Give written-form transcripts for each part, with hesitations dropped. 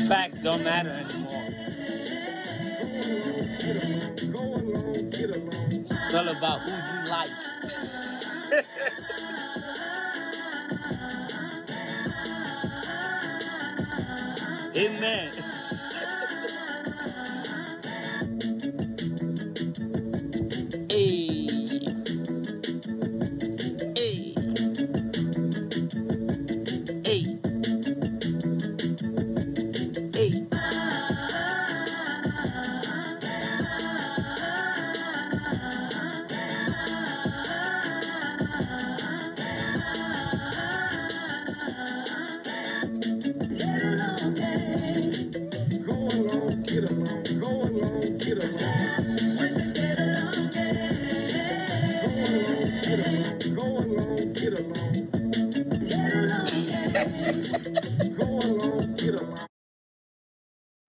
Facts don't matter anymore. It's all about who you like. Amen. Hey. Hey. Hey. Hey.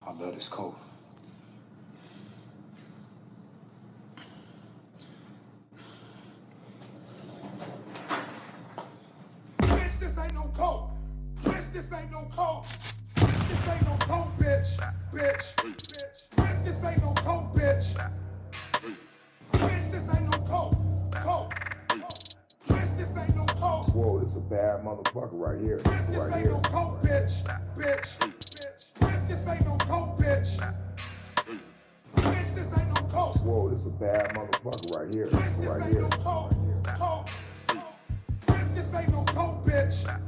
I love this coat. Bitch, this ain't no coat. Bitch, this ain't no coat. This ain't no coat, bitch. Bitch. Bitch, this ain't no coat, bitch. Bitch, this ain't no coat. Coat. Bitch, this ain't no coat. Whoa, this is a bad motherfucker right here. Bitch, this Right ain't here. no coat, bitch. Bitch. Bitch, this ain't no coat, bitch. Bitch, this ain't no coat. Whoa, this is a bad motherfucker right here. Bitch, this Right ain't here. no coat. Coat. Bitch, this ain't no coat, bitch.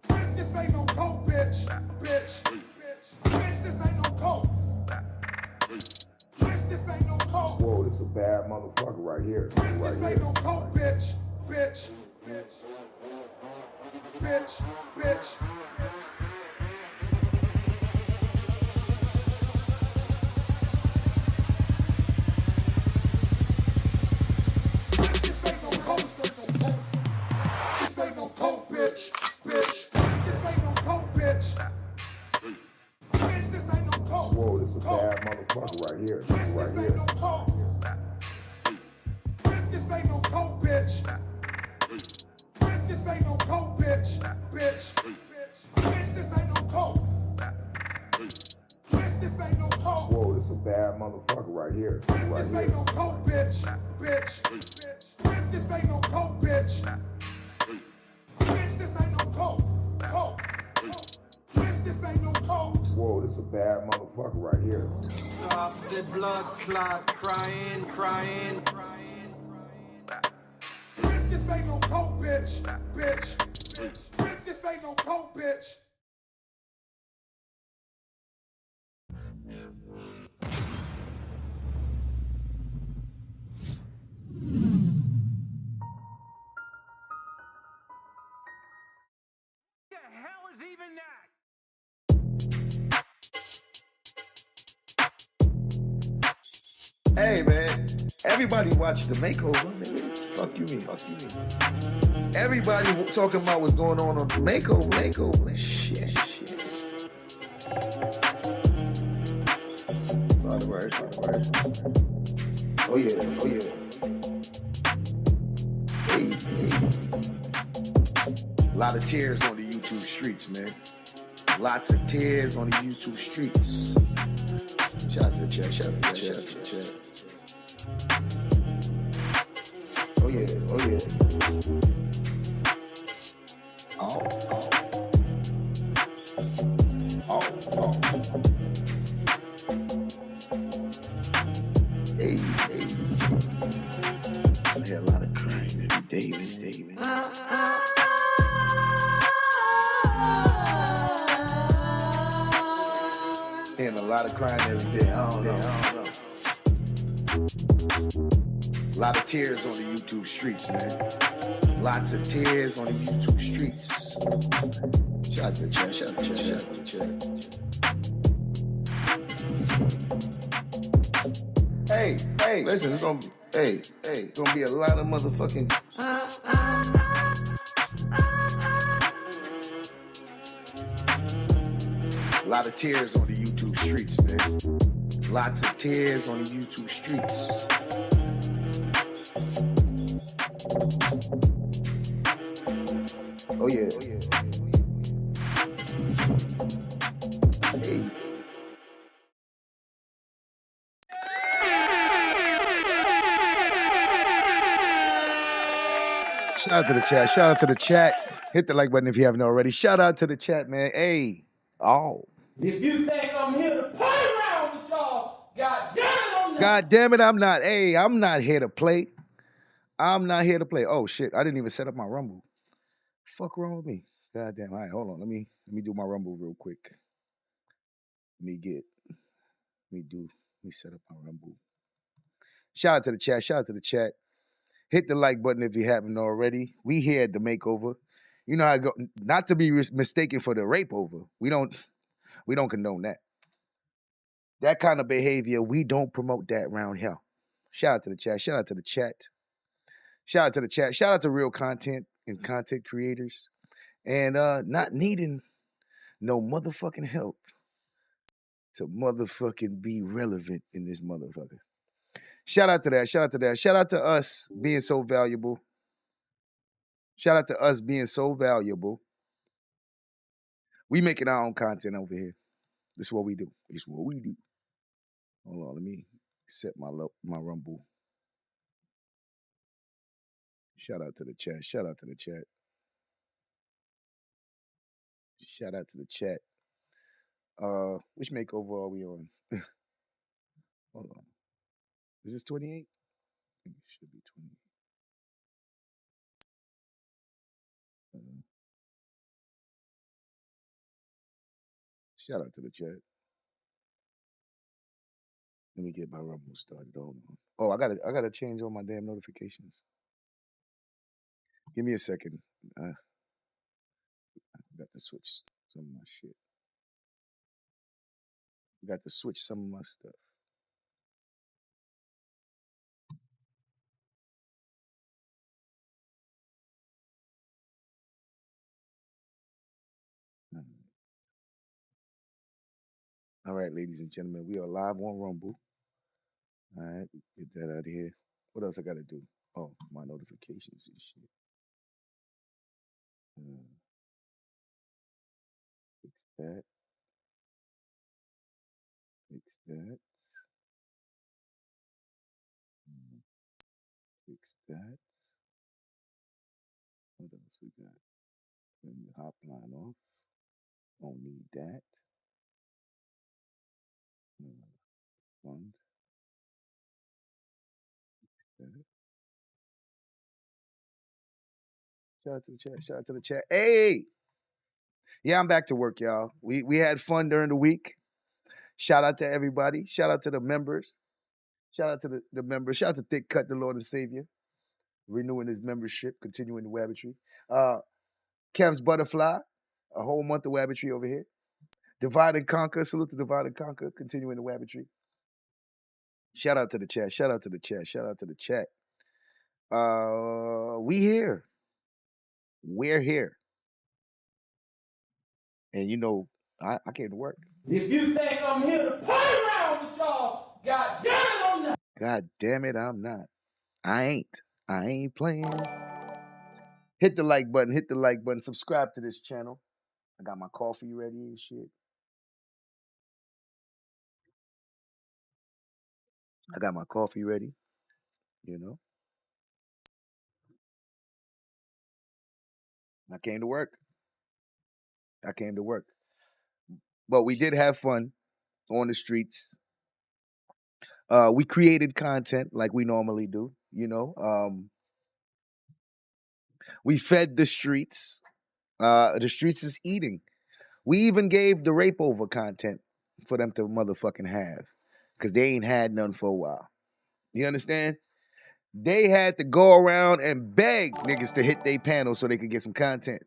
Bitch, this ain't no coat, bitch. Bitch. Bitch, this ain't no coat. Bitch, this ain't no coat. Whoa, this is a bad motherfucker right here. Bitch, Right this here. ain't no coat, bitch. Bitch. Bitch. Bitch. This ain't no coat. This ain't no coat, bitch. Bitch. This ain't no coat, bitch. Bitch, this ain't no coat. Whoa, this is a bad motherfucker right here. Bitch, Right this ain't here. no coat. Bitch, this ain't no coat, bitch. Bitch, this ain't no coat, bitch. Bitch. Bitch, this ain't no coat. Bitch, this ain't no coat. Whoa, this is a bad motherfucker right here. Bitch, Right this here. ain't no coat, bitch. Bitch. Bitch, this ain't no coat, bitch. Bitch, this ain't no coat. Coat. Bitch, this ain't no coat. Whoa, this is a bad motherfucker right here. Stop the blood clot, crying, crying. Bitch, this ain't no coat, bitch. Bitch. Bitch, this ain't no coat, bitch. What the hell is even that? Hey man, everybody watch the makeover, nigga. Fuck you mean? Fuck you mean? Everybody talking about what's going on the makeover. Shit. Lot of words. Oh yeah. Hey. A lot of tears on the YouTube streets, man. Lots of tears on the YouTube streets. Shout out to the chat. Oh yeah. Oh. Hey. I hear a lot of crying every day, man. Hearing a lot of crying every day. I don't know. A lot of tears on the YouTube streets, man. Lots of tears on the YouTube streets. Shout out to the chat, shout out to the chat, shout out to the chat. Hey, listen, it's gonna be a lot of motherfucking. A lot of tears on the YouTube streets, man. Lots of tears on the YouTube streets. Oh yeah. Hey. Shout out to the chat. Shout out to the chat. Hit the like button if you haven't already. Shout out to the chat, man. Hey. Oh. If you think I'm here to play around with y'all, God damn it, I'm not. God damn it, I'm not. Hey, I'm not here to play. I'm not here to play. Oh shit, I didn't even set up my Rumble. Fuck wrong with me? God damn. All right, hold on. Let me do my Rumble real quick. Let me set up my Rumble. Shout out to the chat. Shout out to the chat. Hit the like button if you haven't already. We here at the Makeover. You know how I go. Not to be mistaken for the rape over. We don't condone that. That kind of behavior, we don't promote that around here. Shout out to the chat. Shout out to the chat. Shout out to the chat. Shout out to real content and content creators. And not needing no motherfucking help to motherfucking be relevant in this motherfucker. Shout out to that. Shout out to that. Shout out to us being so valuable. Shout out to us being so valuable. We making our own content over here. This is what we do. It's what we do. Hold on, let me set my Rumble. Shout out to the chat. Shout out to the chat. Shout out to the chat. Which Makeover are we on? Hold on. Is this 28? I think it should be 28. Shout out to the chat. Let me get my Rumble started. Hold on. Oh, I gotta change all my damn notifications. Give me a second. I got to switch some of my shit. Got to switch some of my stuff. All right, ladies and gentlemen, we are live on Rumble. All right, get that out of here. What else I gotta do? Oh, my notifications and shit. Fix that. Fix that. Fix that. What else we got? Turn the hotline off. Don't need that. Fund. Fix that. Shout out to the chat. Shout out to the chat. Hey! Yeah, I'm back to work, y'all. We had fun during the week. Shout out to everybody. Shout out to the members. Shout out to the members. Shout out to Thick Cut, the Lord and Savior. Renewing his membership, continuing the Wabbittube. Kev's Butterfly, a whole month of Wabbittube over here. Divide and Conquer, salute to Divide and Conquer, continuing the Wabbittube. Shout out to the chat, shout out to the chat, shout out to the chat. We here. We're here. And you know, I came to work. If you think I'm here to play around with y'all, God damn it, I'm not. God damn it, I'm not. I ain't playing. Hit the like button, hit the like button, subscribe to this channel. I got my coffee ready and shit. I got my coffee ready, you know. I came to work. But we did have fun on the streets. We created content like we normally do, you know. We fed the streets. The streets is eating. We even gave the rape over content for them to motherfucking have. Because they ain't had none for a while. You understand? They had to go around and beg niggas to hit their panel so they could get some content.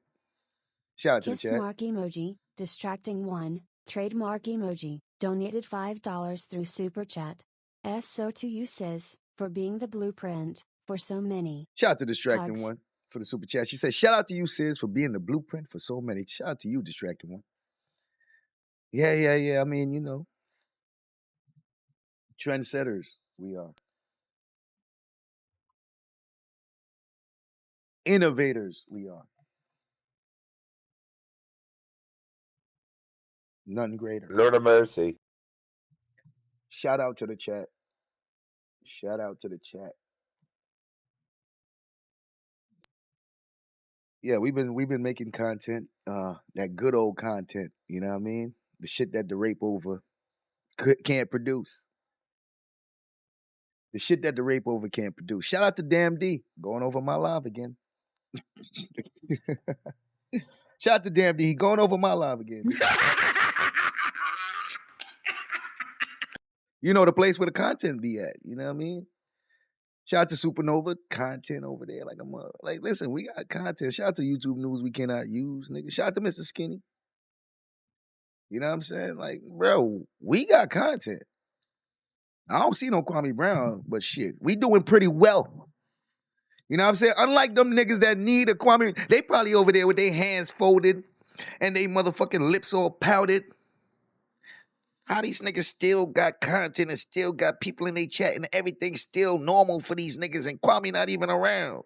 Shout out to the Kiss chat. mark emoji, distracting one, trademark emoji, donated $5 through Super Chat. So to you sis, for being the blueprint, for so many. Shout out to Distracting Hugs. One for the super chat. She said, shout out to you, sis, for being the blueprint for so many. Shout out to you, Distracting One. Yeah. I mean, you know, trendsetters, we are. Innovators, we are. None greater. Lord of mercy. Shout out to the chat. Shout out to the chat. Yeah, we've been making content, that good old content, you know what I mean? The shit that the rape over can't produce. The shit that the rape over can't produce. Shout out to Damn D, going over my live again. Shout out to Damn D, he going over my live again. You know, the place where the content be at, you know what I mean? Shout out to Supernova, content over there. Like, listen, we got content. Shout out to YouTube News we cannot use, nigga. Shout out to Mr. Skinny. You know what I'm saying? Like, bro, we got content. I don't see no Kwame Brown, but shit, we doing pretty well. You know what I'm saying? Unlike them niggas that need a Kwame, they probably over there with their hands folded and they motherfucking lips all pouted. How these niggas still got content and still got people in their chat and everything's still normal for these niggas and Kwame not even around.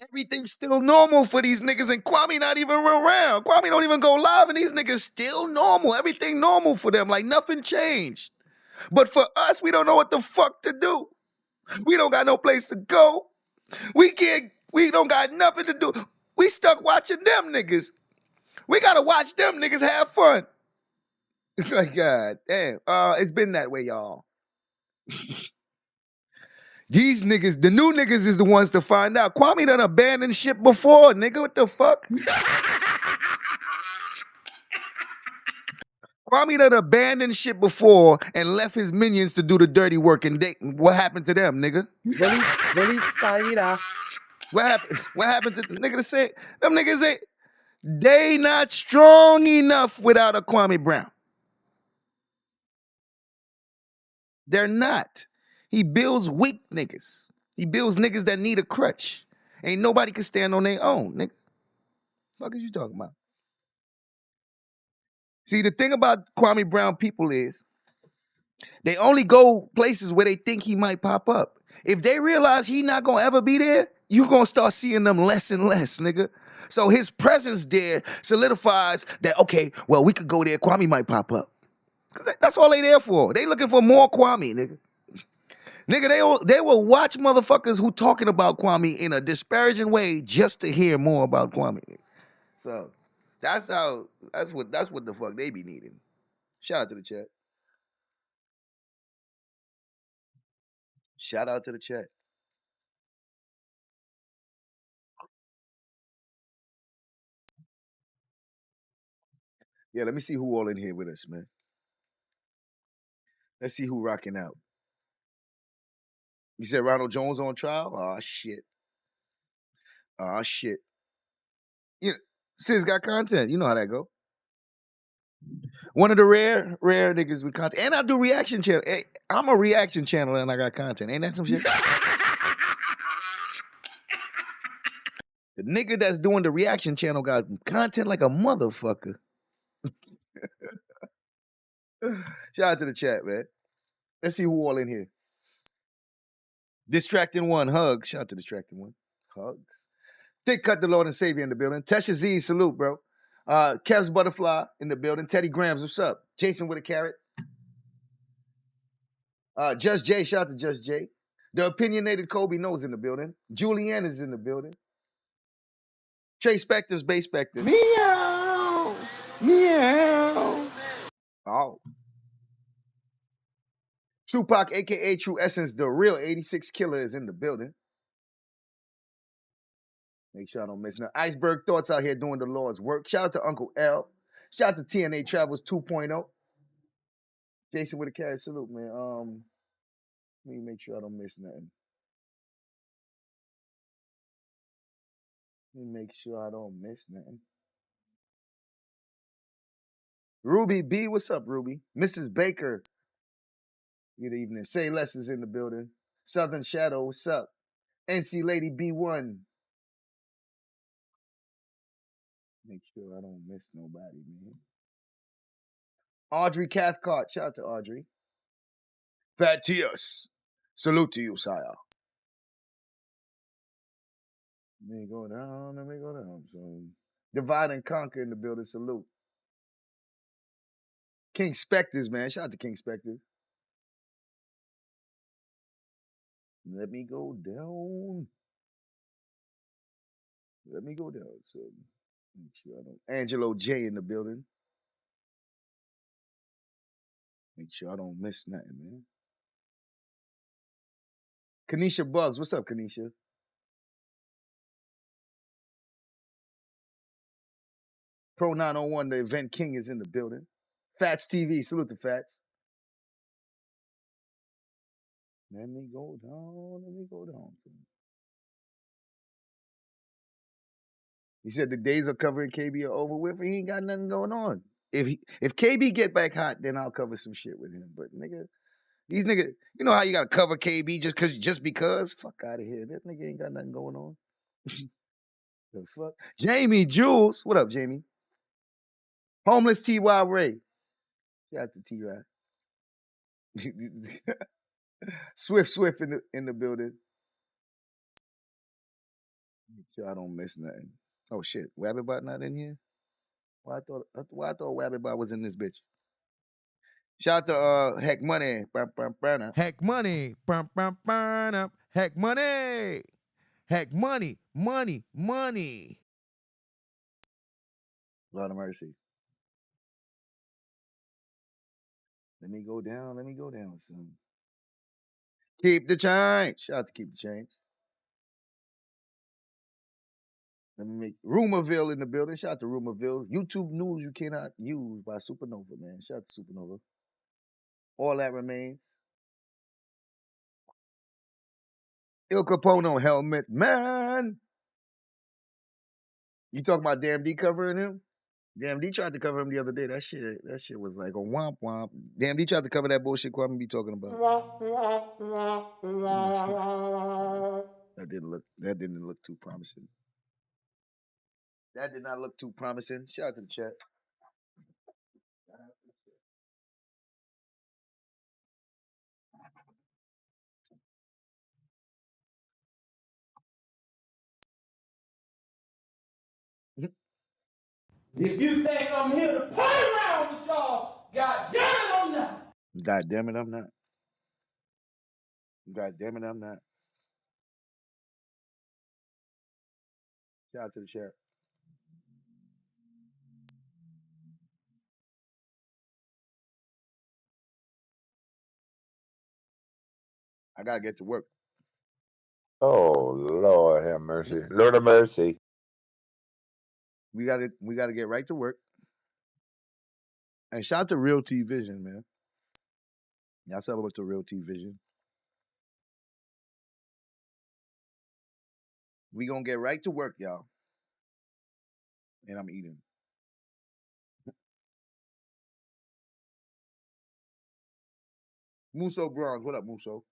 Everything's still normal for these niggas and Kwame not even around. Kwame don't even go live and these niggas still normal. Everything normal for them, like nothing changed. But for us, we don't know what the fuck to do. We don't got no place to go. We don't got nothing to do. We stuck watching them niggas. We gotta watch them niggas have fun. It's like, God damn. It's been that way, y'all. These niggas, the new niggas is the ones to find out. Kwame done abandoned shit before, nigga. What the fuck? Kwame done abandoned shit before and left his minions to do the dirty work. And what happened to them, nigga? Feliz Navidad. What happened to the nigga to say? Them niggas ain't, they not strong enough without a Kwame Brown. They're not. He builds weak niggas. He builds niggas that need a crutch. Ain't nobody can stand on their own, nigga. What is you talking about? See, the thing about Kwame Brown people is they only go places where they think he might pop up. If they realize he not gonna ever be there, you gonna start seeing them less and less, nigga. So his presence there solidifies that, okay, well, we could go there, Kwame might pop up. That's all they there for. They looking for more Kwame, nigga. Nigga, they will watch motherfuckers who talking about Kwame in a disparaging way just to hear more about Kwame. So that's what the fuck they be needing. Shout out to the chat. Shout out to the chat. Yeah, let me see who all in here with us, man. Let's see who rocking out. You said Ronald Jones on trial? Oh shit. Oh shit. Yeah, Sis got content. You know how that go. One of the rare niggas with content. And I do reaction channel. Hey, I'm a reaction channel and I got content. Ain't that some shit? The nigga that's doing the reaction channel got content like a motherfucker. Shout out to the chat, man. Let's see who all in here. Distracting One, hugs. Shout out to Distracting One. Hugs. Thick Cut, the Lord and Savior in the building. Tesha Z, salute, bro. Kev's Butterfly in the building. Teddy Grams, what's up? Jason with a carrot. Just Jay, shout out to Just Jay. The opinionated Kobe knows in the building. Julianne is in the building. Trey Spector's Bay Spector. Meow. Meow. Oh. Tupac, a.k.a. True Essence, the real 86 Killer is in the building. Make sure I don't miss nothing. Iceberg Thoughts out here doing the Lord's work. Shout out to Uncle L. Shout out to TNA Travels 2.0. Jason with a carry salute, man. Let me make sure I don't miss nothing. Let me make sure I don't miss nothing. Ruby B, what's up, Ruby? Mrs. Baker, good evening. Say Less is in the building. Southern Shadow, what's up? NC Lady B1. Make sure I don't miss nobody, man. Audrey Cathcart, shout out to Audrey. Fat Tias, salute to you, sire. Let me go down. So, Divide and Conquer in the building, salute. King Specters, man. Shout out to King Specters. Let me go down. So, make sure I don't. Angelo J in the building. Make sure I don't miss nothing, man. Kanisha Bugs, what's up, Kanisha? Pro 901, the event king is in the building. Fats TV, salute to Fats. Let me go down. He said the days of covering KB are over with, and he ain't got nothing going on. If KB get back hot, then I'll cover some shit with him. But nigga, these niggas, you know how you gotta cover KB just because? Fuck out of here. That nigga ain't got nothing going on. The fuck? Jamie Jules, what up, Jamie? Homeless T.Y. Ray. Shout out to T.Y. Swift in the building. Make sure I don't miss nothing. Oh shit, Wabbittube not in here? Why I thought Wabbittube was in this bitch. Shout out to Heck Money. Heck money. Heck money. Heck money. Lord of mercy. Let me go down, son. Keep the change. Shout out to Keep the Change. Let me make Rumorville in the building. Shout out to Rumorville. YouTube news you cannot use by Supernova, man. Shout out to Supernova. All that remains. Il Capone helmet, man. You talking about Damn D covering him? Damn D tried to cover him the other day. That shit was like a womp womp. Damn D tried to cover that bullshit Kwame be talking about. That didn't look too promising. That did not look too promising. Shout out to the chat. If you think I'm here to play around with y'all, God damn it, I'm not. God damn it, I'm not. Shout out to the chat. I gotta get to work. Oh, Lord have mercy. Lord of mercy. We gotta get right to work. And shout out to Real T Vision, man. Y'all celebrate the Real T Vision. We gonna get right to work, y'all. And I'm eating. Muso Bronze, what up, Muso?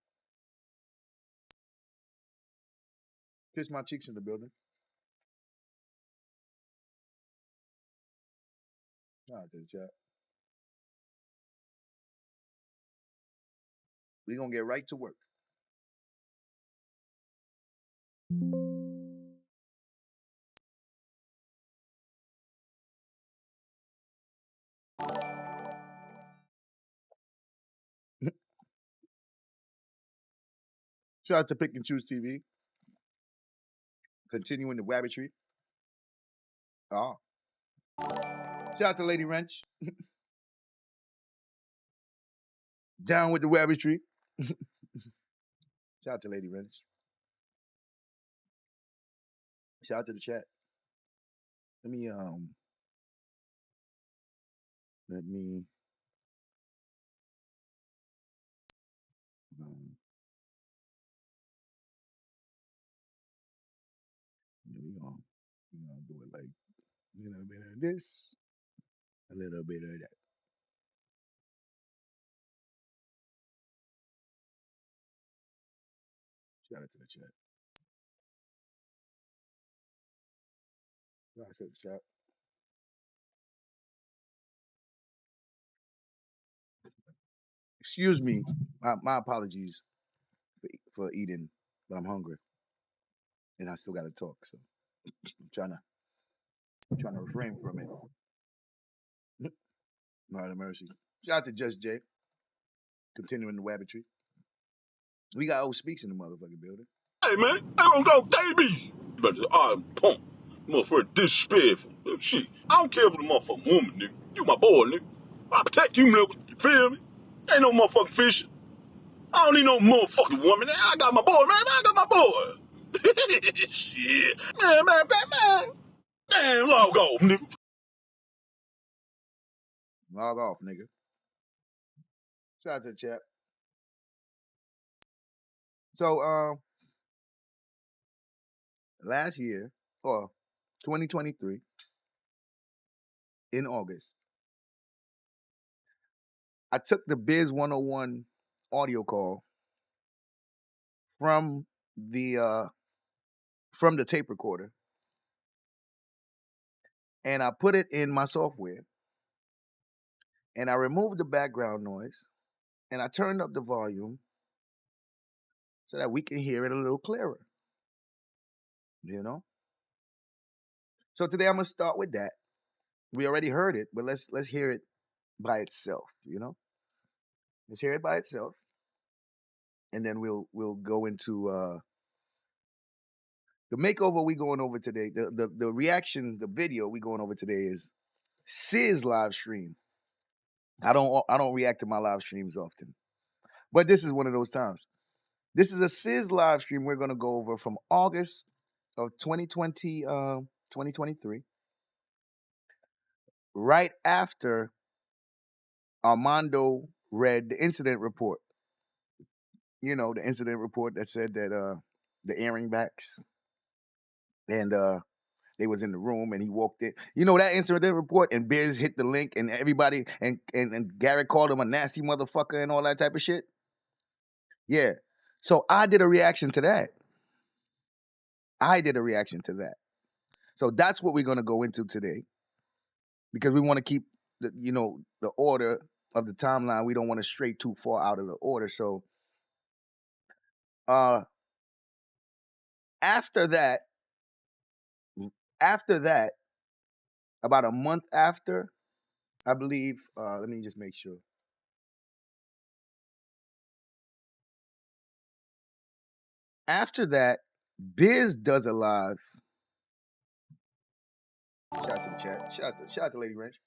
Kiss my cheeks in the building. Shout out to the chat. We gonna get right to work. Shout out to Pick and Choose TV. Continuing the Wabbittube. Oh. Shout out to Lady Wrench. Down with the Wabbittube. Shout out to Lady Wrench. Shout out to the chat. Let me we gonna do it like a little bit of this, a little bit of that. Shout out to the chat. Shout out to the chat. Excuse me. My apologies for eating, but I'm hungry. And I still gotta talk, so I'm trying to refrain from it. Lord have mercy. Shout out to Just Jay. Continuing the Wabbittube. We got old speaks in the motherfucking building. Hey, man, I don't go KB. But I'm punk. Motherfucker disrespectful. Shit. I don't care what the motherfucking woman, nigga. You my boy, nigga. I protect you, nigga. You feel me? Ain't no motherfucking fishing. I don't need no motherfucking woman. I got my boy, man. I got my boy. Shit. Man. Damn, log off, nigga. Log off, nigga. Shout out to the chat. So, last year, or 2023, in August, I took the Biz 101 audio call from the tape recorder, and I put it in my software, and I removed the background noise, and I turned up the volume so that we can hear it a little clearer. You know? So today I'm gonna start with that. We already heard it, but let's hear it by itself, you know? Let's hear it by itself. And then we'll go into the makeover we going over today. The reaction, the video we going over today is Sis live stream. I don't react to my live streams often, but this is one of those times. This is a Sis live stream we're gonna go over from August of 2023, right after Armando read the incident report. You know, the incident report that said that the airing backs and they was in the room and he walked in. You know that incident report, and Biz hit the link and everybody and Garrett called him a nasty motherfucker and all that type of shit. Yeah. So I did a reaction to that. So that's what we're gonna go into today. Because we want to keep the order of the timeline. We don't want to stray too far out of the order. So after that, about a month after, I believe, let me just make sure. After that, Biz does a live. Shout out to the chat. Shout out to Lady Ranch.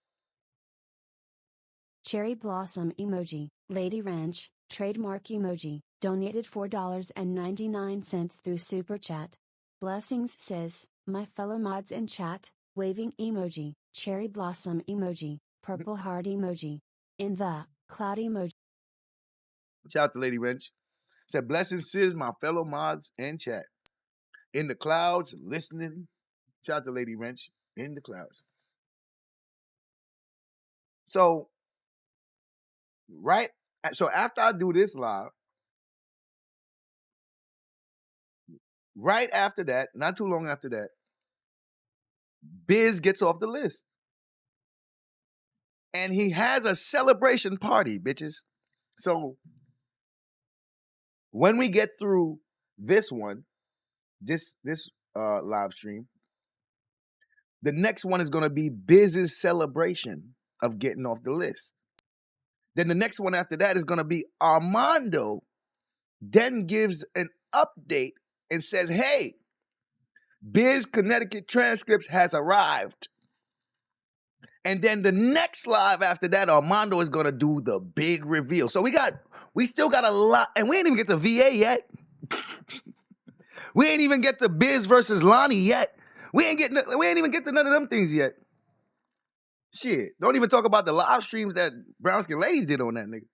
Cherry blossom emoji. Lady Ranch, trademark emoji, donated $4.99 through Super Chat. Blessings says, my fellow mods in chat, waving emoji, cherry blossom emoji, purple heart emoji. In the cloud emoji. Shout out to Lady Ranch. Said, blessings sis, my fellow mods in chat. In the clouds, listening. Shout out to Lady Ranch. In the clouds. So after I do this live, right after that, not too long after that, Biz gets off the list. And he has a celebration party, bitches. So when we get through this one, this live stream, the next one is going to be Biz's celebration of getting off the list. Then the next one after that is going to be Armando then gives an update and says, hey, Biz Connecticut transcripts has arrived. And then the next live after that, Armando is going to do the big reveal. So we still got a lot, and we ain't even get the VA yet. We ain't even get the Biz versus Lonnie yet. We ain't even get to none of them things yet. Shit. Don't even talk about the live streams that Brown Skin Lady did on that nigga.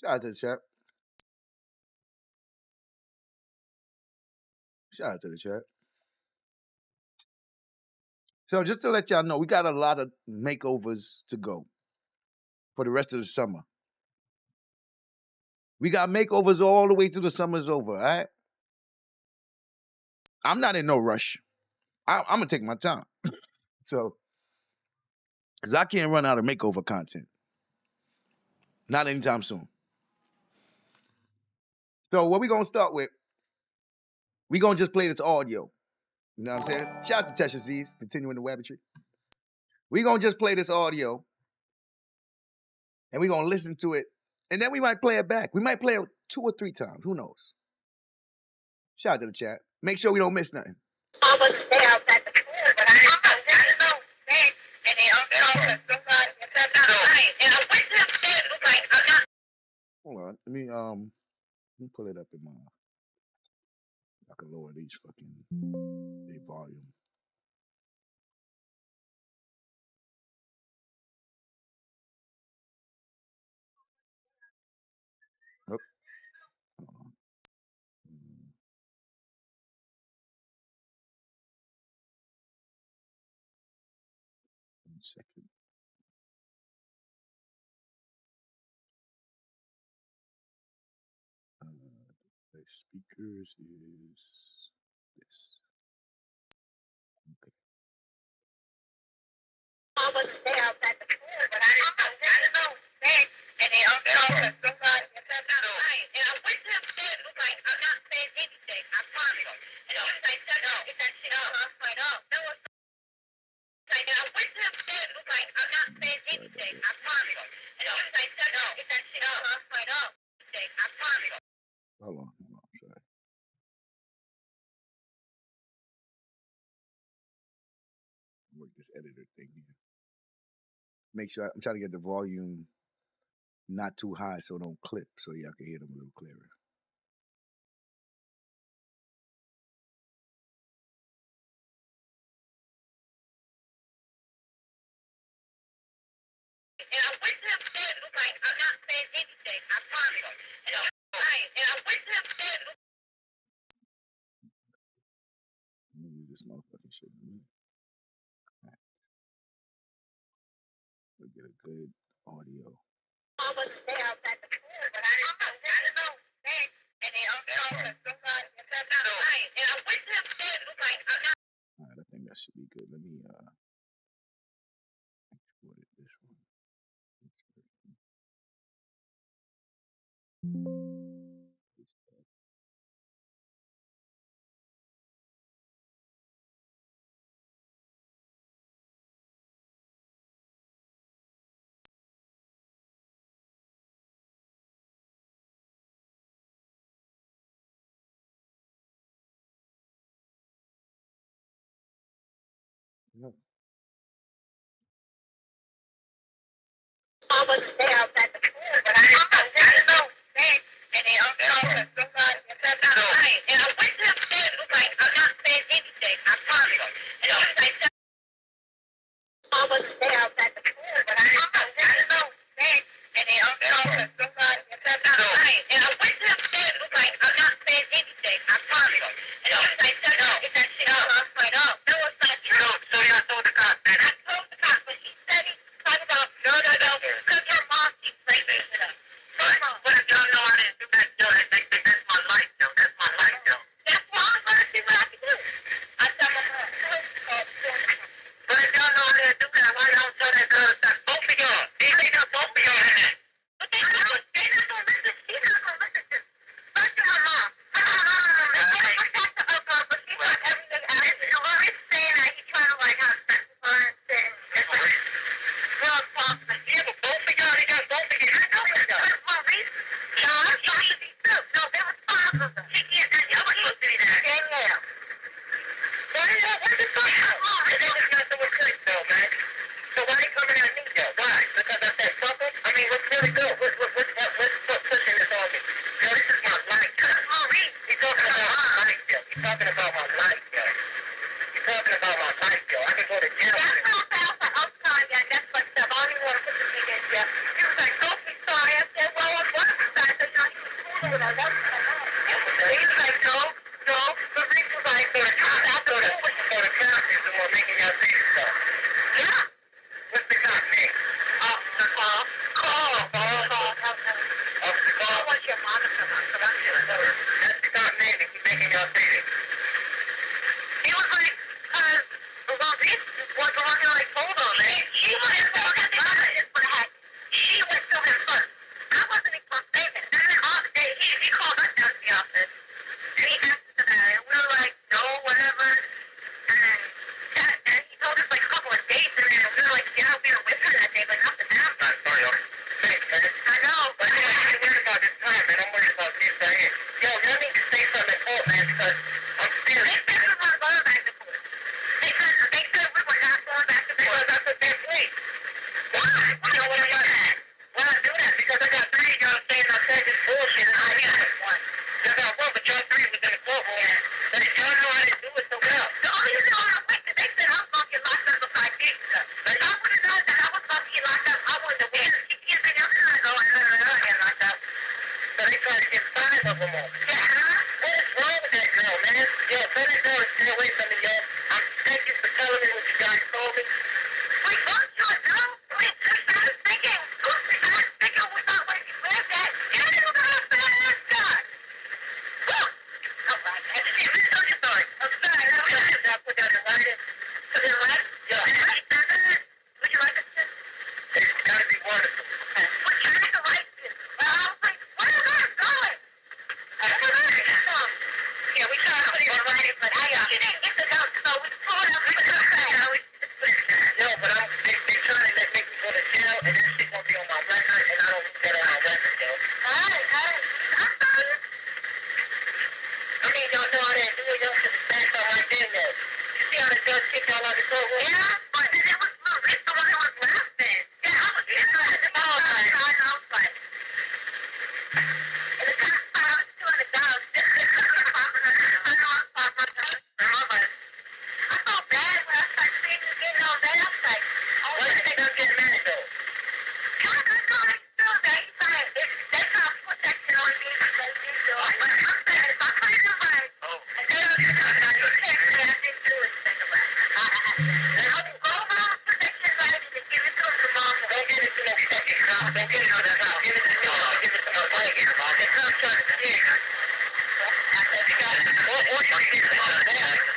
Shout out to the chat. Shout out to the chat. So just to let y'all know, we got a lot of makeovers to go for the rest of the summer. We got makeovers all the way till the summer's over, all right? I'm not in no rush. I'm going to take my time. So, because I can't run out of makeover content. Not anytime soon. So what we going to start with, we going to just play this audio. You know what I'm saying? Shout out to Tesha Z's, continuing the Wabbittube. We going to just play this audio, and we going to listen to it, and then we might play it back. We might play it 2 or 3 times. Who knows? Shout out to the chat. Make sure we don't miss nothing. Hold on. Let me pull it up in my. I can lower these fucking volume. Oh. Hold on. 1 second. The speakers is this. Okay. Hold on, sorry. Work this editor thing here. Make sure I'm trying to get the volume not too high so it don't clip, so y'all can hear them a little clearer. Let me use this motherfucking shit. Right. We'll get a good audio. Alright, I think that should be good. Let me export it this one. No. talking about my life, yo. You're talking about my life, yo. I can go to jail. That's not I'm sorry, yeah, that's fucked up. I don't even want to put the thing in here. He was like, don't be sorry. I said, well, I'm sorry. So, you know, he was fooling with us. That's what I know. He was like, no. The reason was like, so the cops, I thought it was so the cops is the one making y'all say this stuff. Yeah. What's the cop name? Carl. Officer Carl. I want your mom to come out, so I'm sure. That's the cop name that keep making y'all say this. He was like, well, this was the one that like, hold on, man. She went to She went to him first. I wasn't even going to say that. And then all the day, he called us down to the office. And he asked us about it. And we were like, no, whatever. And he told us like a couple of dates. And then we were like, yeah, we were with her that day, but nothing happened. Thanks, man. I know, but I ain't worried about this time, man. I'm worried about this right here. Yo, y'all need to say something in court, man, because I'm serious. They said we weren't going back to court. They said we were not going back to court. That's what they say. Why? You know what I got? Why I do that? Because I got three of y'all saying I said this bullshit, and I got one. Y'all got one, but y'all three was in the courtroom. But y'all know I didn't do it so well. The only reason why I went, they said I was going to get locked up if I did stuff. Like, I would have known that I was about to get locked up. I wouldn't have waited. Everything else is not going on. I get locked up. So they tried to get 5 of them on. Yeah, what is wrong with that girl, man? Yo, tell that girl to stay away from me, yo. I'm thank you for telling me what you guys told me. Wait, don't you know? Wait, we started thinking. We started thinking we thought when you said that. You didn't know how bad ass guy. Look. Oh, my God. Let's tell your story. I'm sorry. I put down the writing. Put it right? Yeah. Would you like to sit? It's gotta be wonderful. We're trying to write this. Well, I was like, where am I going? Yeah, we tried to put it in writing, but she didn't get the note, so we pulled up and put it up. No, but they're trying to make me go to jail, and this shit gonna be on my record, and I don't want that on my record, yo. Alright. I'm sorry. I mean, y'all know I didn't do it, y'all should have said something right then, yo. You see how the judge kicked y'all out the courtroom? Yeah, but then it was Luke. It's the one that was laughing. Yeah, I was inside the ball. I know, but... And the cops found $200. I felt bad when I started seeing you getting all that. I was like, oh, what do you think I'm getting mad, though? God, I know I still that. He's like, they can't put that shit on me because you do it. But I'm saying, if I put it in writing, and they don't do that, you can't say I didn't do it. And I will go around and put that shit in writing and give it to him tomorrow. Don't give it to no fucking cop. Don't give it to that cop. Give it to me. Give it to my blanket. The cop's trying to scare you. Or you get it on that.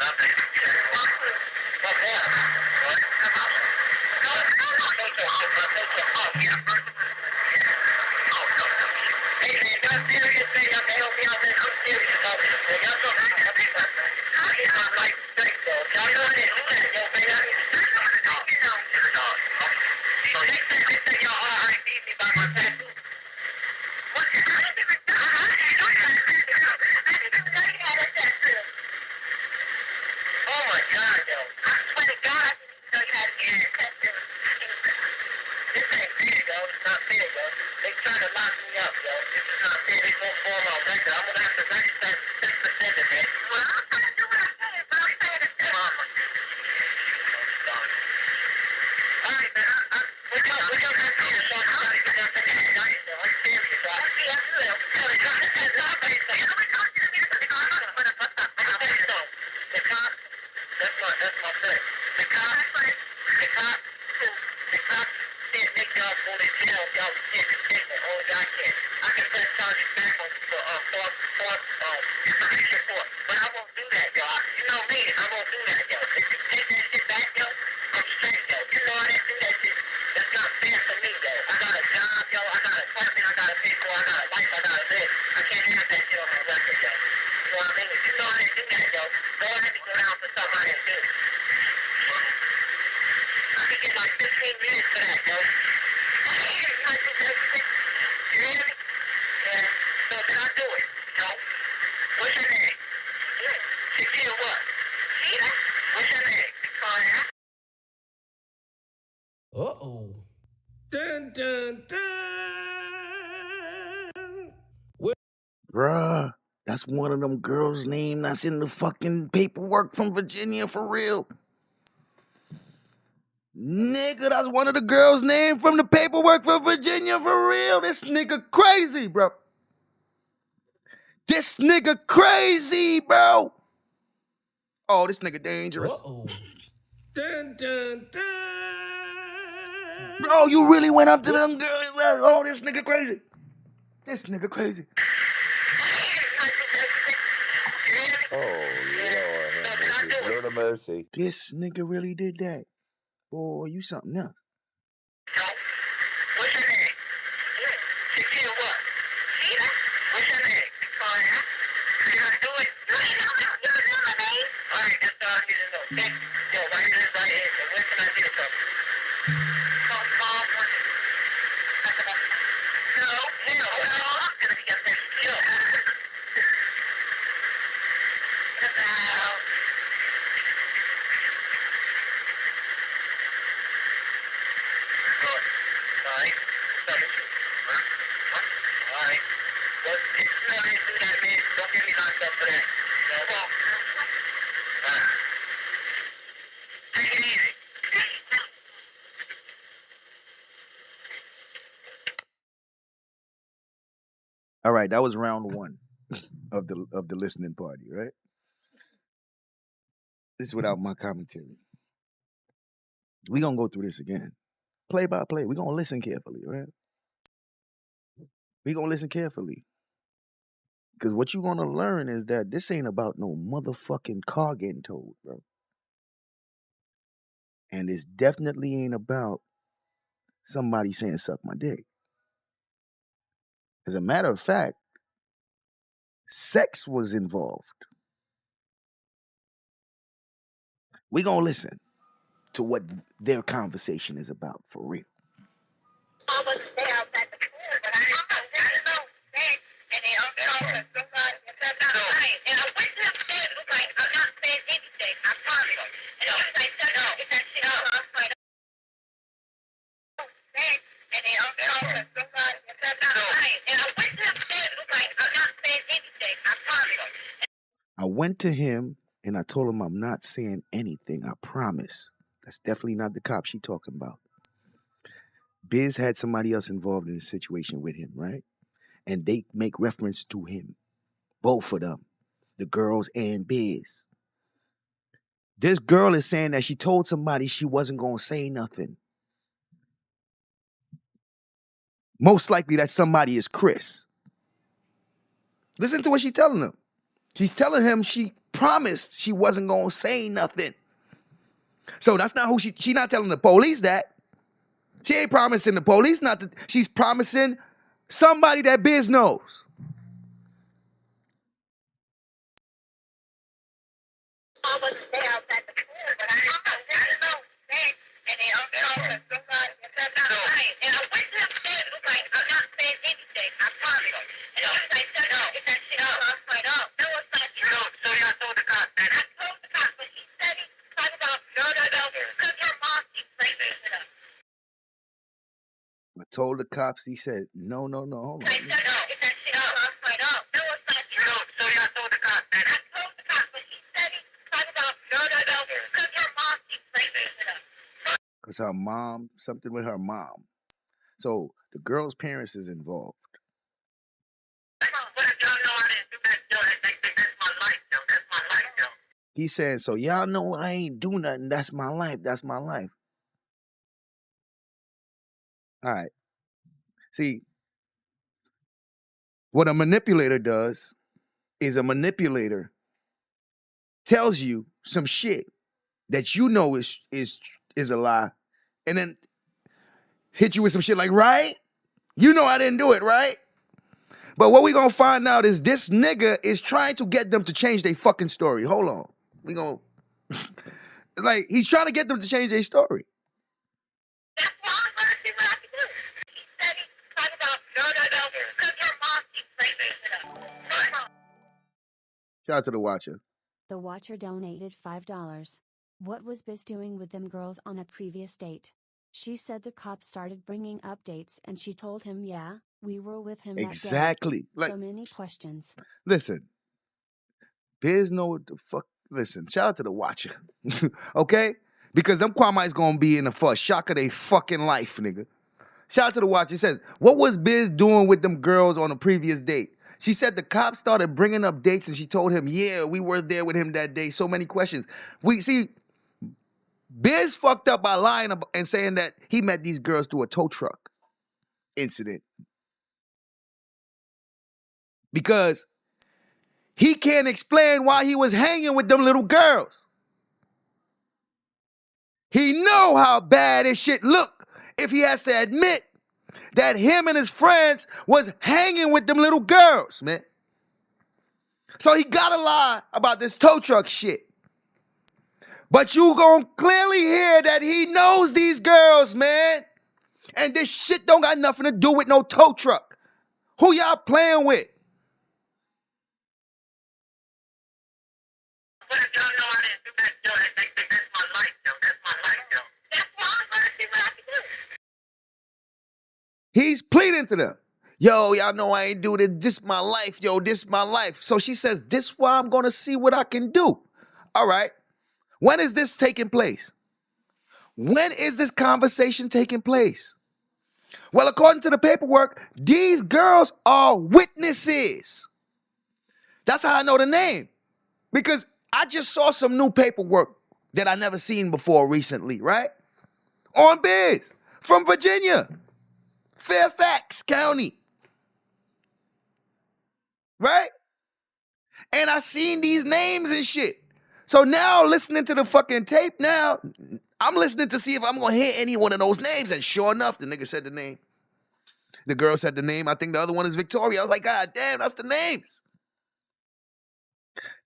Hey man, y'all serious, man? Y'all can help me out, man. I'm serious, though. Y'all know I can help me out. I get my life straight, though. Y'all know I didn't do that, yo, man. Y'all need to stop it, dog. So they say y'all RIP me by my tattoo. What? I didn't even know. I didn't know you had a tattoo. I didn't even know you had a tattoo. Oh my God, yo. I swear to God, I didn't even know you had a tattoo. This ain't fair, yo. It's not fair, yo. They trying to lock me up, yo. This is not fair. They won't form our record. I'm gonna have to register 6%, man. Well, I'm trying to do what I'm saying, but I'm saying it's mama. All right, man. We're gonna do this, so I'm trying to get up in there. I'm serious, bro. Yeah, I will. That's not what he's saying. I'm talking to me. The cop, that's my friend. The cop can't make y'all go to jail. Y'all can't be taken. Only I can. I can press charges back on false information report. But I won't do that, y'all. You know me. I won't do that, yo. If you take that shit back, yo, I'm straight, yo. You know I didn't do that shit. That's not fair for me, yo. I got a job, yo. I got an apartment. I got to pay for. I got a life. I got to live. I can't have that shit on my record, yo. You know what I mean? If you know I didn't do that, yo, don't let me go down for something I didn't do. I could get like 15 years for that, yo. You hear me? Yeah. So did I do it? No. What's your name? Shakira what? What's your name? Victoria. Uh-oh. Dun, dun, dun. Bruh, that's that's one of them girls' name that's in the fucking paperwork from Virginia for real. Nigga, that's one of the girls' name from the paperwork from Virginia for real. This nigga crazy, bro. This nigga crazy, bro. Oh, this nigga dangerous. Dun, dun, dun. Bro, you really went up to them girls. Oh, this nigga crazy. This nigga crazy. Oh, Lord have mercy. Lord of mercy. This nigga really did that. Boy, you something else. What's your name? Tequila what? Tequila? What's your name? Victoria. You gonna do it? You don't know my name. Alright, that's all I need to know. Okay? Yo, right here, right here. So where can I get it from? Come on. No. I'm gonna be up there. Yo. Get out. Good. Alright. Alright. Well, it's not do that, man. Don't get me locked up for that. You know, take it easy. All right, that was round one of the listening party, right? This is without my commentary. We gonna go through this again, play by play. We gonna listen carefully, right? We gonna listen carefully, because what you gonna learn is that this ain't about no motherfucking car getting towed, bro. And it's definitely ain't about somebody saying suck my dick. As a matter of fact, sex was involved. We gonna listen to what their conversation is about for real. I wasn't there outside the pool, but I didn't know. And they also somebody said not right. And I went to the bed, it was like, I'm not saying anything, I promise. And I was like, no, get that shit out. I was like, and they also somebody said not right. And I went to the bed, it was like, I'm not saying anything, I promise. I went to him and I told him I'm not saying anything, I promise. That's definitely not the cop she talking about. Biz had somebody else involved in the situation with him, right? And they make reference to him. Both of them. The girls and Biz. This girl is saying that she told somebody she wasn't going to say nothing. Most likely that somebody is Chris. Listen to what she's telling him. She's telling him she promised she wasn't going to say nothing. So that's not who she not telling the police that. She ain't promising the police not to. She's promising somebody that Biz knows. I wasn't there outside the pool, but I didn't know. And they also somebody said not right. And I went to the bed, it was like, I'm not saying anything, I promise. And I was like, no, get that shit out. I was like, oh, no, it's not true. So y'all told the cop that? I told the cop, but he said he talking about, no, because her mom keeps bringing it up. I told the cops, he said, no, hold on. I said, no, get that shit out. I was like, oh, no, it's not true. So y'all told the cop that? I told the cop, but he said he talking about, no, because her mom keeps bringing it up. Because her mom, something with her mom. So the girl's parents is involved. But if y'all know I didn't do that, that's my life, though. That's my life, though. He's saying, so y'all know I ain't do nothing. That's my life. That's my life. All right. See, what a manipulator does is a manipulator tells you some shit that you know is a lie, and then hit you with some shit like, right? You know I didn't do it, right? But what we gonna find out is this nigga is trying to get them to change their fucking story. Hold on. We gonna like he's trying to get them to change their story. That's why I'm gonna see what I can do. He said he's talking about no, because her mom keeps bringing it up. Shout out to the watcher. The watcher donated $5. What was Biz doing with them girls on a previous date? She said the cops started bringing updates and she told him, yeah, we were with him that day. Exactly. Like, so many questions. Listen, Biz know what the fuck. Listen, shout out to the watcher. Okay? Because them Kwami's gonna be in the first shock of their fucking life, nigga. Shout out to the watcher. He says, what was Biz doing with them girls on a previous date? She said the cops started bringing up dates and she told him, yeah, we were there with him that day. So many questions. We see, Biz fucked up by lying and saying that he met these girls through a tow truck incident. Because he can't explain why he was hanging with them little girls. He know how bad his shit look if he has to admit that him and his friends was hanging with them little girls, man. So he gotta lie about this tow truck shit. But you gonna clearly hear that he knows these girls, man. And this shit don't got nothing to do with no tow truck. Who y'all playing with? But if y'all know I didn't do that, yo, that's my life, yo. That's my life, yo. That's why I'm trying to see what I can do. He's pleading to them. Yo, y'all know I ain't do this. This my life, yo. This my life. So she says, this why I'm going to see what I can do. All right. When is this taking place? When is this conversation taking place? Well, according to the paperwork, these girls are witnesses. That's how I know the name. Because I just saw some new paperwork that I never seen before recently, right? On Biz from Virginia. Fairfax County. Right? And I seen these names and shit. So now listening to the fucking tape now, I'm listening to see if I'm going to hear any one of those names. And sure enough, the nigga said the name. The girl said the name. I think the other one is Victoria. I was like, God damn, that's the names.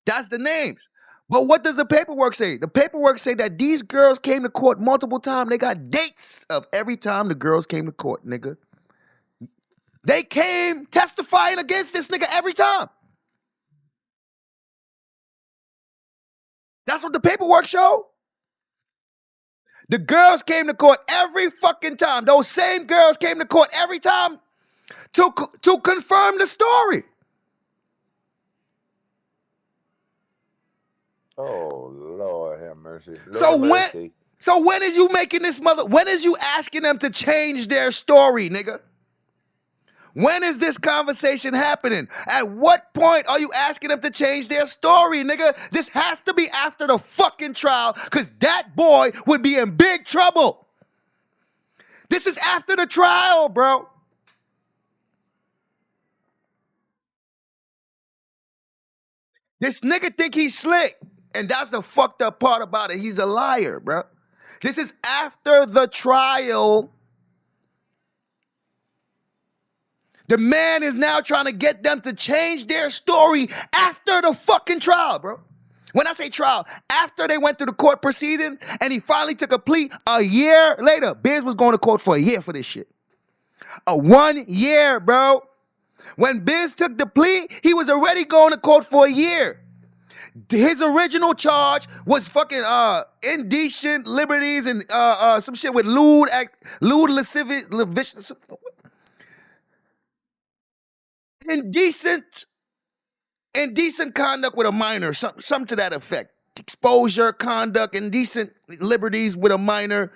That's the names. But what does the paperwork say? The paperwork say that these girls came to court multiple times. They got dates of every time the girls came to court, nigga. They came testifying against this nigga every time. That's what the paperwork show. The girls came to court every fucking time. Those same girls came to court every time to confirm the story. Oh, Lord have mercy. Lord So when is you making this when is you asking them to change their story, nigga? When is this conversation happening? At what point are you asking them to change their story, nigga? This has to be after the fucking trial, because that boy would be in big trouble. This is after the trial, bro. This nigga think he's slick, and that's the fucked up part about it. He's a liar, bro. This is after the trial. The man is now trying to get them to change their story after the fucking trial, bro. When I say trial, after they went through the court proceeding and he finally took a plea a year later. Biz was going to court for a year for this shit. 1 year, bro. When Biz took the plea, he was already going to court for a year. His original charge was fucking indecent liberties and some shit with lewd lascivious, indecent conduct with a minor, something to that effect. Exposure, conduct, indecent liberties with a minor,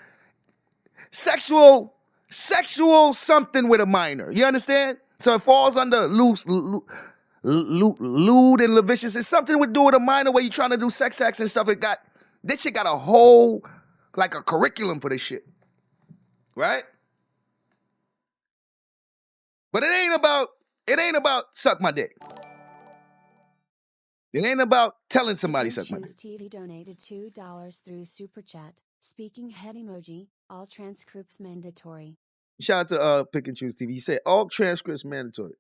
sexual something with a minor. You understand? So it falls under lewd and lascivious. It's something with doing a minor where you're trying to do sex acts and stuff. This shit got a whole, like a curriculum for this shit. Right? But it ain't about suck my dick. It ain't about telling somebody suck my dick. TV donated $2 through Super Chat. Speaking head emoji. All transcripts mandatory. Shout out to Pick and Choose TV. He said all transcripts mandatory.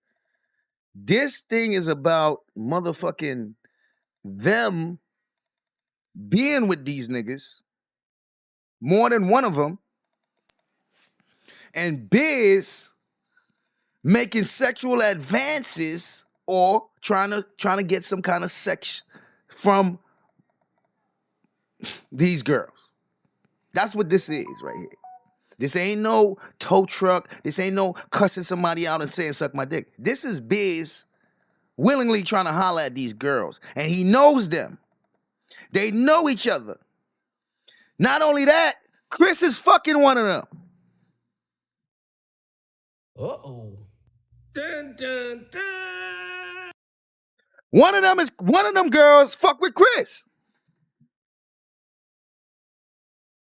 This thing is about motherfucking them being with these niggas, more than one of them, and Biz making sexual advances or trying to get some kind of sex from these girls. That's what this is right here. This ain't no tow truck. This ain't no cussing somebody out and saying suck my dick. This is Biz willingly trying to holler at these girls. And he knows them. They know each other. Not only that, Chris is fucking one of them. Uh-oh. Dun, dun, dun. One of them girls fuck with Chris.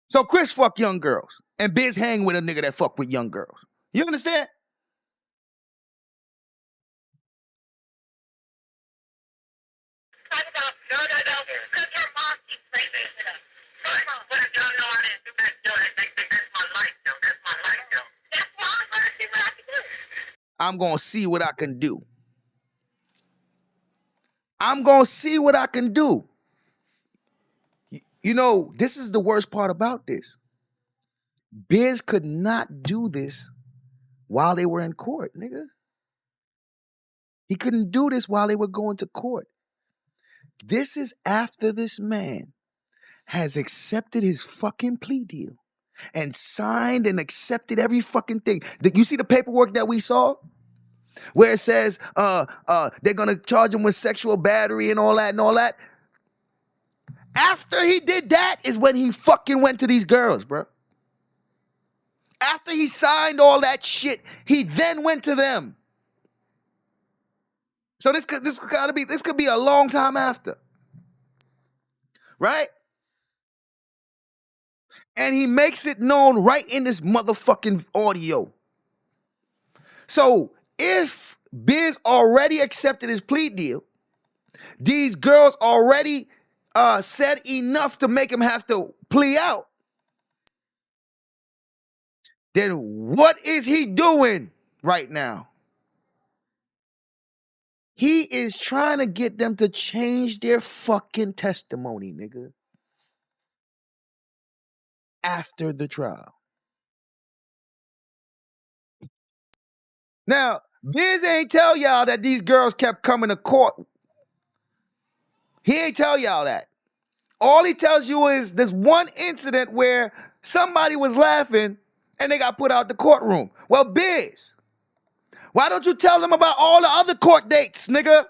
So Chris fuck young girls. And Biz hang with a nigga that fuck with young girls. You understand? No. Because your mom keeps saying it. Right. But if y'all know I didn't do that, that's my life, though. That's my life, though. That's why I'm going to see what I can do. I'm going to see what I can do. I'm going to see what I can do. You know, this is the worst part about this. Biz could not do this while they were in court, nigga. He couldn't do this while they were going to court. This is after this man has accepted his fucking plea deal and signed and accepted every fucking thing. You see the paperwork that we saw? Where it says they're going to charge him with sexual battery and all that. After he did that is when he fucking went to these girls, bro. After he signed all that shit, he then went to them. So this could be a long time after. Right? And he makes it known right in this motherfucking audio. So if Biz already accepted his plea deal, these girls already said enough to make him have to plea out, then what is he doing right now? He is trying to get them to change their fucking testimony, nigga. After the trial. Now, Biz ain't tell y'all that these girls kept coming to court. He ain't tell y'all that. All he tells you is this one incident where somebody was laughing and they got put out the courtroom. Well, Biz, why don't you tell them about all the other court dates, nigga,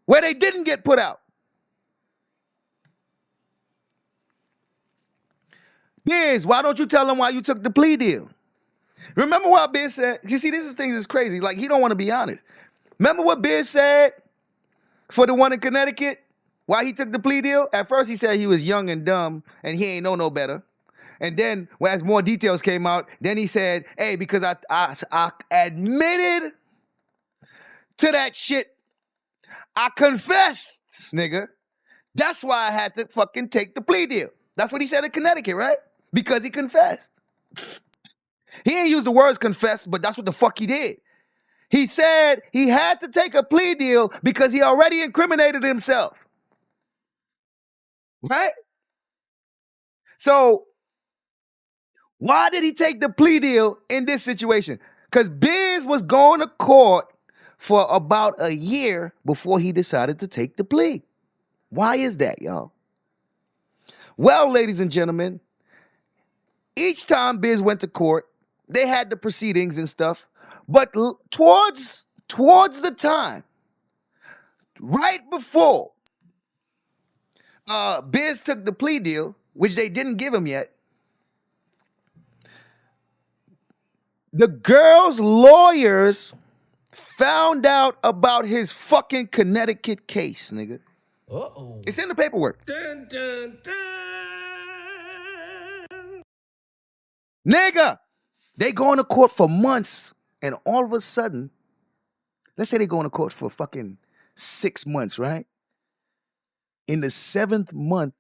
where they didn't get put out? Biz, why don't you tell them why you took the plea deal? Remember what Biz said? You see, this is things that's crazy. Like, he don't want to be honest. Remember what Biz said for the one in Connecticut? Why he took the plea deal? At first he said he was young and dumb and he ain't know no better. And then, as more details came out, then he said, hey, because I admitted to that shit. I confessed, nigga. That's why I had to fucking take the plea deal. That's what he said in Connecticut, right? Because he confessed. He ain't used the words confess, but that's what the fuck he did. He said he had to take a plea deal because he already incriminated himself. Right? So, why did he take the plea deal in this situation? Because Biz was going to court for about a year before he decided to take the plea. Why is that, y'all? Well, ladies and gentlemen, each time Biz went to court, they had the proceedings and stuff, but towards the time, right before Biz took the plea deal, which they didn't give him yet, the girl's lawyers found out about his fucking Connecticut case, nigga. Uh-oh. It's in the paperwork. Dun, dun, dun. Nigga, they going to court for months, and all of a sudden, let's say they going to court for fucking 6 months, right? In the 7th month,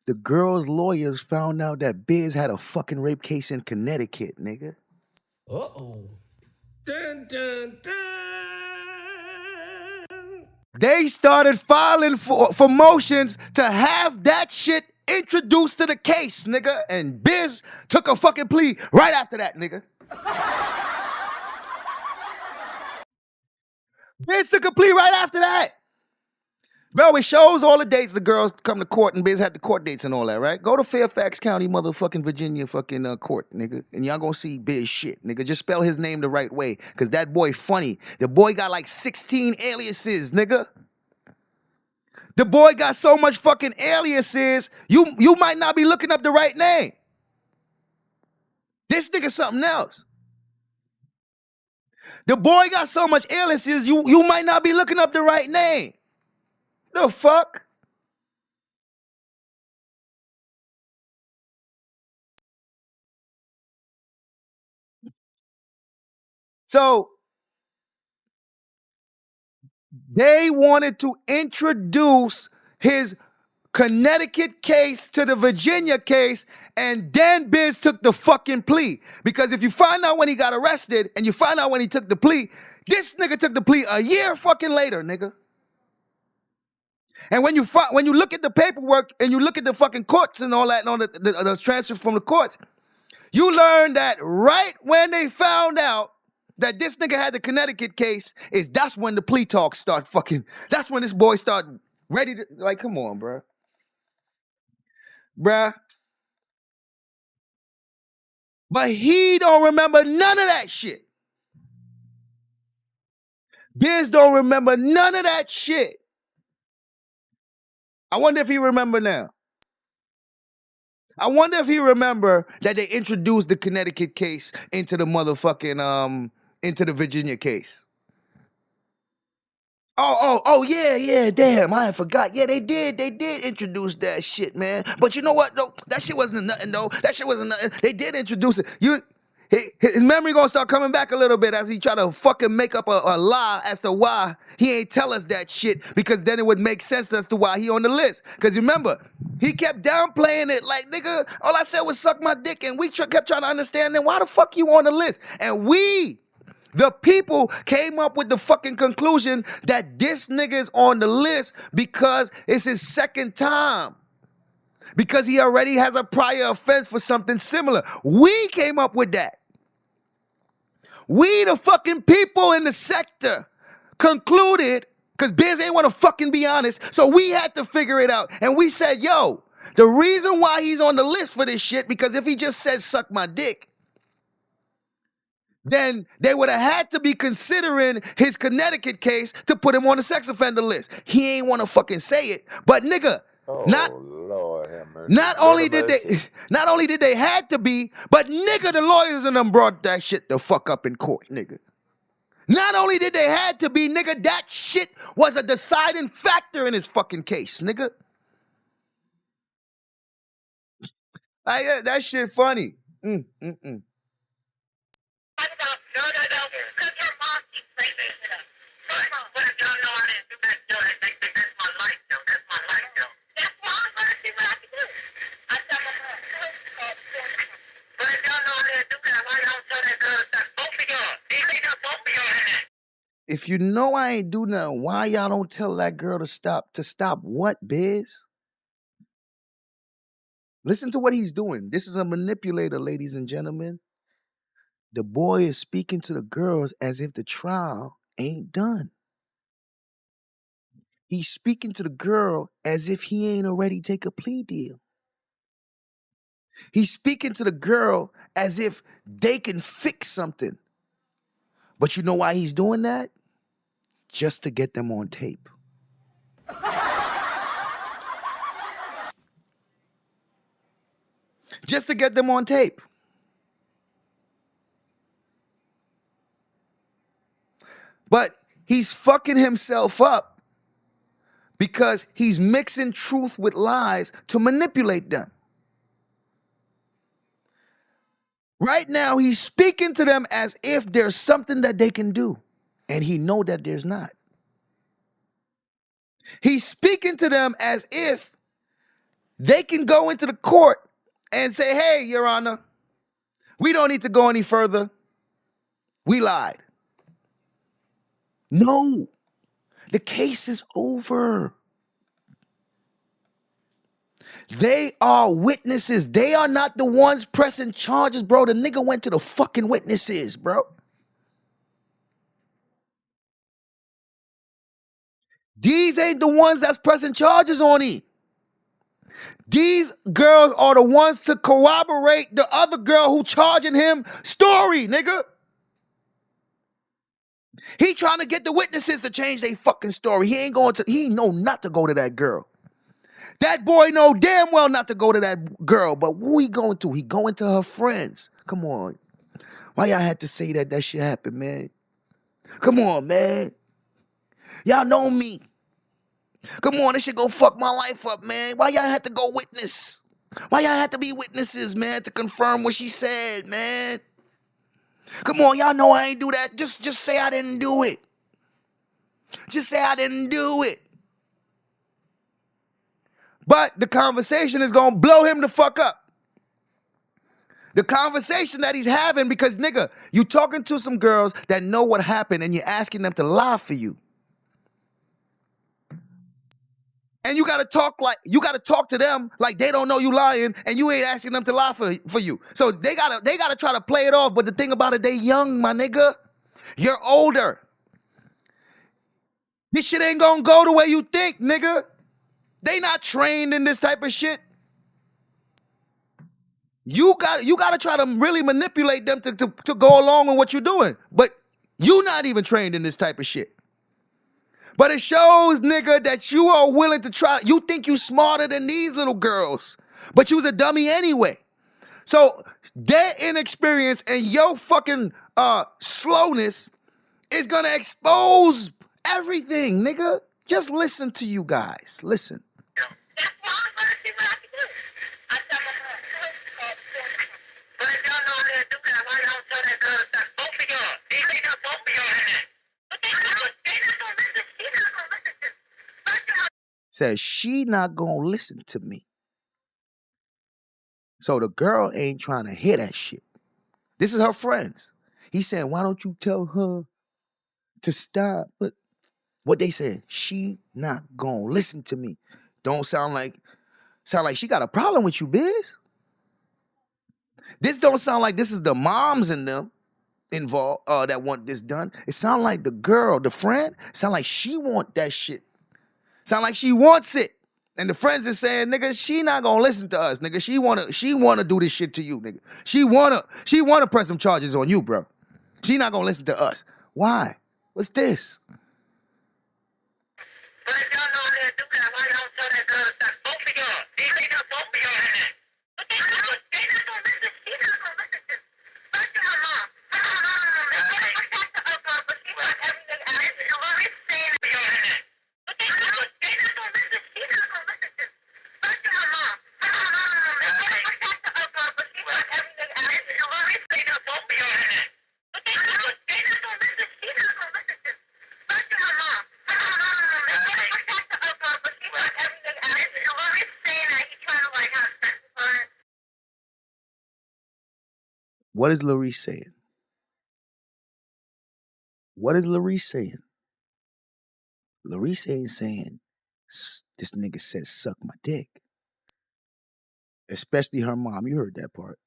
the girl's lawyers found out that Biz had a fucking rape case in Connecticut, nigga. Uh-oh. Dun, dun, dun. They started filing for motions to have that shit introduced to the case, nigga. And Biz took a fucking plea right after that, nigga. Biz took a plea right after that. Bro, it shows all the dates the girls come to court and biz had the court dates and all that, right? Go to Fairfax County, motherfucking Virginia fucking court, nigga. And y'all gonna see biz shit, nigga. Just spell his name the right way. Cause that boy funny. The boy got like 16 aliases, nigga. The boy got so much fucking aliases, you might not be looking up the right name. This nigga something else. The boy got so much aliases, you might not be looking up the right name. The fuck? So they wanted to introduce his Connecticut case to the Virginia case, and then Biz took the fucking plea. Because if you find out when he got arrested and you find out when he took the plea, this nigga took the plea a year fucking later, nigga. And when you look at the paperwork and you look at the fucking courts and all that, and all the transfers from the courts, you learn that right when they found out that this nigga had the Connecticut case, that's when the plea talks start fucking. That's when this boy start ready to, like, come on, bruh. Bruh. But he don't remember none of that shit. Biz don't remember none of that shit. I wonder if he remember now. I wonder if he remember that they introduced the Connecticut case into the motherfucking into the Virginia case. Oh, yeah, damn, I forgot. Yeah, they did introduce that shit, man. But you know what, though? That shit wasn't nothing, though. That shit wasn't nothing. They did introduce it. His memory gonna start coming back a little bit as he try to fucking make up a lie as to why he ain't tell us that shit, because then it would make sense as to why he on the list. Because remember, he kept downplaying it like, nigga, all I said was suck my dick, and we kept trying to understand, then why the fuck you on the list? And we, the people, came up with the fucking conclusion that this nigga is on the list because it's his second time. Because he already has a prior offense for something similar. We came up with that. We, the fucking people in the sector, concluded, because Biz ain't want to fucking be honest, so we had to figure it out. And we said, yo, the reason why he's on the list for this shit, because if he just said suck my dick, then they would have had to be considering his Connecticut case to put him on the sex offender list. He ain't want to fucking say it, but nigga, Lord have mercy. not only did they had to be, but nigga, the lawyers and them brought that shit the fuck up in court, nigga. Not only did they had to be, nigga, that shit was a deciding factor in his fucking case, nigga. That shit funny. No. Because your mom keeps saying that. But if y'all know I didn't do that, that's my life, though. That's my life, though. That's why I'm going to see what I can do. I tell my mom, but if y'all know I didn't do that, why y'all tell that girl to stop? Both of y'all. These niggas, both of y'all in it. If you know I ain't do nothing, why y'all don't tell that girl to stop? To stop what, Biz? Listen to what he's doing. This is a manipulator, ladies and gentlemen. The boy is speaking to the girls as if the trial ain't done. He's speaking to the girl as if he ain't already take a plea deal. He's speaking to the girl as if they can fix something. But you know why he's doing that? Just to get them on tape. Just to get them on tape. But he's fucking himself up because he's mixing truth with lies to manipulate them. Right now, he's speaking to them as if there's something that they can do, and he know that there's not. He's speaking to them as if they can go into the court and say, hey, Your Honor, we don't need to go any further. We lied. No, the case is over. They are witnesses. They are not the ones pressing charges, bro. The nigga went to the fucking witnesses, bro. These ain't the ones that's pressing charges on him. These girls are the ones to corroborate the other girl who charging him story, nigga. He trying to get the witnesses to change their fucking story. He know not to go to that girl. That boy know damn well not to go to that girl, but who he going to? He going to her friends. Come on. Why y'all had to say that shit happened, man? Come on, man. Y'all know me. Come on, this shit go fuck my life up, man. Why y'all had to go witness? Why y'all had to be witnesses, man, to confirm what she said, man? Come on, y'all know I ain't do that. Just say I didn't do it. Just say I didn't do it. But the conversation is going to blow him the fuck up. The conversation that he's having, because, nigga, you talking to some girls that know what happened and you're asking them to lie for you. And you gotta talk to them like they don't know you lying, and you ain't asking them to lie for you. So they gotta try to play it off. But the thing about it, they young, my nigga. You're older. This shit ain't gonna go the way you think, nigga. They not trained in this type of shit. You gotta try to really manipulate them to go along with what you're doing. But you not even trained in this type of shit. But it shows, nigga, that you are willing to try. You think you smarter than these little girls, but you was a dummy anyway. So their inexperience and your fucking slowness is gonna expose everything, nigga. Just listen to you guys. Listen. That's why I'm gonna see what I can do. I tell my mom, but if y'all know how to do that, why y'all tell that girl that both of y'all, these ain't got both of y'all in it. But they not gonna listen. She's not gonna listen to me. Says she not gonna listen to me. So the girl ain't trying to hear that shit. This is her friends. He said, why don't you tell her to stop? But what they said, she not gonna listen to me. Don't sound like she got a problem with you, Biz. This don't sound like this is the moms in them involved that want this done. It sound like the girl, the friend, sound like she want that shit. Sound like she wants it. And the friends is saying, nigga, she not gonna listen to us, nigga. She wanna do this shit to you, nigga. She wanna press some charges on you, bro. She not gonna listen to us. Why? What's this? But if y'all know how to do that, why y'all tell that girl that both of y'all, these ain't got both of y'all in it. But they not gonna listen. She's not gonna listen to me. But to my mom. I talked to her mom, but she was everything out. And Lori's saying that y'all in it. But they not gonna listen. She's not gonna listen to me. But to my mom. I talked to her mom, but she was everything out. And Lori's saying that both of y'all in it. But they not gonna listen. She's not gonna listen to me. But to my mom. I talked to her mom, but she was everything out. And Lori's saying that he's trying to like have sex with her. What is Larice saying? What is Larice saying? Larice ain't saying, this nigga said suck my dick. Especially her mom. You heard that part.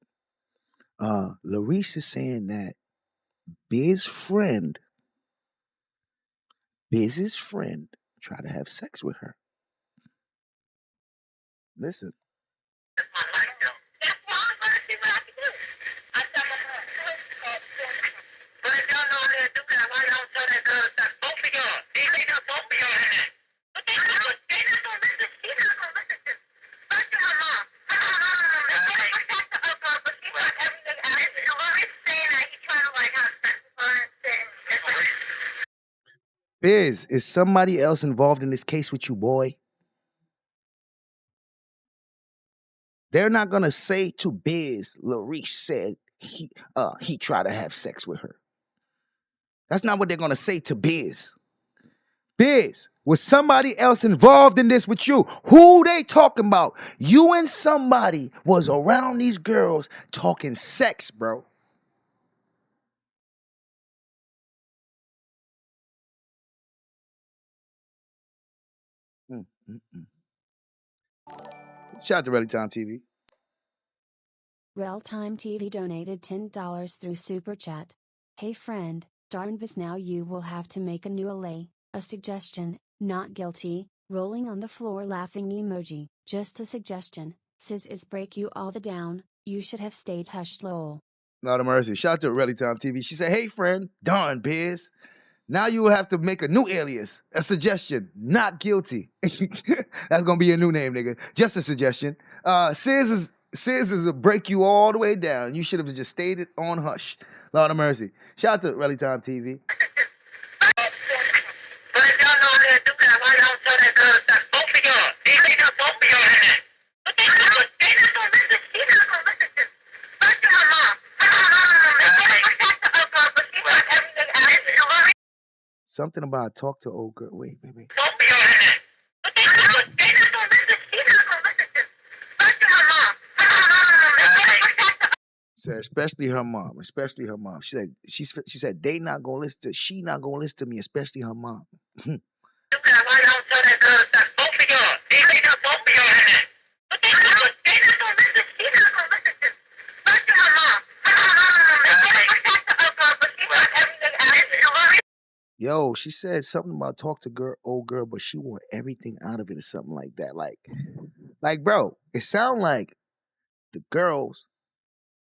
Larice is saying that Biz's friend tried to have sex with her. Listen. That's why I'm gonna see what I can do. I tell my mom, but if y'all know how to do that, why y'all tell that girl that both of y'all, these ain't got both of y'all in it. But they not gonna listen. She's not gonna listen to me. But to my mom. I talked to her mom, but she was everything out. And Lori's saying that he's trying to like have sex with her and shit. Biz, is somebody else involved in this case with you, boy? They're not gonna say to Biz, Larice said he tried to have sex with her. That's not what they're gonna say to Biz. Biz, was somebody else involved in this with you? Who they talking about? You and somebody was around these girls talking sex, bro. Shout out to Real Time TV. Real Time TV donated $10 through Super Chat. Hey friend, darn bis now you will have to make a new LA, a suggestion, Not guilty, rolling on the floor laughing emoji. Just a suggestion. Sis is break you all the down. You should have stayed hushed lol. Lord of mercy. Shout out to Relly Time TV. She said, hey friend, darn Biz. Now you will have to make a new alias. A suggestion. Not guilty. That's gonna be a new name, nigga. Just a suggestion. Sis is a break you all the way down. You should have just stayed on hush. Lord of mercy. Shout out to Relly Time TV. But if y'all know how to do that, why y'all tell that girl that both of y'all? They got both of y'all in it. But they not gonna listen. She's not gonna listen to. Fuck to her mom. Something about talk to old girl. Wait. Both of y'all in it. But they not gonna listen. She's not gonna listen to. Fuck to her mom. Said especially her mom. Especially her mom. She said they not gonna listen to. She not gonna listen to me. Especially her mom. Why y'all tell that girl that both of y'all? They got both of y'all in it. But they not gonna listen. She's not gonna listen to. Fuck to her mom. Yo, she said something about talk to old girl, but she want everything out of it or something like that. Like, bro, it sound like the girls,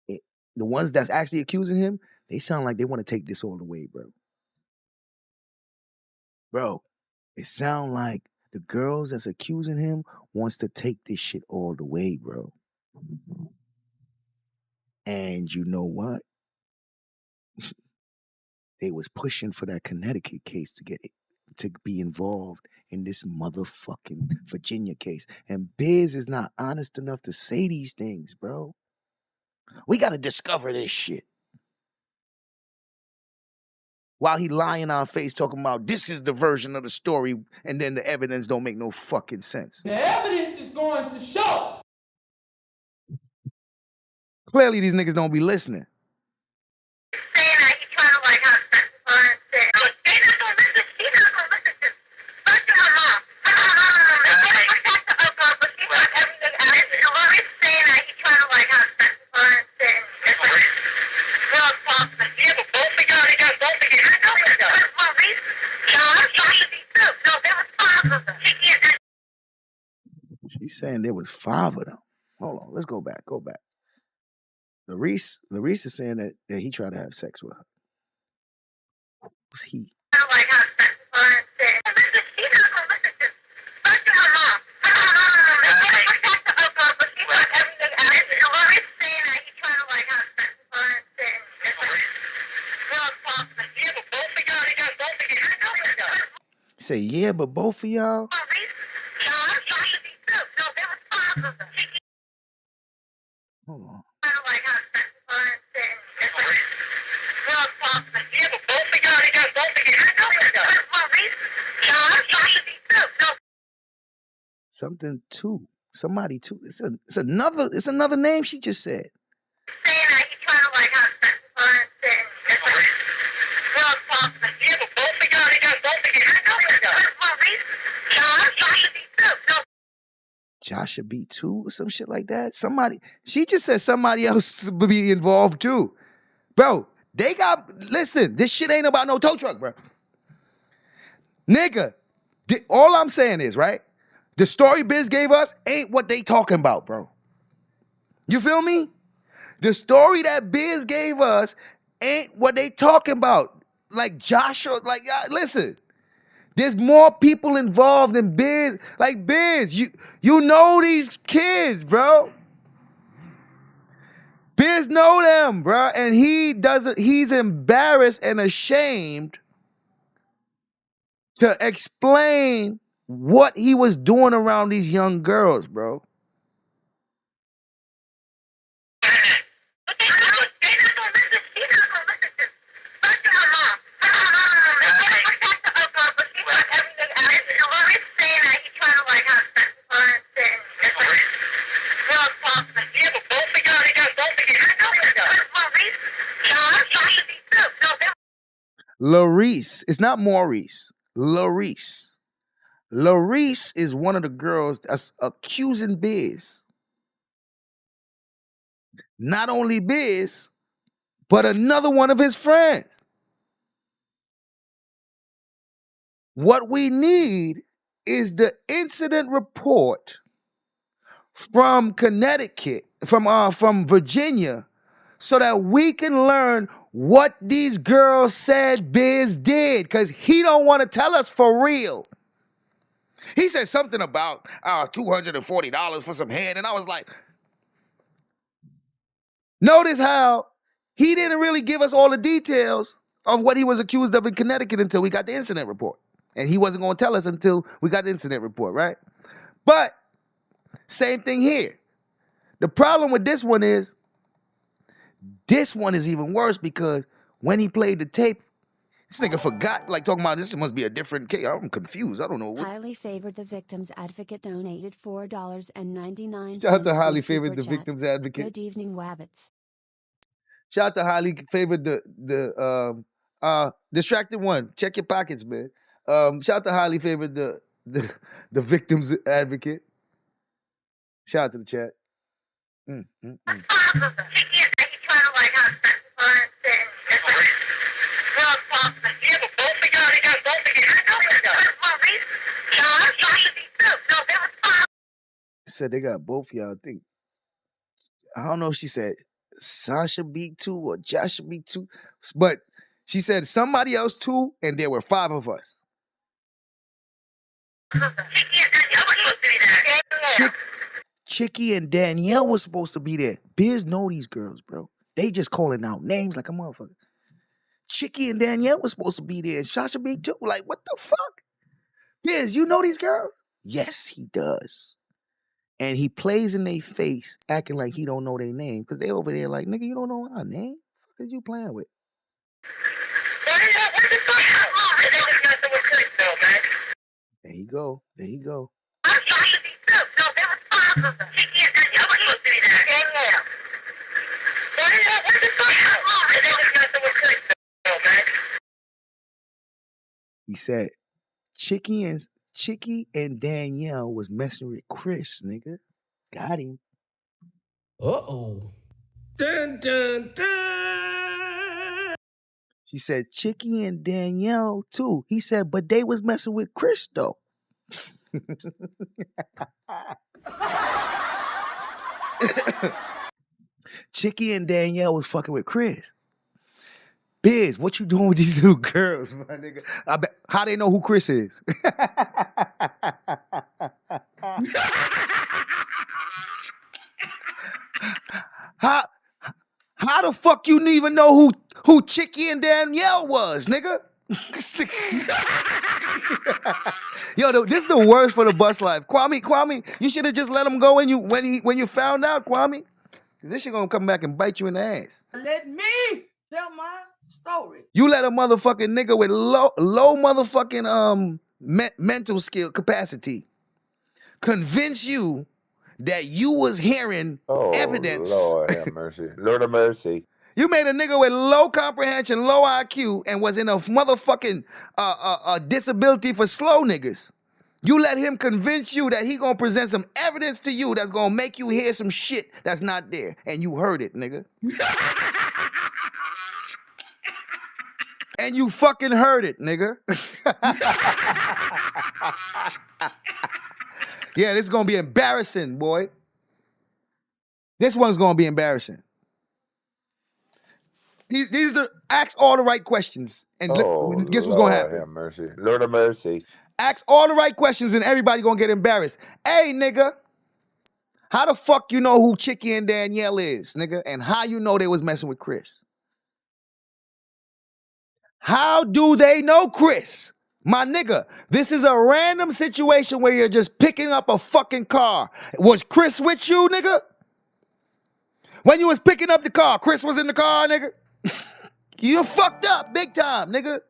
the ones that's actually accusing him, they sound like they want to take this all the way, bro. Bro, it sound like the girls that's accusing him wants to take this shit all the way, bro. And you know what? They was pushing for that Connecticut case to be involved in this motherfucking Virginia case. And Biz is not honest enough to say these things, bro. We got to discover this shit. While he lying on our face talking about this is the version of the story, and then the evidence don't make no fucking sense. The evidence is going to show. Clearly these niggas don't be listening. Saying that he's trying to like have sex with her and shit. They not gonna listen. She's not gonna listen to. Fuck to her mom. Saying that he's trying to like have sex with her and shit. Girl talk. Yeah, but both of y'all, they got both of you. I know it does. Y'all should be too. No, there was 5 of them. She's saying there was 5 of them. Hold on, let's go back. Larice is saying that he tried to have sex with her. Who's he? Like have sex with her and shit. She's not gonna listen to. Fuck to her mom. Saying that he's trying to like have sex with her and shit. Girl talk. Yeah, but both of y'all, they got both of you. I know it does. He said, yeah, but both of y'all. Y'all should be too. No, there was 5 of them. Hold on. Trying to like have sex with her and shit. Girl talk. Yeah, but both of y'all, they got both of you. I know it does. Y'all should be too. No. Something too. Somebody too. It's another name she just said. Saying that he's trying to like have sex with her and shit. Girl talk. Yeah, but both of y'all, they got both of you. I know it does. Y'all should be too. No. Joshua B. too, or some shit like that. She just said somebody else would be involved too. Bro, listen, this shit ain't about no tow truck, bro. Nigga, all I'm saying is, right, the story Biz gave us ain't what they talking about, bro. You feel me? The story that Biz gave us ain't what they talking about. Like Joshua, listen. There's more people involved than Biz. Like Biz, you know these kids, bro. Biz know them, bro, and he's embarrassed and ashamed to explain what he was doing around these young girls, bro. Larice. It's not Maurice. Larice. Larice is one of the girls that's accusing Biz. Not only Biz, but another one of his friends. What we need is the incident report from Connecticut, from Virginia, so that we can learn what these girls said Biz did, because he don't want to tell us for real. He said something about $240 for some head, and I was like, notice how he didn't really give us all the details of what he was accused of in Connecticut until we got the incident report. And he wasn't going to tell us until we got the incident report, right? But same thing here. The problem with this one is even worse because when he played the tape, this nigga forgot, like talking about this must be a different case. I'm confused. I don't know. Highly favored the victim's advocate donated $4.99. Shout out to Highly through favored Super the Chat. victim's advocate. Good evening, Wabbits. Shout out to Highly favored the distracted one. Check your pockets, man. Shout out to Highly favored the victim's advocate. Shout out to the chat. Said they got both of y'all. I think. I don't know if she said Sasha beat 2 or Joshua beat 2, but she said somebody else 2, and there were 5 of us. Chicky and Danielle was supposed to be there. Biz know these girls, bro. They just calling out names like a motherfucker. Chicky and Danielle was supposed to be there, and Sasha beat 2. Like, what the fuck? Biz, you know these girls? Yes, he does. And he plays in their face, acting like he don't know their name, because they over there like, nigga, you don't know our name? What are you playing with? There you go. There you go. He said, Chicky and Danielle was messing with Chris, nigga. Got him. Uh-oh. Dun, dun, dun. She said, Chicky and Danielle, too. He said, but they was messing with Chris, though. Chicky and Danielle was fucking with Chris. Biz, what you doing with these little girls, my nigga? I bet, how they know who Chris is? How the fuck you even know who Chicky and Danielle was, nigga? Yo, this is the worst for the bus life. Kwame, you should have just let him go when you found out, Kwame. Cause this shit gonna come back and bite you in the ass. Let me tell my story. You let a motherfucking nigga with low motherfucking mental skill capacity convince you that you was hearing evidence. Lord have mercy. Lord of mercy. You made a nigga with low comprehension, low IQ, and was in a motherfucking disability for slow niggas. You let him convince you that he gonna present some evidence to you that's gonna make you hear some shit that's not there. And you heard it, nigga. And you fucking heard it, nigga. Yeah, this is gonna be embarrassing, boy. This one's gonna be embarrassing. These are ask all the right questions, and guess what's gonna happen? Have mercy. Lord of mercy. Ask all the right questions, and everybody gonna get embarrassed. Hey, nigga, how the fuck you know who Chicky and Danielle is, nigga, and how you know they was messing with Chris? How do they know Chris? My nigga, this is a random situation where you're just picking up a fucking car. Was Chris with you, nigga? When you was picking up the car, Chris was in the car, nigga? You fucked up big time, nigga.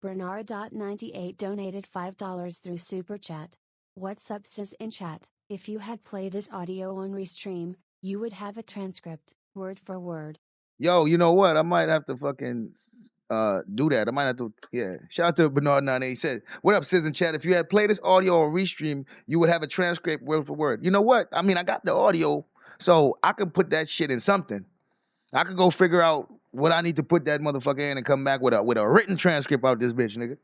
Bernard.98 donated $5 through Super Chat. What's up, sis in chat? If you had played this audio on Restream, you would have a transcript, word for word. Yo, you know what? I might have to fucking do that. I might have to, yeah. Shout out to Bernard98. He said, what up, sis in chat? If you had played this audio on Restream, you would have a transcript, word for word. You know what? I mean, I got the audio, so I can put that shit in something. I could go figure out what I need to put that motherfucker in and come back with a written transcript out this bitch, nigga.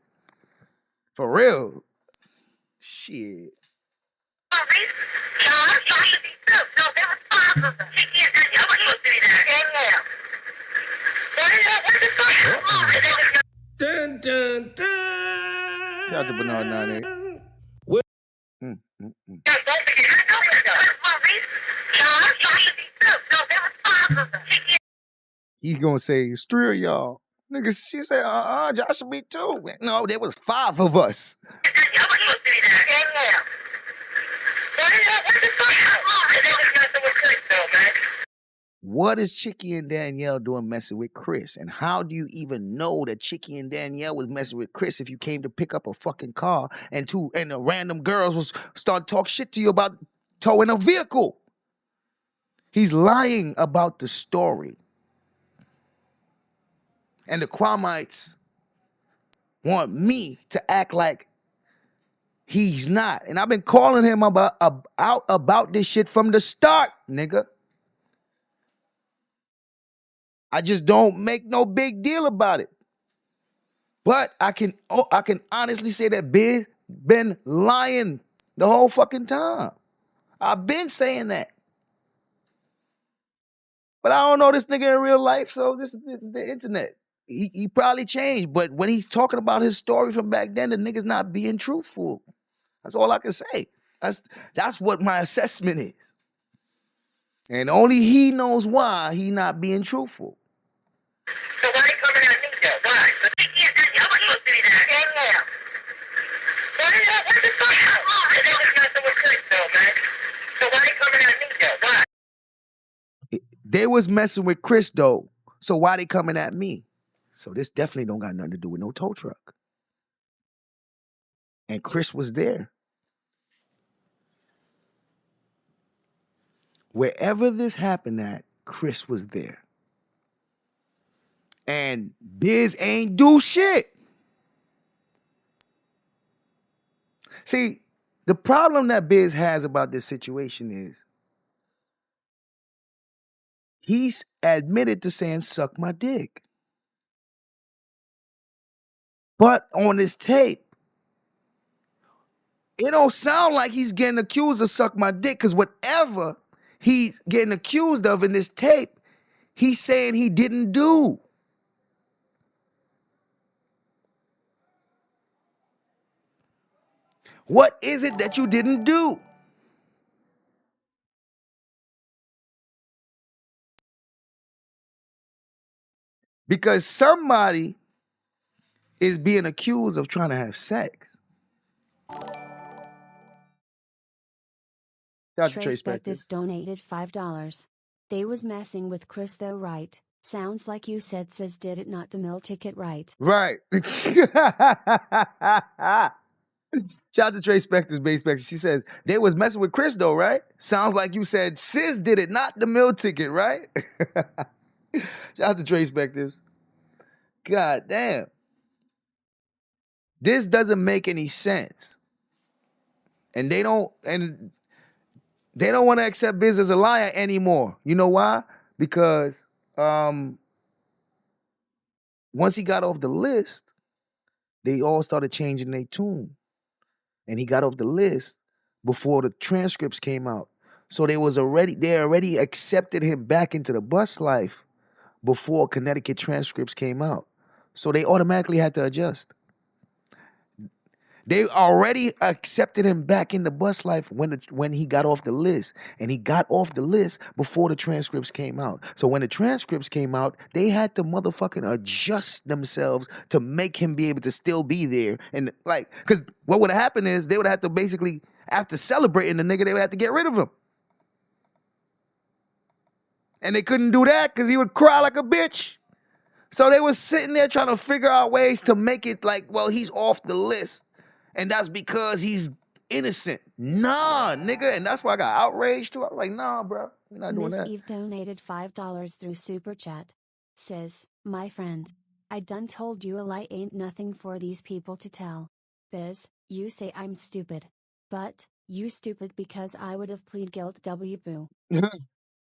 For real. Shit. Dun, dun, dun. Shout out to Bernard 98. He's gonna say, it's 3 of y'all. Nigga, she said, Joshua be 2. No, there was 5 of us. What is Chicky and Danielle doing messing with Chris? And how do you even know that Chicky and Danielle was messing with Chris if you came to pick up a fucking car and the random girls was start talk shit to you about towing a vehicle? He's lying about the story. And the Kwamites want me to act like he's not. And I've been calling him about this shit from the start, nigga. I just don't make no big deal about it. But I can honestly say that Biz been lying the whole fucking time. I've been saying that. But I don't know this nigga in real life, so this is the internet. He probably changed, but when he's talking about his story from back then, the nigga's not being truthful. That's all I can say. That's what my assessment is. And only he knows why he not being truthful. So why they coming at me though? Why? But they can't do y'all supposed to be there. Why the fuck? I know it's nothing with Chris though, man. So why they coming at me though? Why? They was messing with Chris though. So why they coming at me? So this definitely don't got nothing to do with no tow truck. And Chris was there. Wherever this happened at, Chris was there. And Biz ain't do shit. See, the problem that Biz has about this situation is he's admitted to saying, suck my dick. But on this tape, it don't sound like he's getting accused of suck my dick, because whatever he's getting accused of in this tape, he's saying he didn't do. What is it that you didn't do? Because somebody is being accused of trying to have sex. Trespectives donated $5. They was messing with Chris though, right? Sounds like you said Sis did it, not the meal ticket, right? Right. Shout out to Trey Spector's Base Spector. She says, they was messing with Chris though, right? Sounds like you said Sis did it, not the meal ticket, right? Shout out to Trey Spector's. God damn. This doesn't make any sense. And they don't want to accept Biz as a liar anymore. You know why? Because once he got off the list, they all started changing their tune. And he got off the list before the transcripts came out. So they already accepted him back into the bus life before Connecticut transcripts came out. So they automatically had to adjust. They already accepted him back in the bus life when he got off the list. And he got off the list before the transcripts came out. So when the transcripts came out, they had to motherfucking adjust themselves to make him be able to still be there. And because what would have happened is they would have to basically, after celebrating the nigga, they would have to get rid of him. And they couldn't do that because he would cry like a bitch. So they was sitting there trying to figure out ways to make it like, well, he's off the list. And that's because he's innocent. Nah, nigga. And that's why I got outraged too. I was like, nah, bro. We're not doing Ms. that. Eve donated $5 through Super Chat. Says, my friend, I done told you a lie ain't nothing for these people to tell. Biz, you say I'm stupid. But, you stupid because I would have plead guilt boo.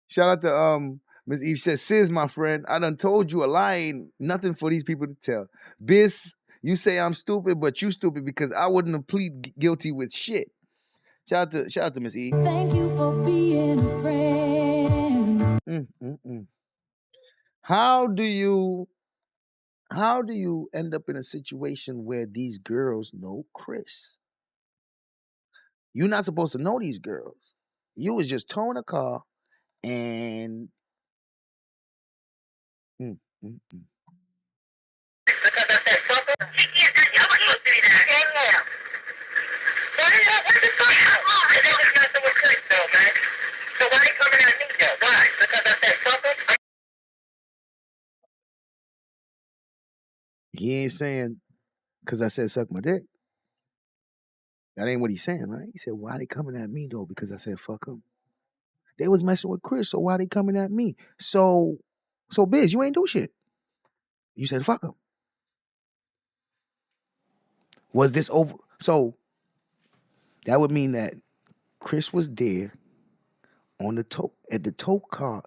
Shout out to Ms. Eve says, Sis, my friend, I done told you a lie ain't nothing for these people to tell. Biz, You say I'm stupid, but you stupid because I wouldn't have pleaded guilty with shit. Shout out to Miss E. Thank you for being a friend. How do you end up in a situation where these girls know Chris? You're not supposed to know these girls. You was just towing a car and he ain't saying because I said suck my dick. That ain't what he's saying, right? He said, why they coming at me though? Because I said fuck them. They was messing with Chris, so why they coming at me? So Biz, you ain't do shit. You said fuck him. Was this over? So that would mean that Chris was there on the tow at the tow car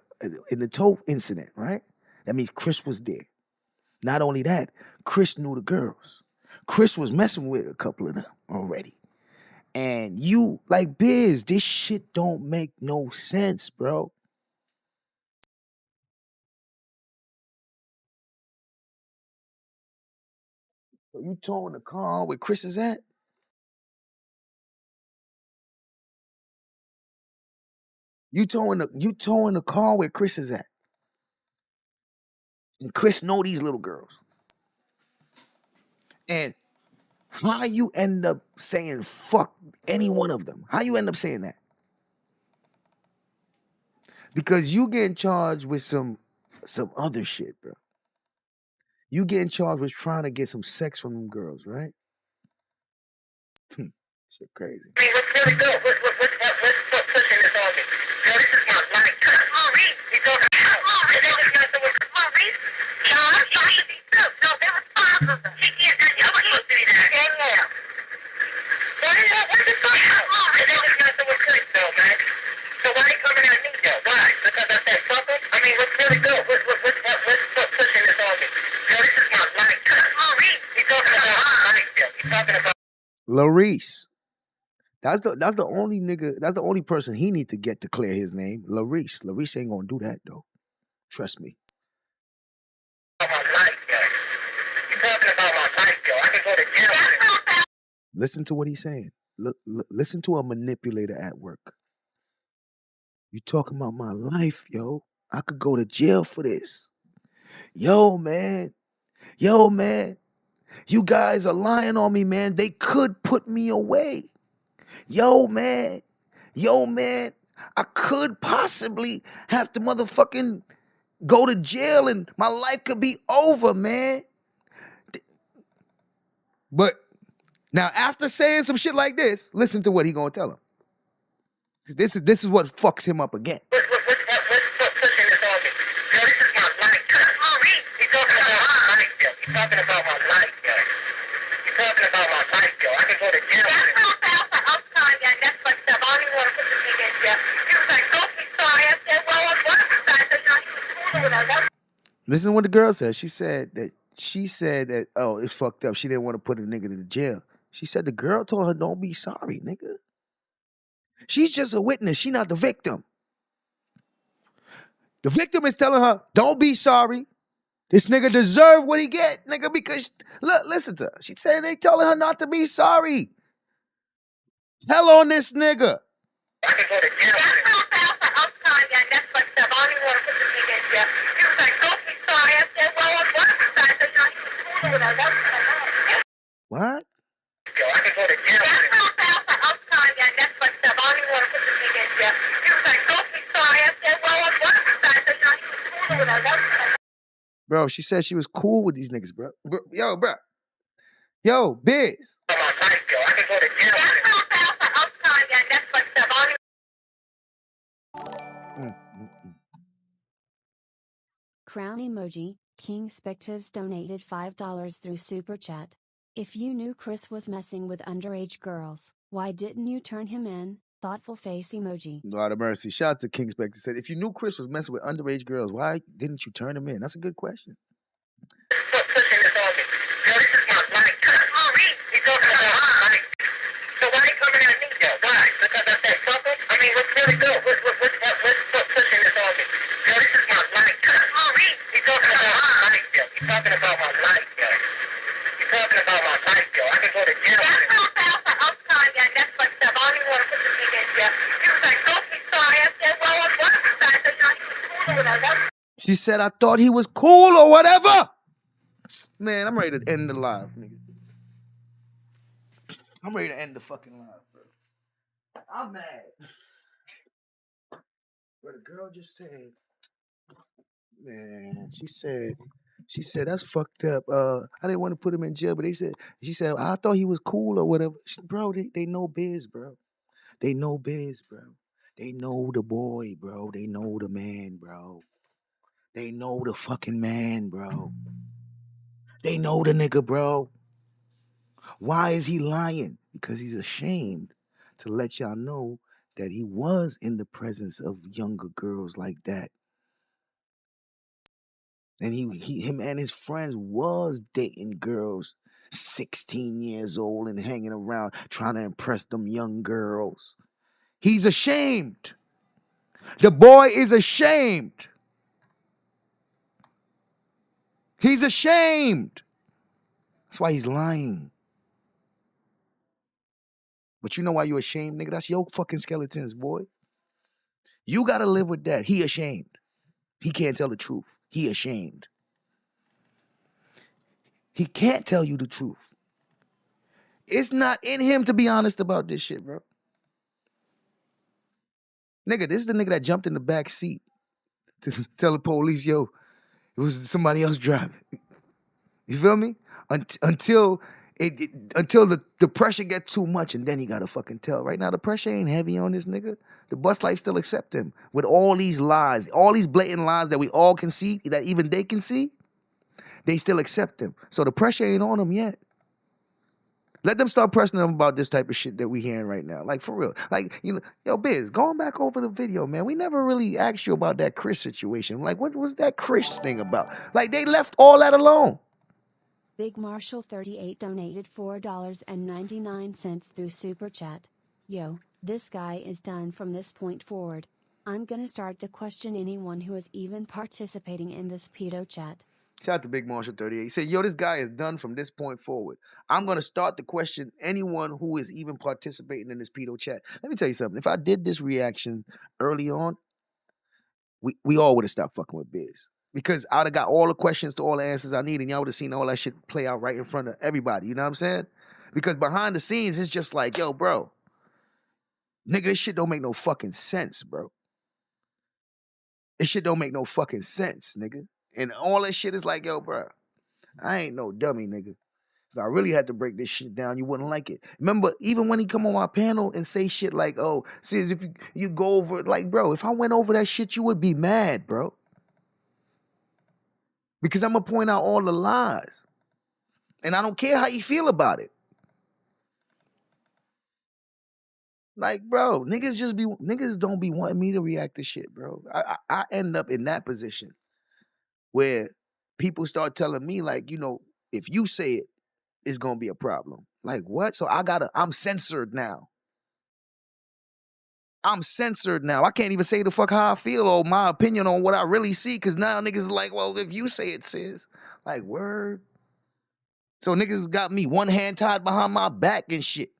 in the tow incident, right? That means Chris was there. Not only that, Chris knew the girls. Chris was messing with a couple of them already. And you, like, Biz, this shit don't make no sense, bro. So you towing the car where Chris is at? You towing the car where Chris is at. And Chris know these little girls. And how you end up saying fuck any one of them? How you end up saying that? Because you getting charged with some other shit, bro. You getting charged with trying to get some sex from them girls, right? Shit crazy. I mean, what's really good? What's pushing this on me? Yo, this is my life. Maurice, you talking about? I know it's nothing with Maurice. No, I'm trying to be good. No, there was five of them. She can't do that. I'm supposed to be that. And now. What is it going on? I know it's nothing with Chris, though, man. So why they coming at me, though? Why? Because I said fuck them? I mean, what's really good? What's pushing this on me? Yo, this is my life. Maurice, you talking about my life, yo. You talking about Larice. That's the only nigga, that's the only person he need to get to clear his name. Larice. Larice ain't gonna do that though. Trust me. my life, yo. You talking about my life, yo. I can go to jail. Listen to what he's saying. Listen to a manipulator at work. You talking about my life, yo. I could go to jail for this. Yo, man. You guys are lying on me, man. They could put me away. Yo, man. I could possibly have to motherfucking go to jail and my life could be over, man. But now after saying some shit like this, listen to what he gonna tell him. This is what fucks him up again. What's pushing this on me? Yo, this is my life. You talking about my life, yo. You talking about my life, yo. You talking about my life, yo. I can go to jail. That's not about the upside, yeah. That's what stuff. I don't even want to put this against you. He was like, don't be sorry. I said, well, I'm working fast. I'm not even fooling with us. Listen to what the girl said. She said that, oh, it's fucked up. She didn't want to put a nigga to jail. She said the girl told her, don't be sorry, nigga. She's just a witness. She not the victim. The victim is telling her, don't be sorry. This nigga deserve what he get, nigga, because, look, listen to her. She said they telling her not to be sorry. Tell on this nigga. I can go to jail. That's not about the upside, yeah. That's what stuff. I don't even want to put this against you. He was like, don't be sorry. I said, well, I'm working fast. I'm not even fooling with us. What? Yo, I can go to jail. That's not about the upside, yeah. That's what stuff. I don't even want to put this against you. He was like, don't be sorry. I said, well, I'm working fast. I'm not even fooling with us. Bro, she said she was cool with these niggas, bro. Yo, bro. Yo, Biz. My life, yo. I can go to jail. That's not about the upside, yeah. That's what stuff. I don't even Crown emoji. King Spectives donated $5 through Super Chat. If you knew Chris was messing with underage girls, why didn't you turn him in? Thoughtful face emoji. Lord of mercy. Shout out to King Spectre. Said, if you knew Chris was messing with underage girls, why didn't you turn him in? That's a good question. pushing this on me. Yo, this is my life. She said, I thought he was cool or whatever. Man, I'm ready to end the live, nigga. I'm ready to end the fucking live, bro. I'm mad. But the girl just said, man, she said, that's fucked up. I didn't want to put him in jail, but she said, I thought he was cool or whatever. Bro, they know Biz, bro. They know Biz, bro. They know the boy, bro. They know the man, bro. They know the fucking man, bro. They know the nigga, bro. Why is he lying? Because he's ashamed to let y'all know that he was in the presence of younger girls like that. And him and his friends was dating girls 16 years old and hanging around trying to impress them young girls. He's ashamed. The boy is ashamed. He's ashamed. That's why he's lying. But you know why you ashamed, nigga? That's your fucking skeletons, boy. You gotta live with that. He ashamed. He can't tell the truth. He ashamed. He can't tell you the truth. It's not in him to be honest about this shit, bro. Nigga, this is the nigga that jumped in the back seat to tell the police, yo, it was somebody else driving. You feel me? Until the pressure gets too much, and then he gotta fucking tell. Right now, the pressure ain't heavy on this nigga. The bus life still accept him with all these lies, all these blatant lies that we all can see, that even they can see. They still accept him. So the pressure ain't on him yet. Let them start pressing them about this type of shit that we hearing right now. Like, for real. Like, you know, yo, Biz, going back over the video, man, we never really asked you about that Chris situation. Like, what was that Chris thing about? Like, they left all that alone. Big Marshall 38 donated $4.99 through Super Chat. Yo, this guy is done from this point forward. I'm gonna start the question anyone who is even participating in this pedo chat. Shout out to Big Marshall 38. He said, yo, this guy is done from this point forward. I'm going to start the question anyone who is even participating in this pedo chat. Let me tell you something. If I did this reaction early on, we all would have stopped fucking with Biz. Because I would have got all the questions to all the answers I need, and y'all would have seen all that shit play out right in front of everybody. You know what I'm saying? Because behind the scenes, it's just like, yo, bro, nigga, this shit don't make no fucking sense, bro. This shit don't make no fucking sense, nigga. And all that shit is like, yo, bro, I ain't no dummy, nigga. If I really had to break this shit down, you wouldn't like it. Remember, even when he come on my panel and say shit like, oh, see, if you go over it, like, bro, if I went over that shit, you would be mad, bro. Because I'm going to point out all the lies. And I don't care how you feel about it. Like, bro, niggas don't be wanting me to react to shit, bro. I end up in that position where people start telling me, like, you know, if you say it, it's gonna be a problem. Like, what? So I'm censored now. I'm censored now. I can't even say the fuck how I feel or my opinion on what I really see, because now niggas is like, well, if you say it, sis. Like, word. So niggas got me one hand tied behind my back and shit.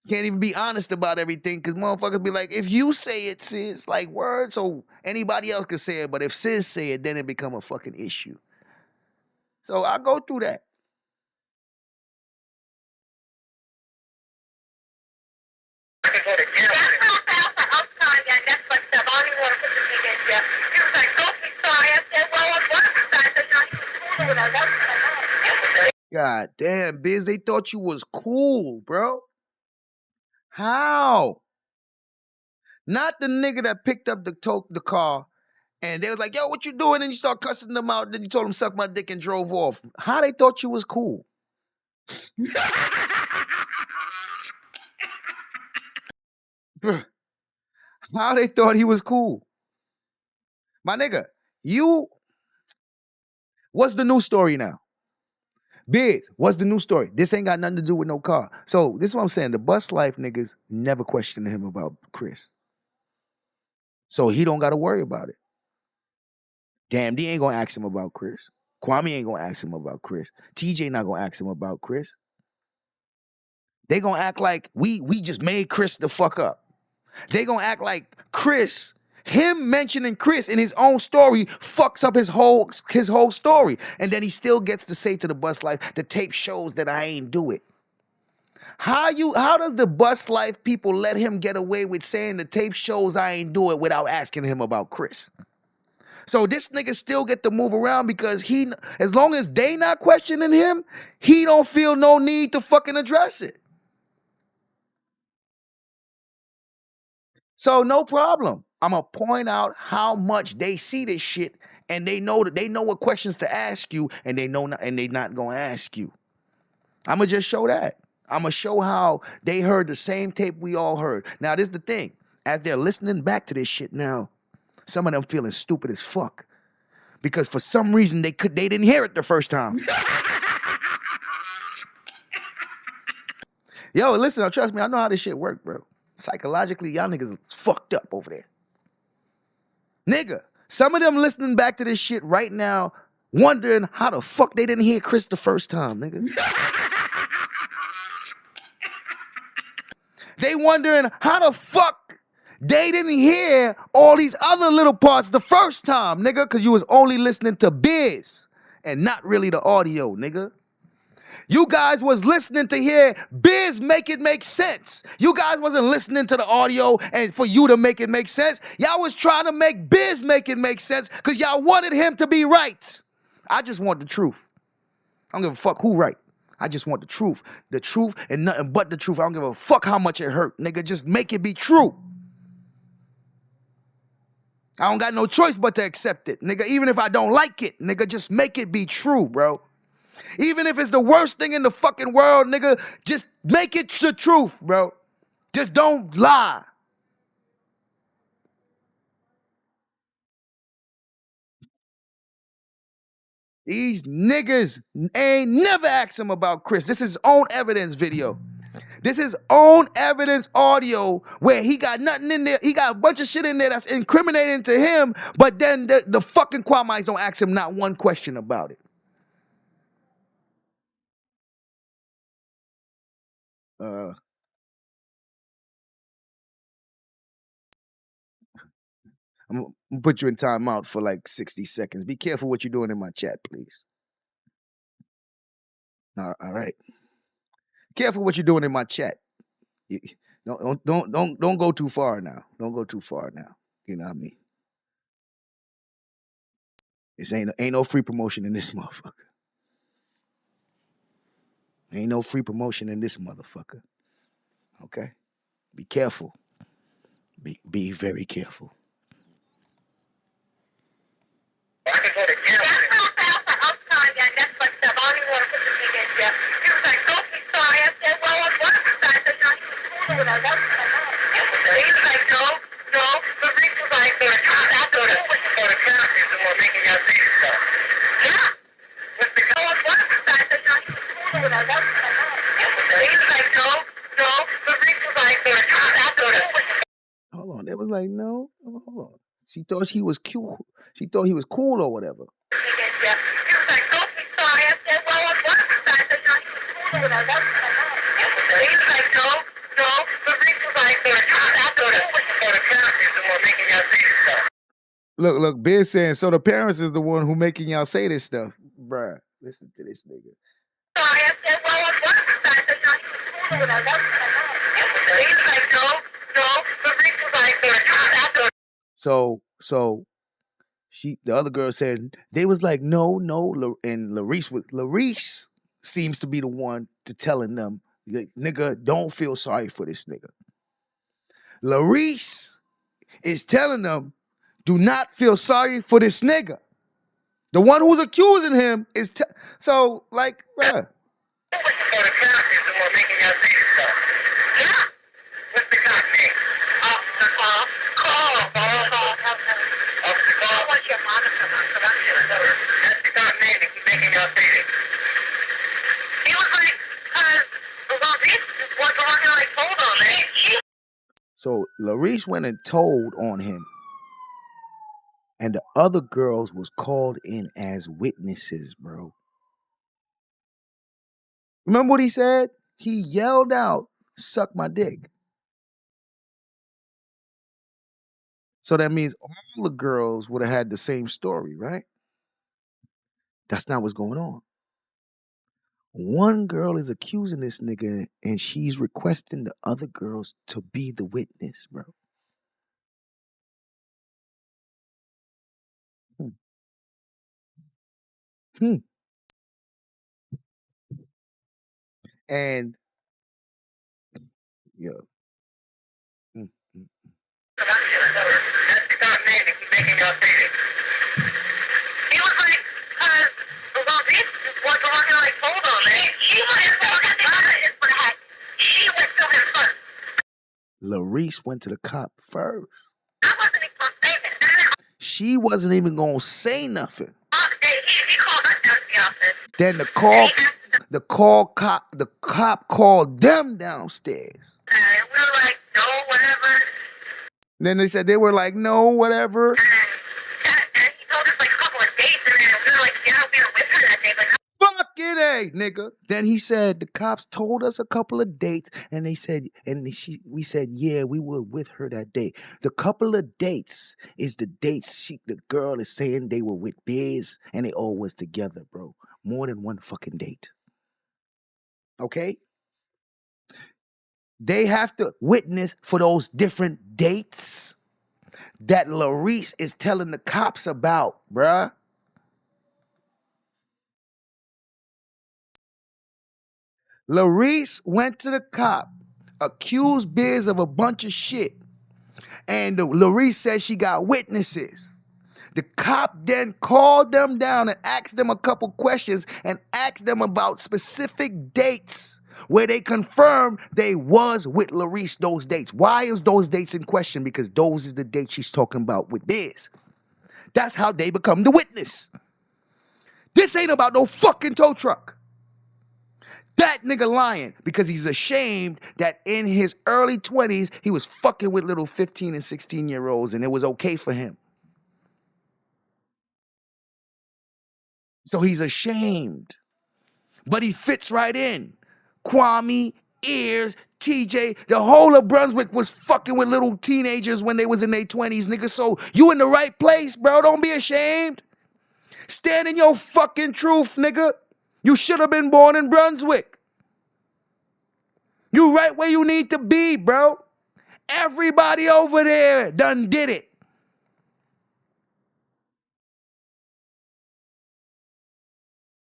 Can't even be honest about everything, because motherfuckers be like, if you say it, sis. Like, word. So anybody else could say it, but if sis say it, then it become a fucking issue. So I go through that. God damn, Biz, they thought you was cool, bro. How? Not the nigga that picked up the car and they was like, yo, what you doing? And you start cussing them out. Then you told them suck my dick and drove off. How they thought you was cool? How they thought he was cool? My nigga, what's the new story now? Biz, what's the new story? This ain't got nothing to do with no car. So this is what I'm saying. The bus life niggas never questioned him about Chris. So he don't got to worry about it. Damn, D ain't going to ask him about Chris. Kwame ain't going to ask him about Chris. TJ not going to ask him about Chris. They going to act like we just made Chris the fuck up. They going to act like Chris Him mentioning Chris in his own story fucks up his whole story. And then he still gets to say to the Bus Life, the tape shows that I ain't do it. How does the Bus Life people let him get away with saying the tape shows I ain't do it without asking him about Chris? So this nigga still get to move around because as long as they not questioning him, he don't feel no need to fucking address it. So no problem. I'm gonna point out how much they see this shit, and they know what questions to ask you, and they not gonna ask you. I'm gonna just show that. I'm gonna show how they heard the same tape we all heard. Now this is the thing. As they're listening back to this shit now, some of them feeling stupid as fuck because for some reason they didn't hear it the first time. Yo, listen, trust me, I know how this shit work, bro. Psychologically, y'all niggas fucked up over there. Nigga, some of them listening back to this shit right now, wondering how the fuck they didn't hear Chris the first time, nigga. They wondering how the fuck they didn't hear all these other little parts the first time, nigga, because you was only listening to Biz and not really the audio, nigga. You guys was listening to hear Biz make it make sense. You guys wasn't listening to the audio and for you to make it make sense. Y'all was trying to make Biz make it make sense because y'all wanted him to be right. I just want the truth. I don't give a fuck who right. I just want the truth. The truth and nothing but the truth. I don't give a fuck how much it hurt. Nigga, just make it be true. I don't got no choice but to accept it. Nigga, even if I don't like it, nigga, just make it be true, bro. Even if it's the worst thing in the fucking world, nigga, just make it the truth, bro. Just don't lie. These niggas ain't never asked him about Chris. This is his own evidence video. This is own evidence audio where he got nothing in there. He got a bunch of shit in there that's incriminating to him, but then the fucking Kwamites don't ask him not one question about it. I'm gonna put you in timeout for like 60 seconds. Be careful what you're doing in my chat, please. All right. Careful what you're doing in my chat. Don't go too far now. Don't go too far now. You know what I mean? This ain't no free promotion in this motherfucker. Ain't no free promotion in this motherfucker. Okay? Be careful. Be very careful. I can go to jail. I'm sorry, that's what stuff. I don't even want to put the thing in jail. He was like, don't be sorry. I said, well, on one side, I said, no, he was cool with us. He was like, no. The reason was like, I thought it was for the counties and we're making y'all say this stuff. Yeah. But the go on one side, I said, no, he was cool with us. He was like, no. The reason was like, I thought it was. Hold on. It was like, no. Hold on. She thought he was cool. She thought he was cool or whatever. He was like, don't be sorry. I said, well, on one side, I said, no, he was cool with us. He was like, no. The reason was like, I thought it was for the counties and we're making y'all say this stuff. Look, Biz saying, so the parents is the one who making y'all say this stuff. Bruh, listen to this nigga. Sorry, I said, well, on one side, I said, no, he was cool with us. He was like, no. The reason was like, I thought. So the other girl said, they was like, no, and Larice seems to be the one to telling them, nigga, don't feel sorry for this nigga. Larice is telling them, do not feel sorry for this nigga. The one who's accusing him is, so, like, bruh. For the counties and we're making y'all say this stuff. Yeah. What's the cop name? What's your monitor? That's the cop name that keep making y'all say this. He was like, well, this was the one that I told on, man. So Larice went and told on him. And the other girls was called in as witnesses, bro. Remember what he said? He yelled out, suck my dick. So that means all the girls would have had the same story, right? That's not what's going on. One girl is accusing this nigga and she's requesting the other girls to be the witness, bro. Hmm. Hmm. And yeah. Mm, mm. That's the top name that keep making y'all say it. He was like, well, this was the one that I told him, man. She went to him first. Larice went to the cop first. I wasn't even gonna say that. She wasn't even gonna say nothing. He called us down to the office. Then the cop called them downstairs. And we were like, no, whatever. Then they said they were like, no, whatever. And he told us like a couple of dates, and then we were like, yeah, we were with her that day, but Fucking A, nigga. Then he said the cops told us a couple of dates, and they said, we said, yeah, we were with her that day. The couple of dates is the dates the girl is saying they were with Biz, and they all was together, bro. More than one fucking date. Okay? They have to witness for those different dates that Larice is telling the cops about, bruh. Larice went to the cop, accused Biz of a bunch of shit, and Larice said she got witnesses. The cop then called them down and asked them a couple questions and asked them about specific dates where they confirmed they was with Larice those dates. Why is those dates in question? Because those are the dates she's talking about with Biz. That's how they become the witness. This ain't about no fucking tow truck. That nigga lying because he's ashamed that in his early 20s, he was fucking with little 15 and 16-year-olds and it was okay for him. So he's ashamed. But he fits right in. Kwame, Ears, TJ, the whole of Brunswick was fucking with little teenagers when they was in their 20s, nigga. So you in the right place, bro. Don't be ashamed. Stand in your fucking truth, nigga. You should have been born in Brunswick. You right where you need to be, bro. Everybody over there done did it.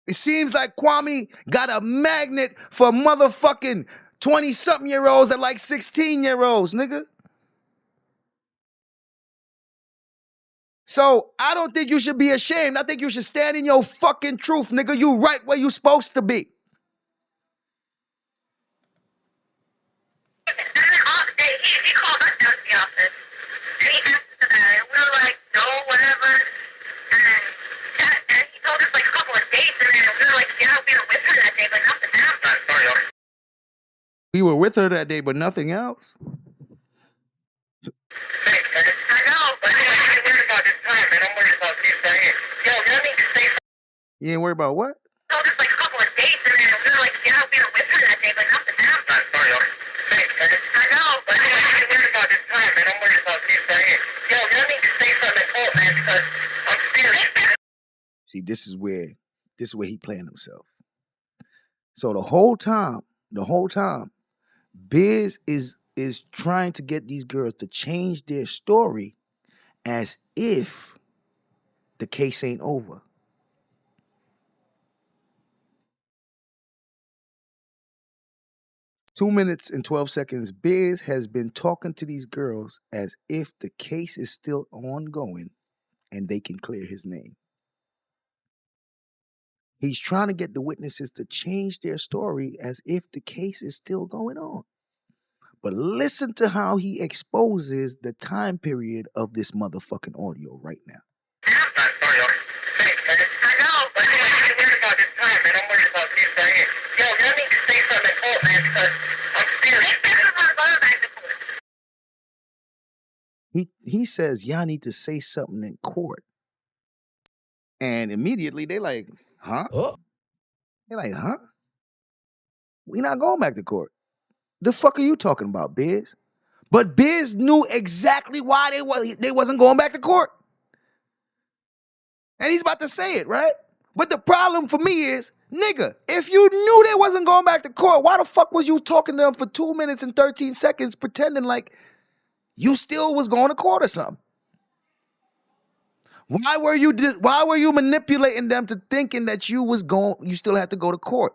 It seems like Kwame got a magnet for motherfucking 20-something-year-olds that like 16-year-olds, nigga. So I don't think you should be ashamed. I think you should stand in your fucking truth, nigga. You right where you supposed to be. He called us down to the office, and he asked us about it, and we were like, no, whatever. And he told us like a couple of dates, and then we were like, yeah, we were with her that day, but nothing else. We were with her that day, but nothing else. I know, but I ain't worried about this time, man. I'm worried about you saying, yo, you need to say something. You ain't worried about what? He told us like a couple of dates, and then we were like, yeah, we were with her that day, but nothing else. I know, but I ain't worried about this time, man. I'm worried about you saying, yo, you need to say something cool, man, because I'm serious. See, this is where he playing himself. So the whole time, Biz is trying to get these girls to change their story as if the case ain't over. Two minutes and 12 seconds, Biz has been talking to these girls as if the case is still ongoing and they can clear his name. He's trying to get the witnesses to change their story as if the case is still going on. But listen to how he exposes the time period of this motherfucking audio right now. I know, but I ain't worried about this time, man. I'm worried about you saying, yo, you need to say something cool, man, because I'm serious. He says, y'all need to say something in court. And immediately they like, huh? Oh. They're like, huh? We not going back to court. The fuck are you talking about, Biz? But Biz knew exactly why they wasn't going back to court. And he's about to say it, right? But the problem for me is, nigga, if you knew they wasn't going back to court, why the fuck was you talking to them for 2 minutes and 13 seconds pretending like you still was going to court or something? Why were you manipulating them to thinking that you still had to go to court?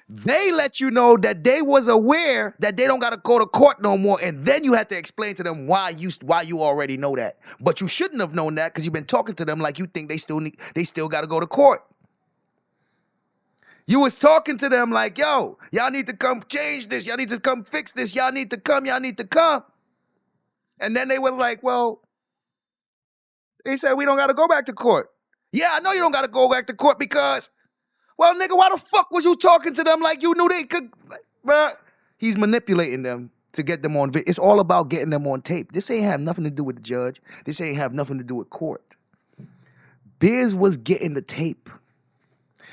They let you know that they was aware that they don't got to go to court no more, and then you had to explain to them why you already know that. But you shouldn't have known that because you've been talking to them like you think they still got to go to court. You was talking to them like, yo, y'all need to come change this. Y'all need to come fix this. Y'all need to come. And then they were like, well, they said we don't got to go back to court. Yeah, I know you don't got to go back to court because, well, nigga, why the fuck was you talking to them like you knew they could? Bruh. He's manipulating them to get them on video. It's all about getting them on tape. This ain't have nothing to do with the judge. This ain't have nothing to do with court. Biz was getting the tape.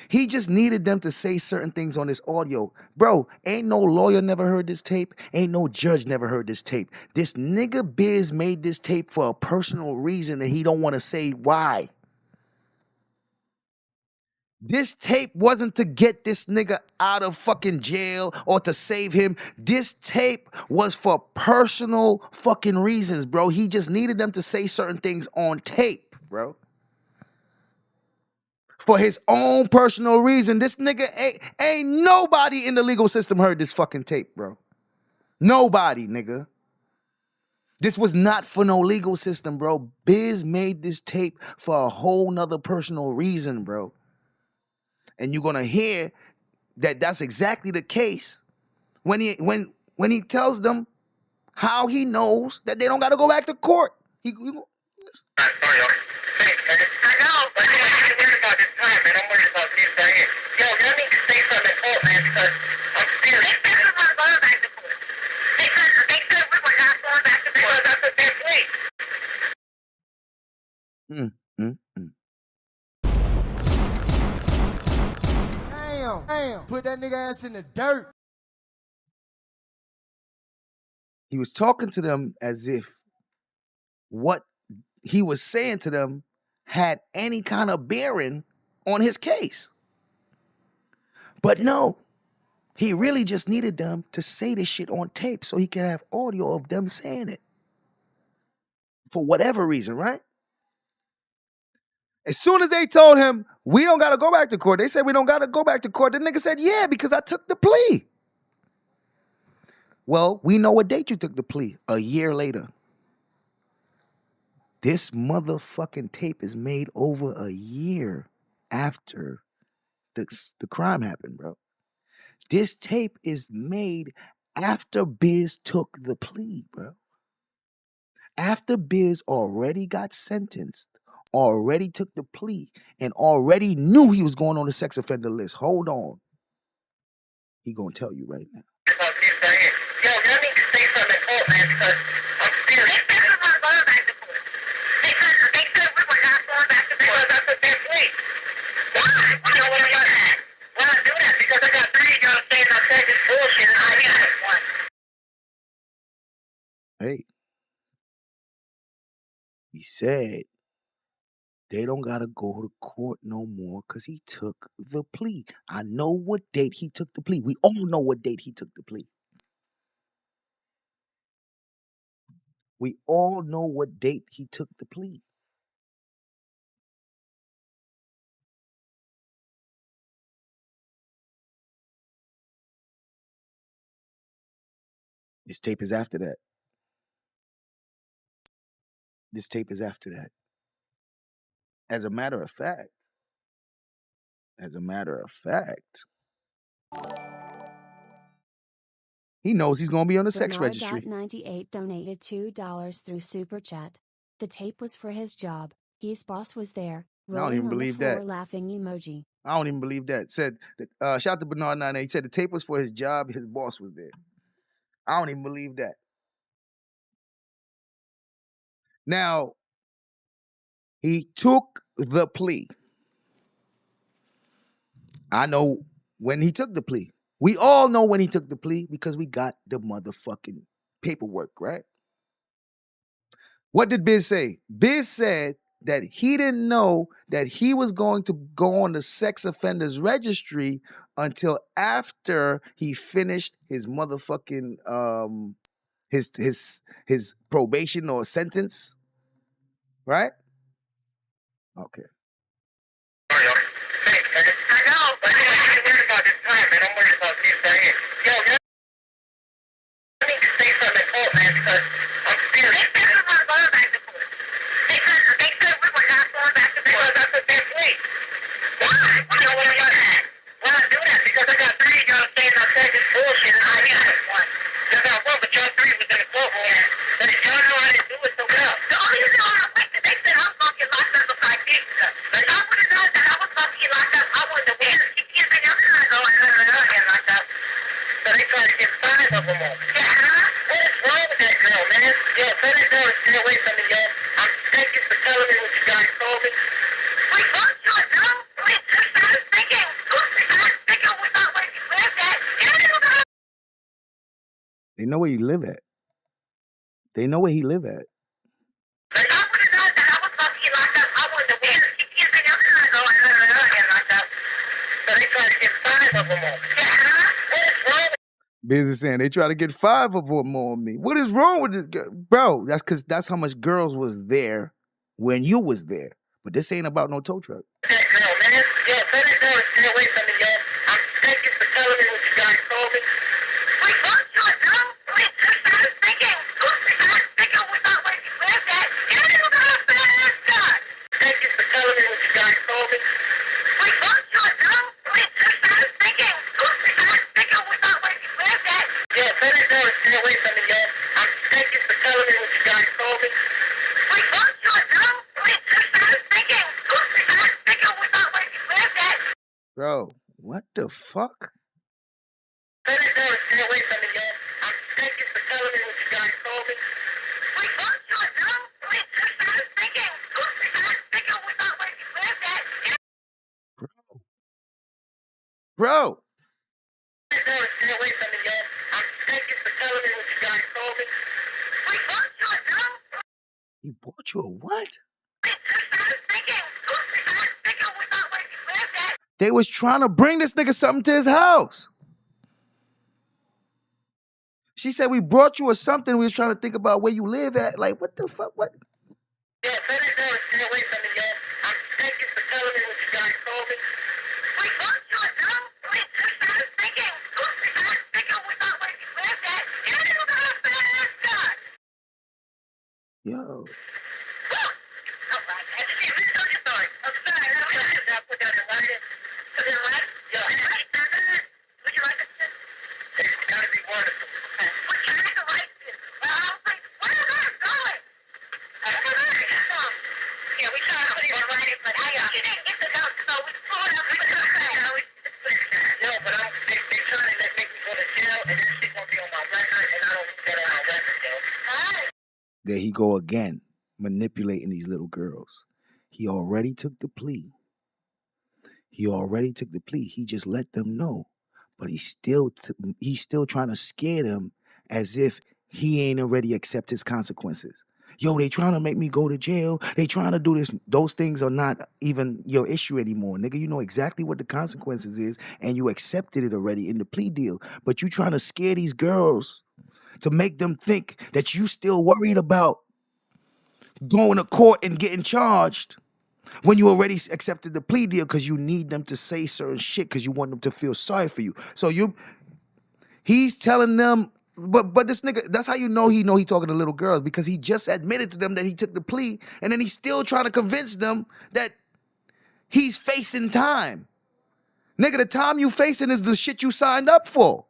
He just needed them to say certain things on this audio. Bro, ain't no lawyer never heard this tape. Ain't no judge never heard this tape. This nigga Biz made this tape for a personal reason and he don't want to say why. This tape wasn't to get this nigga out of fucking jail or to save him. This tape was for personal fucking reasons, bro. He just needed them to say certain things on tape, bro. For his own personal reason. This nigga ain't nobody in the legal system heard this fucking tape, bro. Nobody, nigga. This was not for no legal system, bro. Biz made this tape for a whole nother personal reason, bro. And you're gonna hear that that's exactly the case when he tells them how he knows that they don't gotta go back to court. I know, but I'm not worried about this time, man. I'm worried about this right here. Yo, y'all need to say something in court, man, because I'm serious. They said we weren't going back to court. They said we were not going back to court. That's what they're saying. Damn, put that nigga ass in the dirt. He was talking to them as if what he was saying to them had any kind of bearing on his case. But no, he really just needed them to say this shit on tape so he could have audio of them saying it. For whatever reason, right? As soon as they told him, we don't got to go back to court, they said we don't got to go back to court, the nigga said, yeah, because I took the plea. Well, we know what date you took the plea. A year later. This motherfucking tape is made over a year after the crime happened, bro. This tape is made after Biz took the plea, bro. After Biz already got sentenced, already took the plea, and already knew he was going on the sex offender list. Hold on. He gonna tell you right now. Yo, y'all need to say something in court, man, because I'm serious. They said we weren't going back to court. They said we were not going back to court. That's what they're saying. Why? You know what I'm gonna ask? Why I do that? Because I got 3 girls saying I said this bullshit and I got one. Hey. He said they don't gotta go to court no more because he took the plea. I know what date he took the plea. We all know what date he took the plea. We all know what date he took the plea. This tape is after that. This tape is after that. As a matter of fact, he knows he's going to be on the sex registry. Bernard.98 donated $2 through Super Chat. The tape was for his job. His boss was there. I don't even believe that. Laughing emoji. I don't even believe that. Said, shout out to Bernard.98. He said the tape was for his job. His boss was there. I don't even believe that. Now, he took the plea. I know when he took the plea. We all know when he took the plea because we got the motherfucking paperwork, right? What did Biz say? Biz said that he didn't know that he was going to go on the sex offenders registry until after he finished his motherfucking his probation or sentence, right? Okay. I know, but I ain't worried about this time, man. I'm worried about this right here. Yo, I need to say something important, man, because I'm serious. They said we weren't going back to court. They said we were not going back to court. Because that's what they play. Why? You know what I'm saying? Why I do that? Because I got 3 y'all saying I said this bullshit, and I got one. I got one, but y'all 3 was in the courtroom. But y'all know I didn't do it so well. So all you know, they said I'm fucking locked up if I did that. But I would have known that I was fucking locked up. I wouldn't have waited. She can't be up and I go, I get locked up. So they tried to get 5 of them on. Yeah, huh? What is wrong with that girl, man? Yo, tell that girl to stay away from me, yo. Thank you for telling me what you guys told me. Wait, don't you know? Wait, I was thinking. I was thinking we thought where you lived at. They know where you live at. They know where he live at. But I would have known that I was fucking locked up. I wouldn't have waited. She can't be up and I go, I get locked up. So they tried to get 5 of them on. Yeah, huh? What is wrong with Biz is saying they try to get 5 of them on me. What is wrong with this girl? Bro, that's because that's how much girls was there when you was there. But this ain't about no tow truck. that girl, man? Yo, tell that girl to stay away from me, yo. Thank you for telling me what you guys told me. Wait, don't you know? Wait, I was thinking. I was thinking we thought where you lived at. You know what I'm saying? God. Thank you for telling me what you guys told me. Wait, don't you know? Wait, I was thinking. I was thinking we thought where you lived at. Yo, tell that girl to stay away from me, yo. Thank you for telling me what you guys told me. Wait, don't you know? Wait, I was thinking. I was thinking we thought where you lived at. Bro, what the fuck? Tell that girl to stay away from me, yo. Thank you for telling me what you guys told me. Wait, don't you know? Wait, I was thinking. I was thinking we thought where you lived at. Bro. Tell that girl to stay away from me, yo. Thank you for telling me what you guys told me. Wait, don't you know? He bought you a what? They was trying to bring this nigga something to his house. She said, we brought you or something. We was trying to think about where you live at. Like, what the fuck? What? Yo, tell that girl to stay away from me, yo. Thank you for telling me what you guys told me. Wait, don't you know? Wait, I was thinking. I was thinking we thought where you lived at. You know what I'm saying? God. Yo. Oh, my God. Let me tell you a story. I'm sorry. I put that in writing. Put it in writing? Yeah. Would you like to sit? It's got to be wonderful. Would you like to write this? Well, I was like, where am I going? Yeah, we tried to put it in writing, but I didn't get the note, so we pulled up. No, but they're trying to make me go to jail, and this shit gonna be on my record, and I don't want that on my record, yo. There he go again, manipulating these little girls. He already took the plea. He just let them know. But he's still trying to scare them as if he ain't already accept his consequences. Yo, they trying to make me go to jail. They trying to do this. Those things are not even your issue anymore. Nigga, you know exactly what the consequences is, and you accepted it already in the plea deal. But you trying to scare these girls to make them think that you still worried about going to court and getting charged when you already accepted the plea deal because you need them to say certain shit because you want them to feel sorry for you. So he's telling them, but this nigga, that's how you know he talking to little girls, because he just admitted to them that he took the plea, and then he's still trying to convince them that he's facing time. Nigga, the time you facing is the shit you signed up for.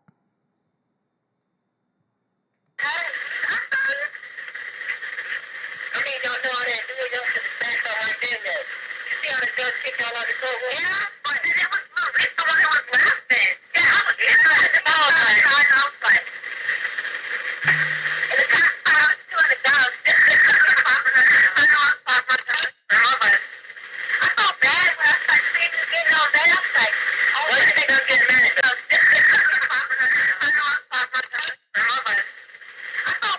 I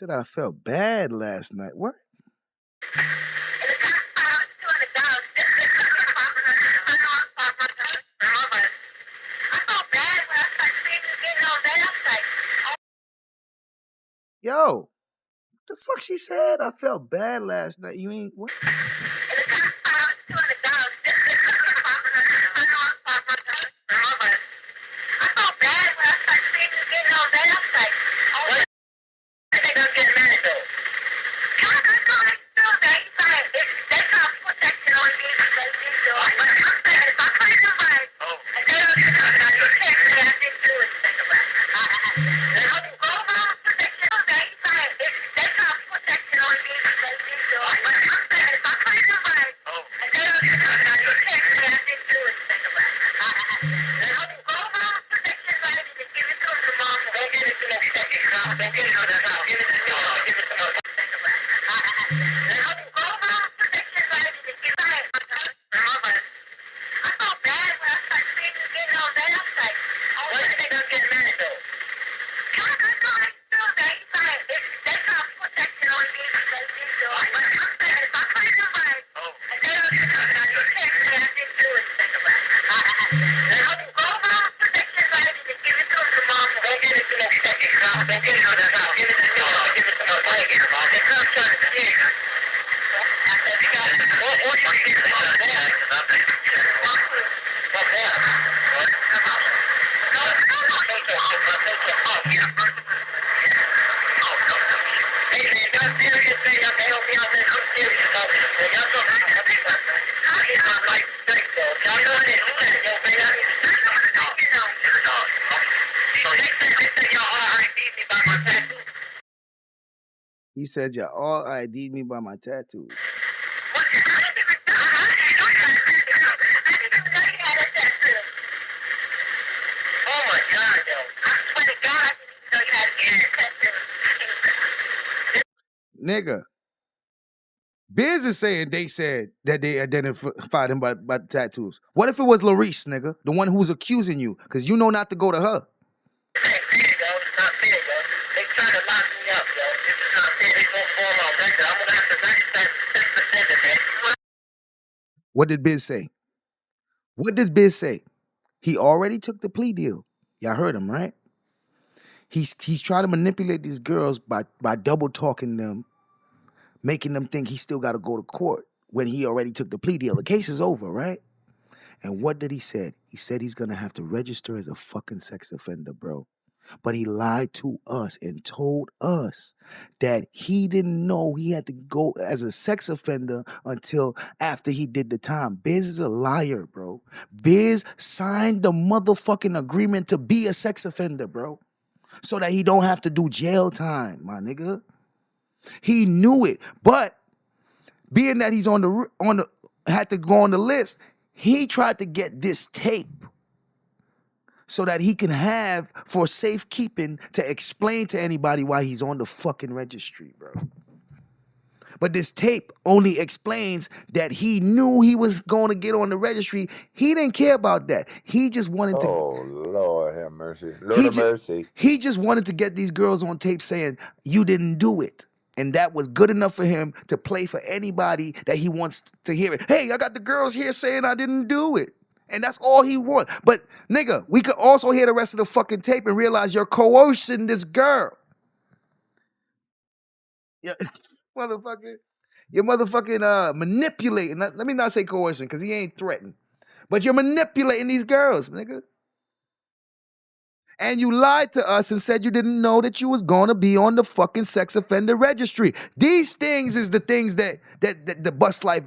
said I felt bad last night. What? Yo, what the fuck she said? I felt bad last night. You ain't what? He said, y'all all ID'd me by my tattoos. Nigga, Biz is saying they said that they identified him by the tattoos. What if it was Larice, nigga? The one who's accusing you? Because you know not to go to her. What did Biz say? What did Biz say? He already took the plea deal. Y'all heard him, right? He's trying to manipulate these girls by double talking them, making them think he still got to go to court when he already took the plea deal. The case is over, right? And what did he say? He said he's going to have to register as a fucking sex offender, bro. But he lied to us and told us that he didn't know he had to go as a sex offender until after he did the time. Biz is a liar, bro. Biz signed the motherfucking agreement to be a sex offender, bro, so that he don't have to do jail time, my nigga. He knew it, but being that he's had to go on the list, he tried to get this tape so that he can have for safekeeping to explain to anybody why he's on the fucking registry, bro. But this tape only explains that he knew he was going to get on the registry. He didn't care about that. He just wanted to... Oh, Lord have mercy. Lord have mercy. He just wanted to get these girls on tape saying, you didn't do it. And that was good enough for him to play for anybody that he wants to hear it. Hey, I got the girls here saying I didn't do it. And that's all he wants. But, nigga, we could also hear the rest of the fucking tape and realize you're coercing this girl. Yeah, motherfucker. You're motherfucking manipulating. Let me not say coercion, because he ain't threatening. But you're manipulating these girls, nigga. And you lied to us and said you didn't know that you was going to be on the fucking sex offender registry. These things is the things that the bus life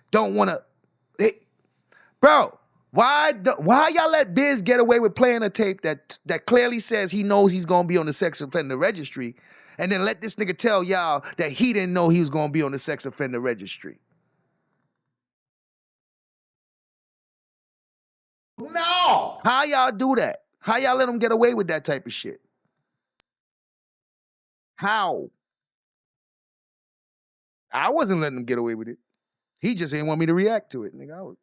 don't want to... Bro, why y'all let Biz get away with playing a tape that clearly says he knows he's going to be on the sex offender registry, and then let this nigga tell y'all that he didn't know he was going to be on the sex offender registry? No! How y'all do that? How y'all let him get away with that type of shit? How? I wasn't letting him get away with it. He just didn't want me to react to it, nigga. I was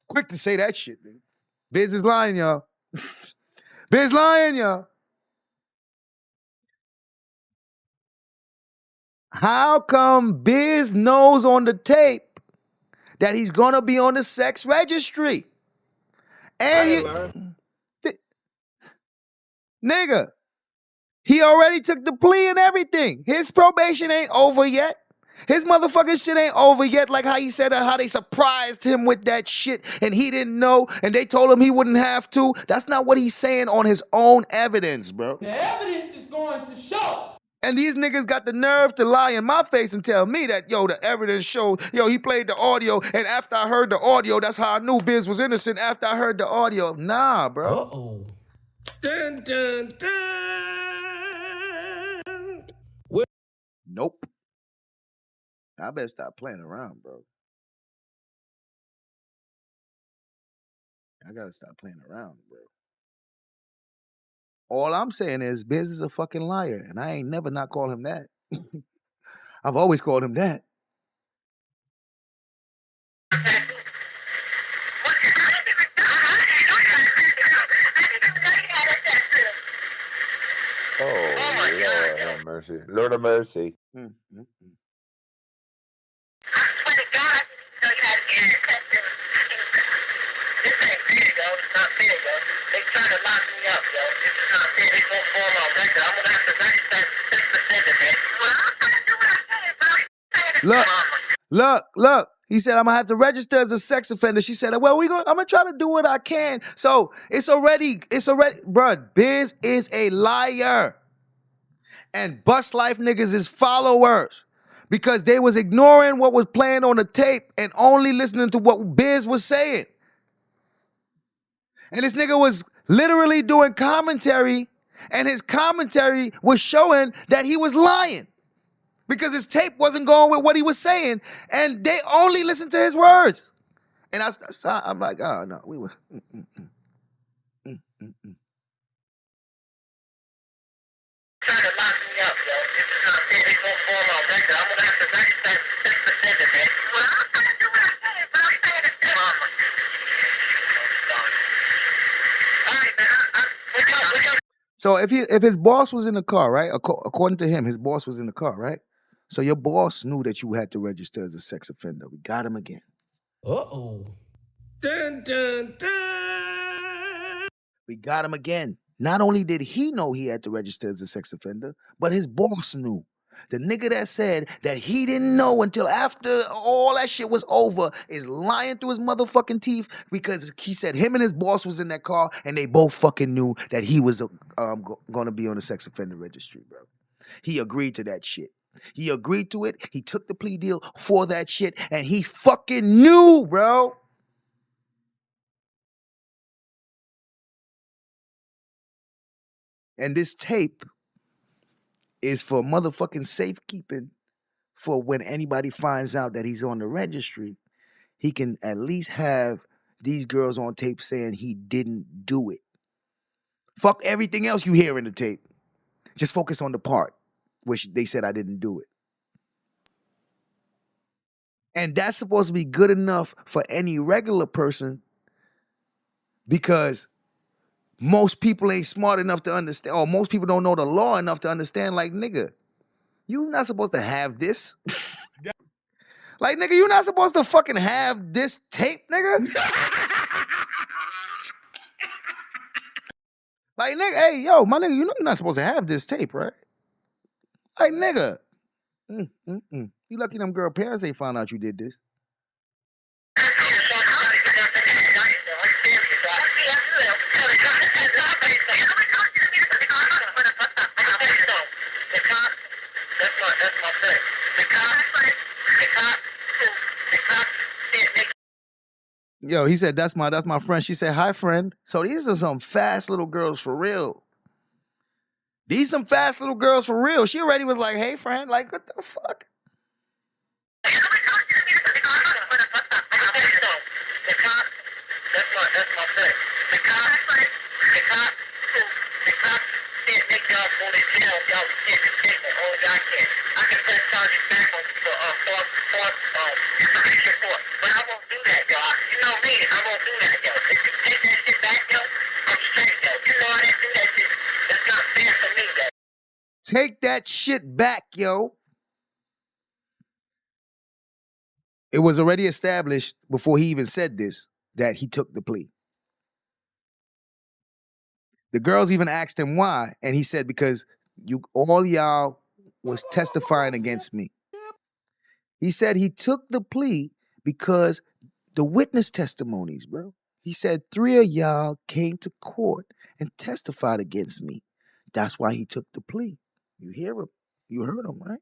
quick to say that shit, nigga. Biz is lying, y'all. Biz lying, y'all. How come Biz knows on the tape that he's gonna be on the sex registry? And nigga, he already took the plea and everything. His probation ain't over yet. His motherfucking shit ain't over yet. Like how he said how they surprised him with that shit and he didn't know and they told him he wouldn't have to. That's not what he's saying on his own evidence, bro. The evidence is going to show. And these niggas got the nerve to lie in my face and tell me that, yo, the evidence showed, yo, he played the audio, and after I heard the audio, that's how I knew Biz was innocent, after I heard the audio. Nah, bro. Uh-oh. Dun, dun, dun. Nope. I better stop playing around, bro. I gotta stop playing around, bro. All I'm saying is Biz is a fucking liar, and I ain't never not call him that. I've always called him that. Oh, Lord have mercy. Lord of mercy. Look. He said, I'm gonna have to register as a sex offender. She said, well, I'm gonna try to do what I can. So it's already, bruh, Biz is a liar. And Bust Life niggas is followers. Because they was ignoring what was playing on the tape and only listening to what Biz was saying. And this nigga was literally doing commentary, and his commentary was showing that he was lying. Because his tape wasn't going with what he was saying, and they only listened to his words. And I'm like, oh no, we were. So if his boss was in the car, right? According to him, his boss was in the car, right? So your boss knew that you had to register as a sex offender. We got him again. Uh-oh. Dun, dun, dun. We got him again. Not only did he know he had to register as a sex offender, but his boss knew. The nigga that said that he didn't know until after all that shit was over is lying through his motherfucking teeth because he said him and his boss was in that car and they both fucking knew that he was going to be on the sex offender registry, bro. He agreed to that shit. He agreed to it. He took the plea deal for that shit and he fucking knew, bro. And this tape is for motherfucking safekeeping for when anybody finds out that he's on the registry. He can at least have these girls on tape saying he didn't do it. Fuck everything else you hear in the tape. Just focus on the part where they said I didn't do it. And that's supposed to be good enough for any regular person because most people ain't smart enough to understand, or most people don't know the law enough to understand, like, nigga, you're not supposed to have this. Like, nigga, you're not supposed to fucking have this tape, nigga. Like, nigga, hey, yo, my nigga, you know you're not supposed to have this tape, right? Like, nigga. You lucky them girl parents ain't found out you did this. Yo, he said, that's my friend. She said, hi, friend. So these are some fast little girls for real. These some fast little girls for real. She already was like, hey, friend. Like, what the fuck? Take that shit back, yo. It was already established before he even said this that he took the plea. The girls even asked him why, and he said, because all y'all was testifying against me. He said he took the plea because the witness testimonies, bro. He said 3 of y'all came to court and testified against me. That's why he took the plea. You hear him? You heard him, right?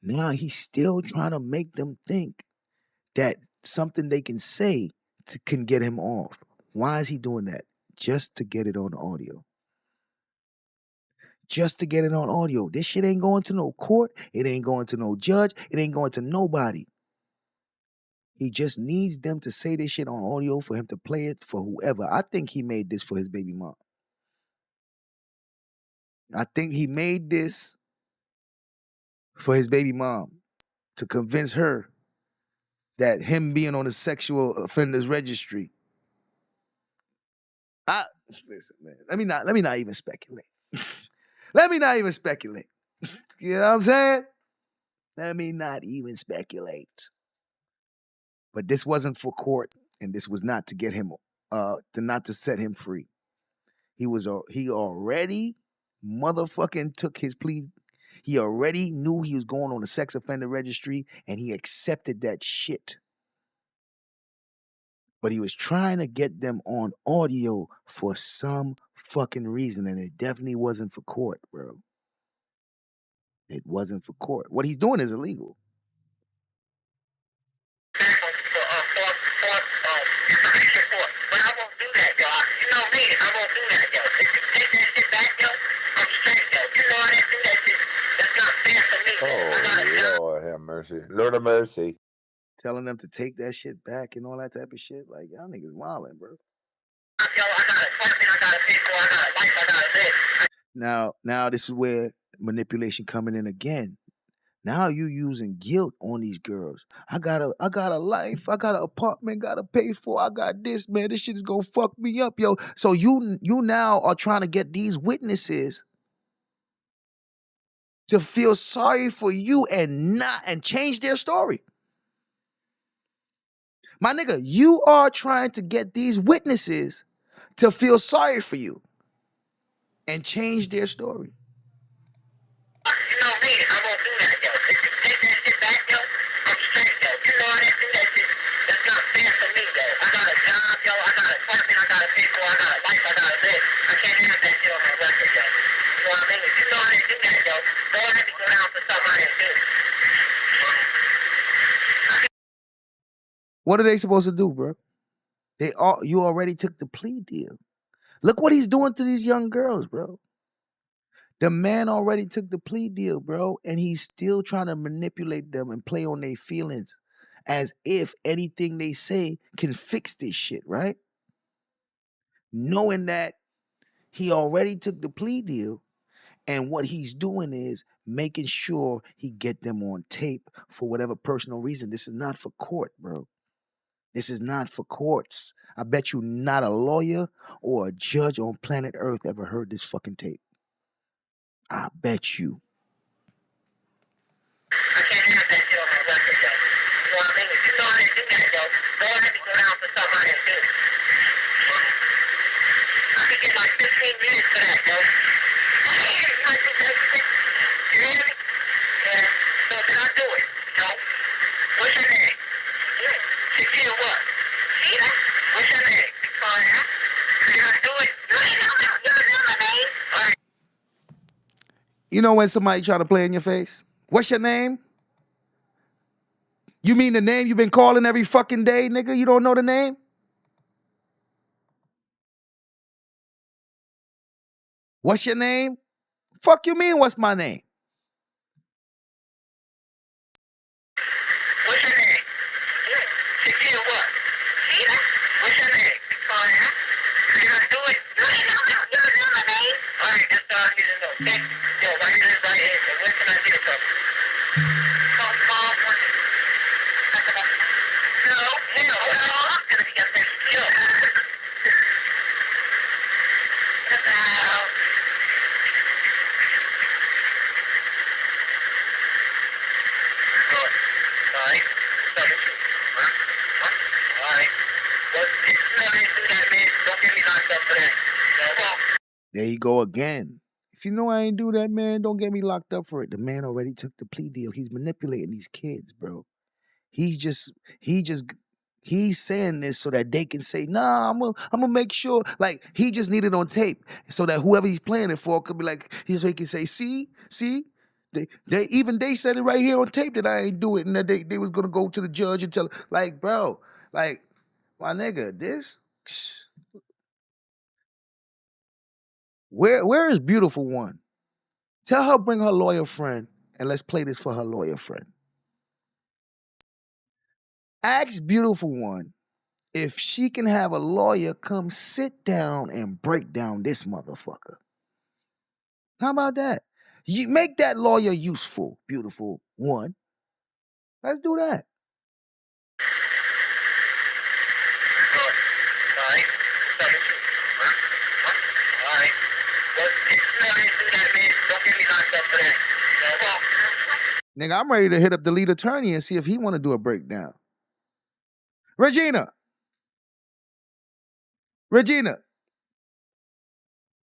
Now he's still trying to make them think that something they can say can get him off. Why is he doing that? Just to get it on audio. Just to get it on audio. This shit ain't going to no court. It ain't going to no judge. It ain't going to nobody. He just needs them to say this shit on audio for him to play it for whoever. I think he made this for his baby mom. I think he made this for his baby mom to convince her that him being on the sexual offenders registry. Listen, man. Let me not even speculate. Let me not even speculate. You know what I'm saying? Let me not even speculate. But this wasn't for court, and this was not to get him not to set him free. He already motherfucking took his plea. He already knew he was going on the sex offender registry, and he accepted that shit. But he was trying to get them on audio for some fucking reason, and it definitely wasn't for court, bro. It wasn't for court. What he's doing is illegal. But I won't do that, yo. You know me, I won't do that, yo. If you take that shit back, yo, I'm straight, yo. You know I didn't do that shit. That's not fair for me. Oh, Lord have mercy. Lord of mercy. Telling them to take that shit back and all that type of shit. Like, y'all niggas wildin', bro. Yo, I got a fucking, I got a people, I got a life, I got a live. Now this is where manipulation coming in again. Now you using guilt on these girls. I got a life, I got an apartment, gotta pay for. I got this, man. This shit is gonna fuck me up, yo. So you now are trying to get these witnesses to feel sorry for you and change their story. My nigga, you are trying to get these witnesses to feel sorry for you and change their story. You know me, I won't do that, yo. If you take that shit back, yo, I'm straight, yo. You know I didn't do that shit. That's not fair for me, yo. I got a job, yo. I got a apartment, I got a people, I got a life, I got a live. I can't have that shit on my record, yo. You know what I mean? If you know I didn't do that, yo, don't have me go down for something I didn't do. What are they supposed to do, bro? You already took the plea deal. Look what he's doing to these young girls, bro. The man already took the plea deal, bro, and he's still trying to manipulate them and play on their feelings as if anything they say can fix this shit, right? Knowing that he already took the plea deal, and what he's doing is making sure he get them on tape for whatever personal reason. This is not for court, bro. This is not for courts. I bet you not a lawyer or a judge on planet Earth ever heard this fucking tape. I bet you. I can't have that shit on my record, yo. You know what I mean? If you know I didn't do that, yo, don't have me go down for something I didn't do. I could get like 15 years for that, yo. You hear me? Yeah. So did I do it? No. What's your name? Shakira what? Sheila? What's your name? Victoria? Did I do it? You don't know my name? All right. You know when somebody try to play in your face? What's your name? You mean the name you've been calling every fucking day, nigga? You don't know the name? What's your name? Fuck you mean, what's my name? What's your name? Shakira what? Sheila? What's your name? Victoria? Did I do it? You don't know my name? All right, that's all I need to know. Okay? Yo, right here, right here. So where can I get it from? Call one. No. I'm gonna be up there. Yo. There you go again. If you know I ain't do that, man, don't get me locked up for it. The man already took the plea deal. He's manipulating these kids, bro. He's saying this so that they can say, nah, I'm gonna make sure. Like, he just need it on tape so that whoever he's playing it for could be like, so he can say, see, they said it right here on tape that I ain't do it, and that they was gonna go to the judge and tell, like, bro, like, my nigga, this, where is Beautiful One? Tell her bring her lawyer friend, and let's play this for her lawyer friend. Ask Beautiful One if she can have a lawyer come sit down and break down this motherfucker. How about that? You make that lawyer useful, Beautiful One. Let's do that. Nigga, I'm ready to hit up the lead attorney and see if he want to do a breakdown. Regina,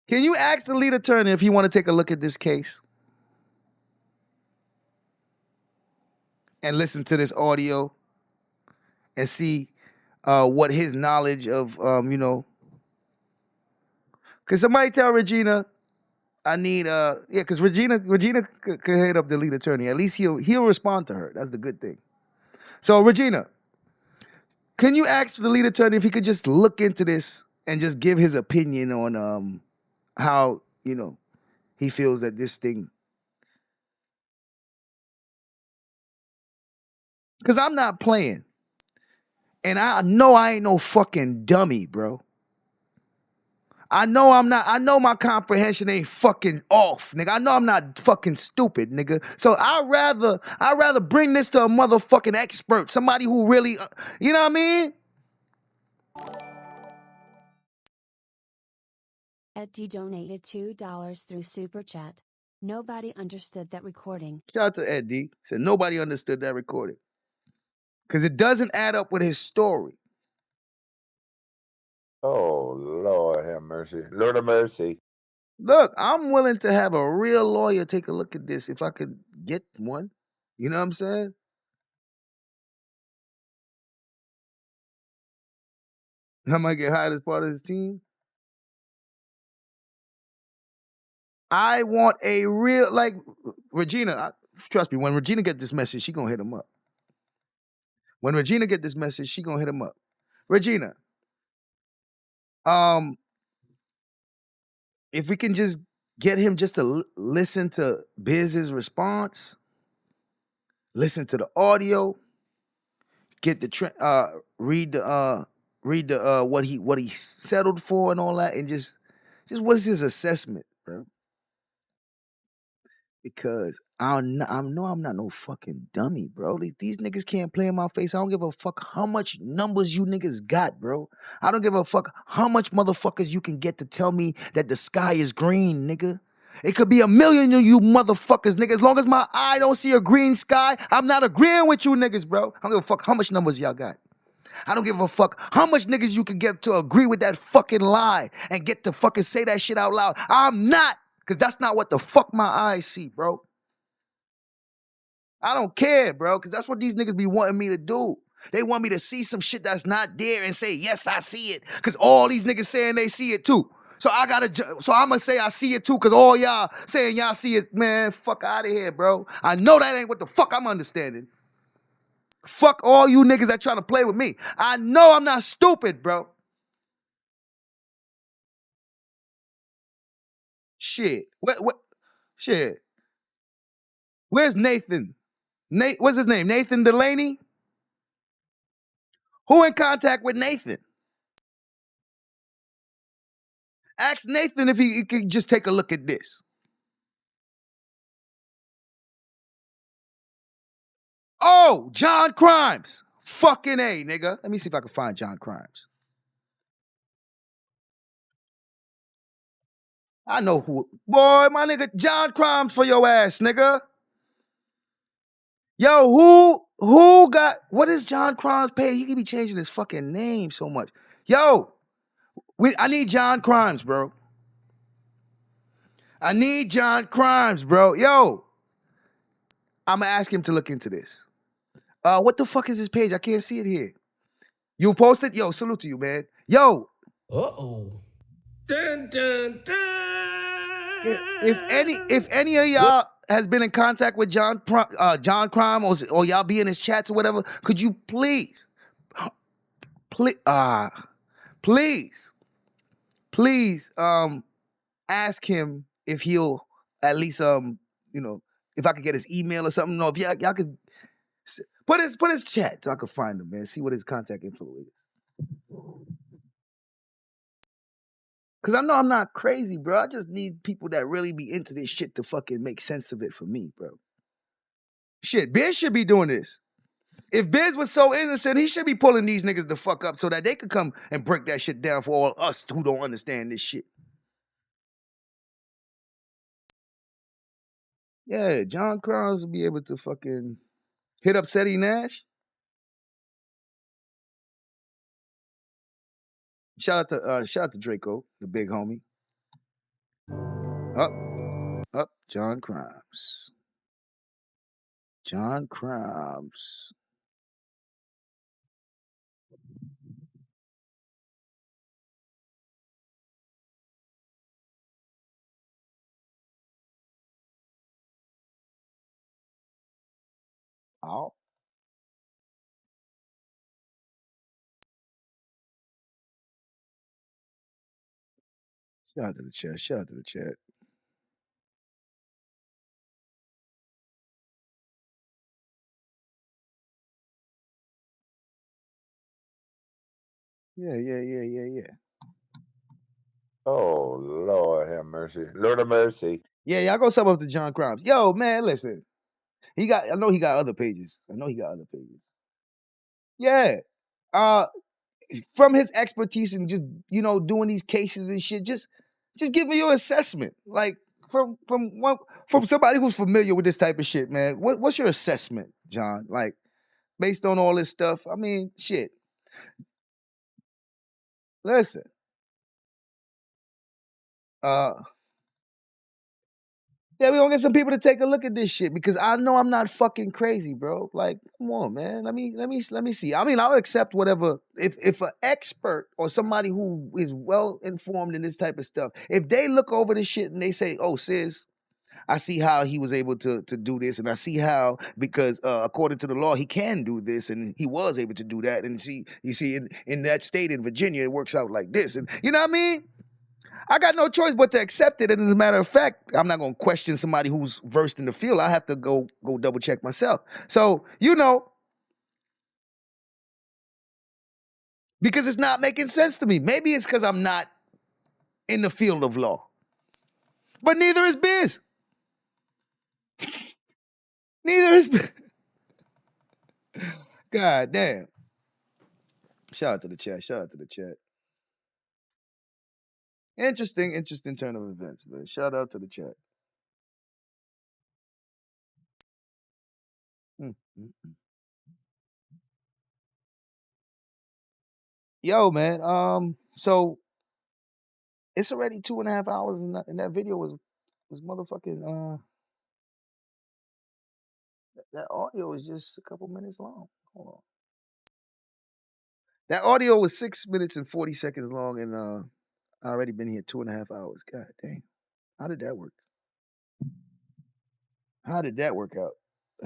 can you ask the lead attorney if he want to take a look at this case and listen to this audio and see what his knowledge of, Can somebody tell Regina I need, because Regina could hit up the lead attorney. At least he'll respond to her. That's the good thing. So, Regina, can you ask the lead attorney if he could just look into this and just give his opinion on how, he feels that this thing. Because I'm not playing. And I know I ain't no fucking dummy, bro. I know I'm not. I know my comprehension ain't fucking off, nigga. I know I'm not fucking stupid, nigga. So I'd rather bring this to a motherfucking expert, somebody who really, you know what I mean? Ed D donated $2 through Super Chat. Nobody understood that recording. Shout out to Ed D. Said nobody understood that recording. Because it doesn't add up with his story. Oh, Lord have mercy. Lord have mercy. Look, I'm willing to have a real lawyer take a look at this if I could get one. You know what I'm saying? I might get hired as part of his team. I want a real, like, Regina, trust me, when Regina get this message, she gonna hit him up. When Regina get this message, she gonna hit him up. Regina, if we can just get him just to listen to Biz's response, listen to the audio, get the read the what he settled for and all that, and just what's his assessment, bro? Because I know I'm not no fucking dummy, bro. These niggas can't play in my face. I don't give a fuck how much numbers you niggas got, bro. I don't give a fuck how much motherfuckers you can get to tell me that the sky is green, nigga. It could be 1,000,000 of you motherfuckers, nigga. As long as my eye don't see a green sky, I'm not agreeing with you niggas, bro. I don't give a fuck how much numbers y'all got. I don't give a fuck how much niggas you can get to agree with that fucking lie and get to fucking say that shit out loud. I'm not. Because that's not what the fuck my eyes see, bro. I don't care, bro, because that's what these niggas be wanting me to do. They want me to see some shit that's not there and say, yes, I see it. Because all these niggas saying they see it too. So I'm going to say I see it too because all y'all saying y'all see it. Man, fuck out of here, bro. I know that ain't what the fuck I'm understanding. Fuck all you niggas that trying to play with me. I know I'm not stupid, bro. Shit. What? Shit. Where's Nathan? What's his name? Nathan Delaney? Who in contact with Nathan? Ask Nathan if he could just take a look at this. Oh, John Crimes. Fucking A, nigga. Let me see if I can find John Crimes. I know who. Boy, my nigga, John Crimes for your ass, nigga. Yo, who got, what is John Crimes pay? He can be changing his fucking name so much. Yo, I need John Crimes, bro. I need John Crimes, bro. Yo, I'm gonna ask him to look into this. What the fuck is his page? I can't see it here. You posted? Yo, salute to you, man. Yo. Uh-oh. Dun, dun, dun. If any of y'all has been in contact with John Crime or y'all be in his chats or whatever, could you please ask him if he'll at least if I could get his email or something. No, if y'all could put his chat so I could find him, man. See what his contact info is. Cause I know I'm not crazy, bro. I just need people that really be into this shit to fucking make sense of it for me, bro. Shit, Biz should be doing this. If Biz was so innocent, he should be pulling these niggas the fuck up so that they could come and break that shit down for all us who don't understand this shit. Yeah, John Crowns will be able to fucking hit up Seti Nash. Shout out to Draco, the big homie. Up, John Crimes. John Crimes. Oh. Shout out to the chat. Shout out to the chat. Yeah. Oh, Lord have mercy. Lord of mercy. Yeah, y'all go sub up to John Crimes. Yo, man, listen. I know he got other pages. Yeah. From his expertise and just, doing these cases and shit, just give me your assessment. Like from somebody who's familiar with this type of shit, man. What's your assessment, John? Like, based on all this stuff. I mean, shit. Listen. Yeah, we're gonna get some people to take a look at this shit because I know I'm not fucking crazy, bro. Like, come on, man. Let me see. I mean, I'll accept whatever. If an expert or somebody who is well informed in this type of stuff, if they look over this shit and they say, "Oh, sis, I see how he was able to do this, and I see how because according to the law he can do this, and he was able to do that, and you see in that state in Virginia it works out like this, and you know what I mean." I got no choice but to accept it. And as a matter of fact, I'm not going to question somebody who's versed in the field. I have to go double check myself. So, because it's not making sense to me. Maybe it's because I'm not in the field of law. But neither is Biz. Neither is Biz. God damn. Shout out to the chat. Interesting turn of events, man. Shout out to the chat. Yo, man. So it's already 2.5 hours, and that video was motherfucking. That audio is just a couple minutes long. Hold on. That audio was 6 minutes and 40 seconds long, and I already been here 2.5 hours. God dang. How did that work? How did that work out?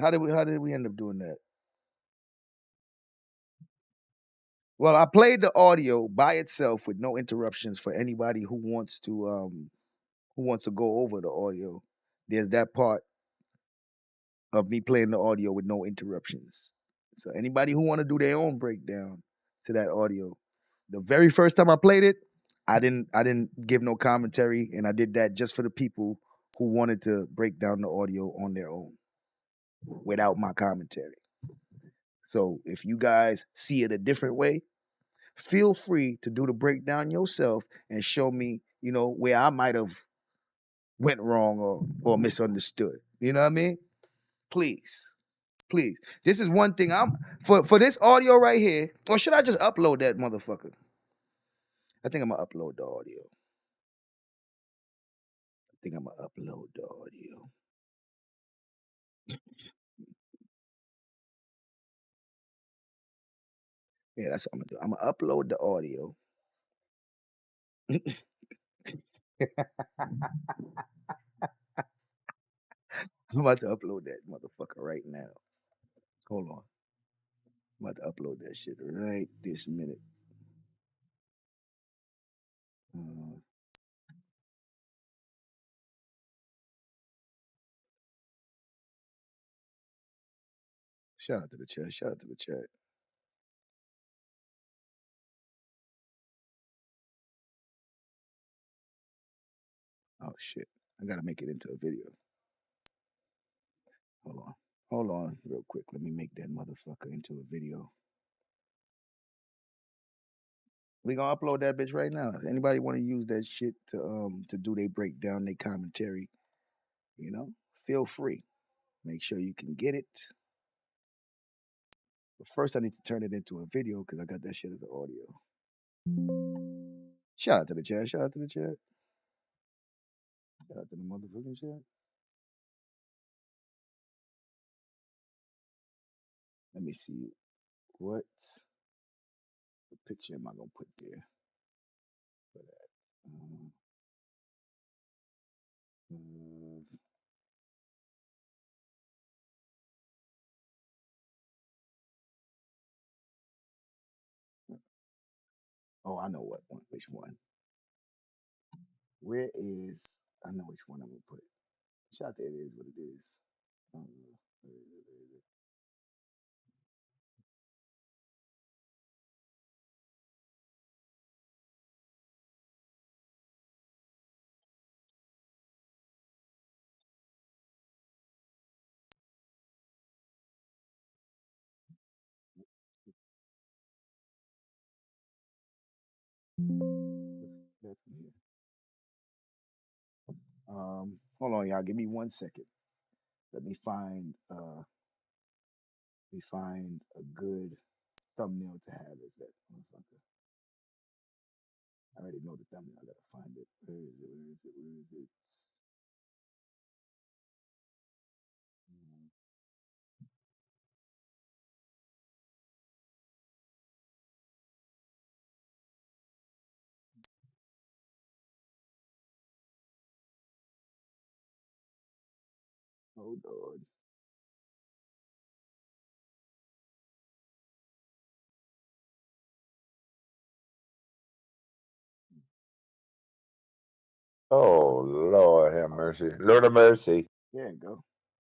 How did we end up doing that? Well, I played the audio by itself with no interruptions for anybody who wants to go over the audio. There's that part of me playing the audio with no interruptions. So anybody who want to do their own breakdown to that audio, the very first time I played it, I didn't give no commentary, and I did that just for the people who wanted to break down the audio on their own without my commentary. So if you guys see it a different way, feel free to do the breakdown yourself and show me, where I might have went wrong or misunderstood. You know what I mean? Please. This is one thing for this audio right here, or should I just upload that motherfucker? I think I'm gonna upload the audio. think I'm gonna upload the audio. Yeah, that's what I'm gonna do. I'm gonna upload the audio. I'm about to upload that motherfucker right now. Hold on. I'm about to upload that shit right this minute. Shout out to the chat. Shout out to the chat. Oh shit. I gotta make it into a video. Hold on. Hold on real quick. Let me make that motherfucker into a video. We gonna upload that bitch right now. Anybody wanna use that shit to do their breakdown, their commentary, you know, feel free. Make sure you can get it. But first I need to turn it into a video because I got that shit as an audio. Shout out to the chat. Shout out to the chat. Shout out to the motherfucking chat. Let me see what picture am I gonna put there for that. Oh, I know which one. Where is? I know which one I'm gonna put. Shout out to it is what it is. Where is it? That's in here. Hold on, y'all. Give me 1 second. Let me find a good thumbnail to have as that motherfucker. I already know the thumbnail. I gotta find it. Where is it? Where is it? Where is it? Hold on. Oh Lord have mercy. Lord of mercy. There you go.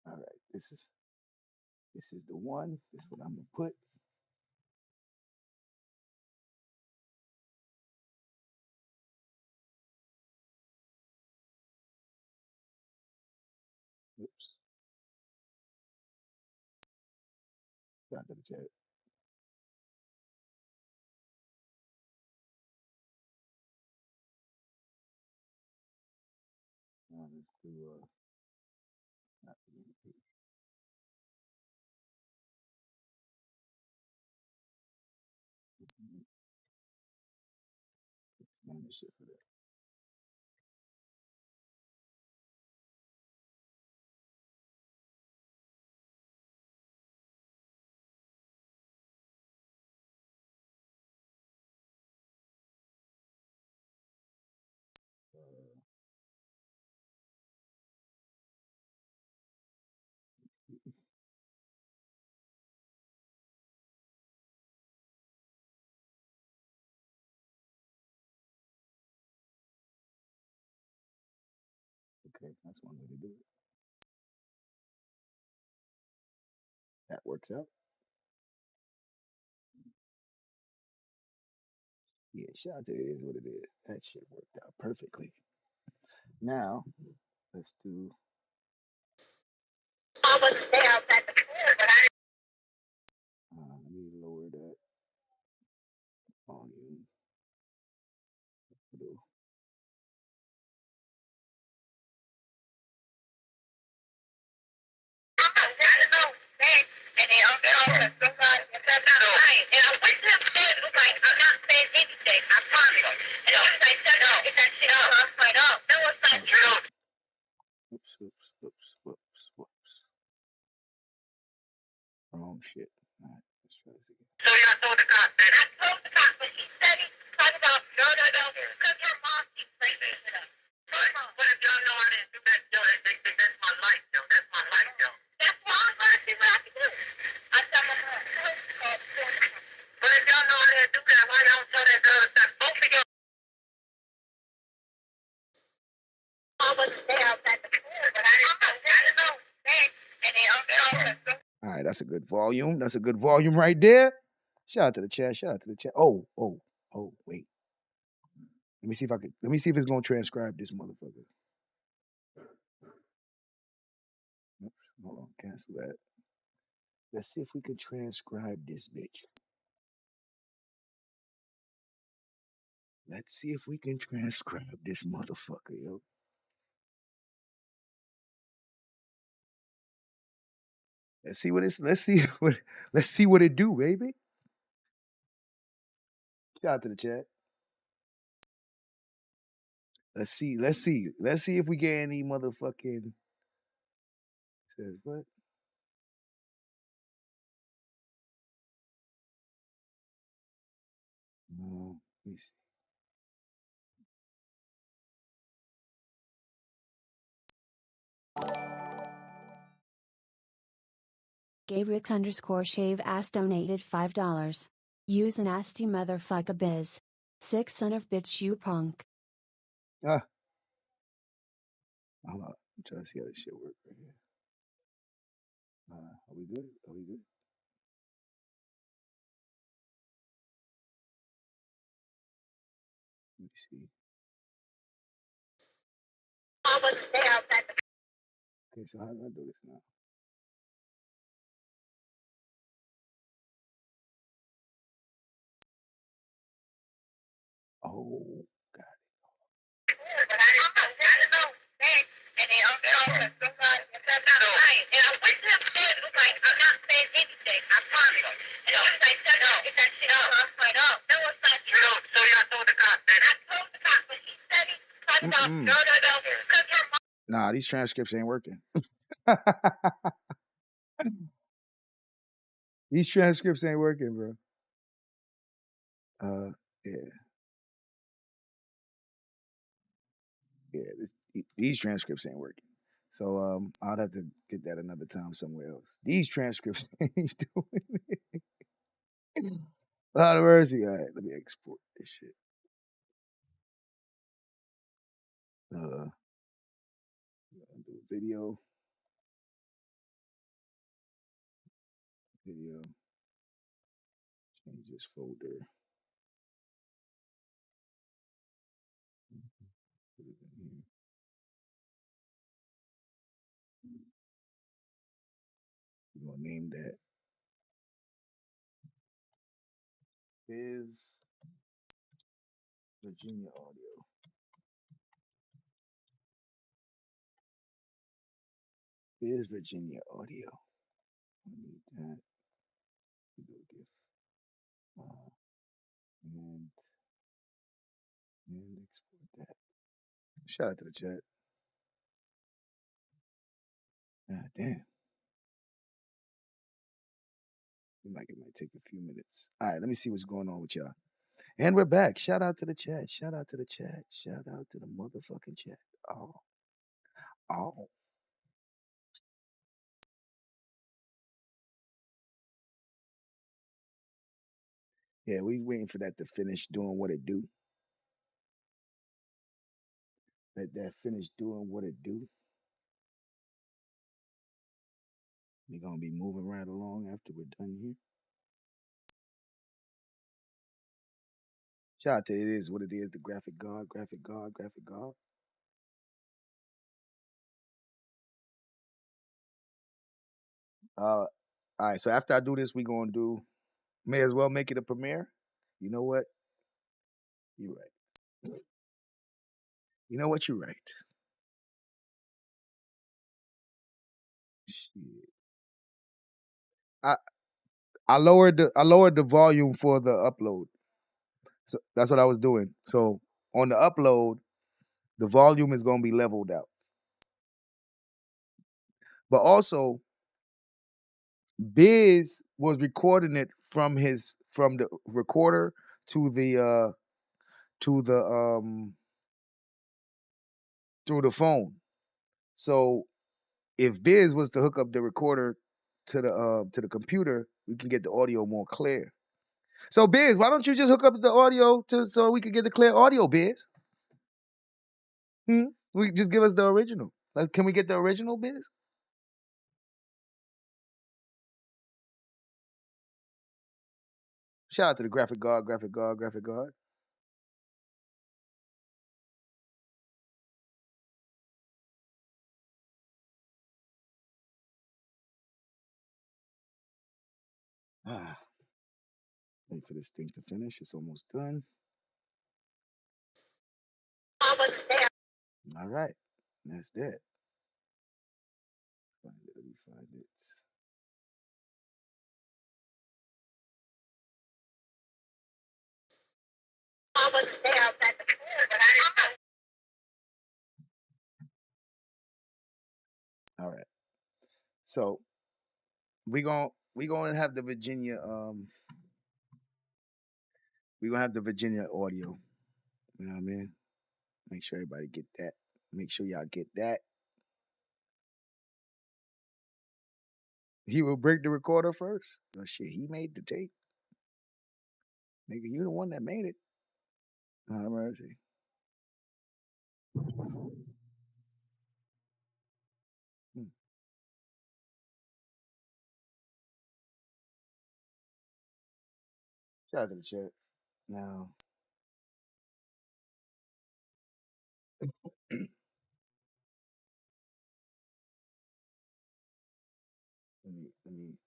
All right. This is the one. This is what I'm gonna put. Oops. Shout out to the chat. Let's do not the name this shit for that. Okay, that's one way to do it. That works out. Yeah, shout out to it is what it is. That shit worked out perfectly. Now, let's do. Let me lower that volume. Do. Oh shit. All right, let's try this again. So y'all told the cop that? I told the cop, but she said he talked about no, because her mom keeps bringing it up. Right. But if y'all know I didn't do that, yo, that's my life, yo. That's my life, yo. That's why I'm going to see what I can do. I tell my mom, but if y'all know I didn't do that, why y'all tell that girl that both of y'all? I wasn't there outside the pool, but I didn't know. And they also. All right, that's a good volume. That's a good volume right there. Shout out to the chat. Shout out to the chat. Oh, wait. Let me see if it's gonna transcribe this motherfucker. Oops, hold on, cancel that. Let's see if we can transcribe this bitch. Let's see if we can transcribe this motherfucker, yo. Let's see what it do, baby. Shout out to the chat. Let's see if we get any motherfucking. Says what? No, let me see. Gayrick_shave ass donated $5. Use a nasty motherfucker biz. Sick son of bitch you punk. Hold on. I'm trying to see how this shit works right here. Are we good? Are we good? Let me see. Okay, so how do I do this now? Oh, God. But I didn't know. And they also and I went to him and was like, I'm not saying anything. I promise. And he was like, no, get that shit out. I was like, oh, no, it's not true. So y'all told the cop that? I told the cop, but he said he talked about no, because her mom. Nah, these transcripts ain't working. These transcripts ain't working, bro. Yeah. These transcripts ain't working. So I'll have to get that another time somewhere else. These transcripts ain't doing it. Lord of mercy. All right, let me export this shit. Do a video. Change this folder. Put it in here. We're gonna name that Biz Virginia Audio. Biz Virginia Audio. I need that. We go give and export that. Shout out to the chat. God damn. It might take a few minutes. All right, let me see what's going on with y'all. And we're back. Shout out to the chat. Shout out to the chat. Shout out to the motherfucking chat. Oh. Yeah, we waiting for that to finish doing what it do. Let that finish doing what it do. We're gonna be moving right along after we're done here. Shout out to It Is What It Is, the graphic god. All right, so after I do this, we're gonna do, may as well make it a premiere. You know what? You're right. You know what? You're right. Shit. I lowered the volume for the upload. So that's what I was doing. So on the upload, the volume is gonna be leveled out. But also, Biz was recording it from the recorder to the through the phone. So if Biz was to hook up the recorder to the computer, we can get the audio more clear. So Biz, why don't you just hook up the audio so we can get the clear audio, Biz? We just give us the original. Can we get the original, Biz? Shout out to the graphic guard. Wait for this thing to finish. It's almost done. All right. That's that. Let me find it. All right. So we gonna have the Virginia we gonna have the Virginia audio. You know what I mean? Make sure everybody get that. Make sure y'all get that. He will break the recorder first. Oh shit, he made the tape. Nigga, you the one that made it. Oh, mercy. Shout out to the chat. Now let me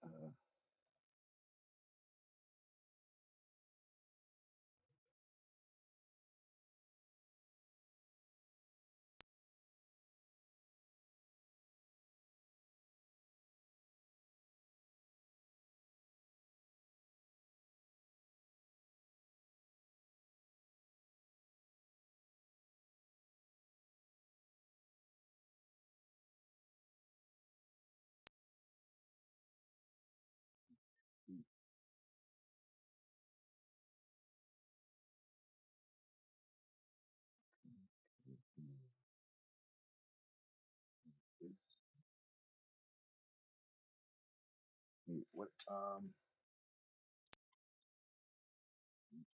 what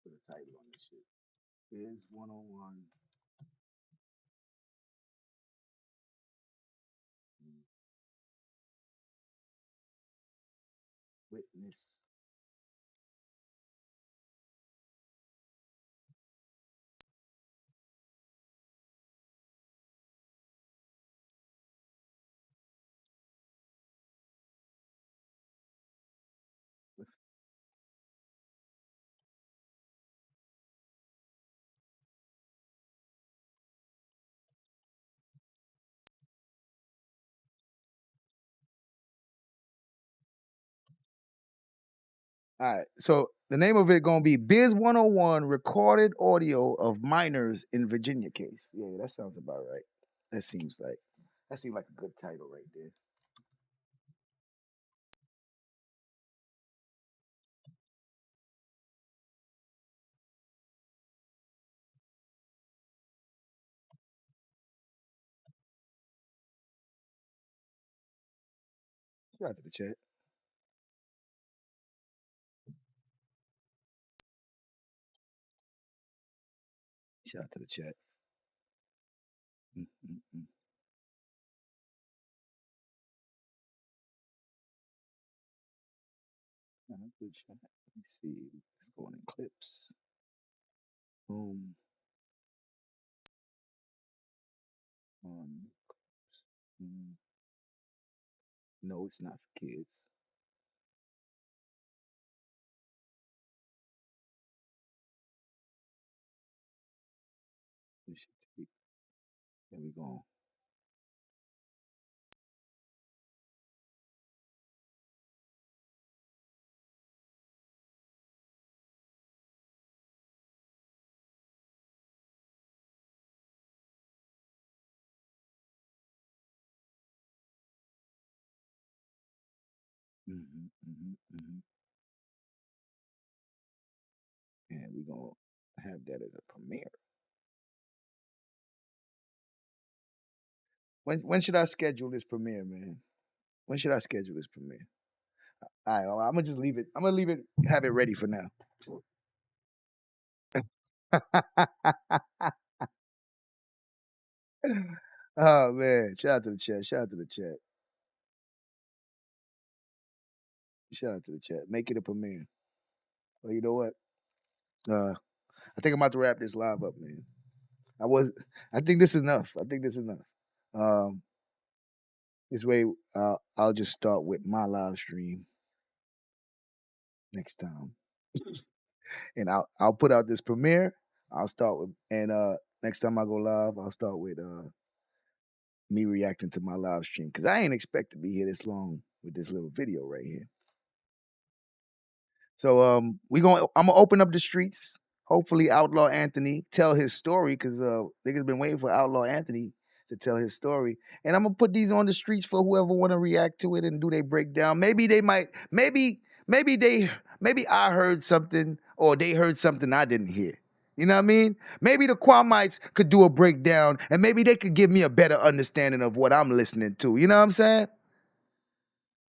put a title on this shit. Biz 101 witness. All right. So the name of it gonna be Biz 101 recorded audio of minors in Virginia case. Yeah, that sounds about right. That seems like a good title right there. Shout out to the chat. Shout out to the chat. Good chat. Let me see. Let's go in clips. Boom. No, it's not for kids. This should be. There we go. And we're gonna have that as a premiere. When should I schedule this premiere, man? When should I schedule this premiere? All right, well, I'm gonna just leave it. I'm gonna leave it, have it ready for now. Oh man, shout out to the chat. Shout out to the chat. Shout out to the chat. Make it a premiere. Well, you know what? I think I'm about to wrap this live up, man. I think this is enough. I think this is enough. This way, I'll just start with my live stream next time, and I'll put out this premiere. I'll start with, and next time I go live, I'll start with me reacting to my live stream because I ain't expect to be here this long with this little video right here. So I'm gonna open up the streets. Hopefully, Outlaw Anthony tell his story because niggas been waiting for Outlaw Anthony to tell his story. And I'm gonna put these on the streets for whoever want to react to it and do their breakdown. Maybe they might. Maybe I heard something or they heard something I didn't hear. You know what I mean? Maybe the Kwamites could do a breakdown and maybe they could give me a better understanding of what I'm listening to. You know what I'm saying?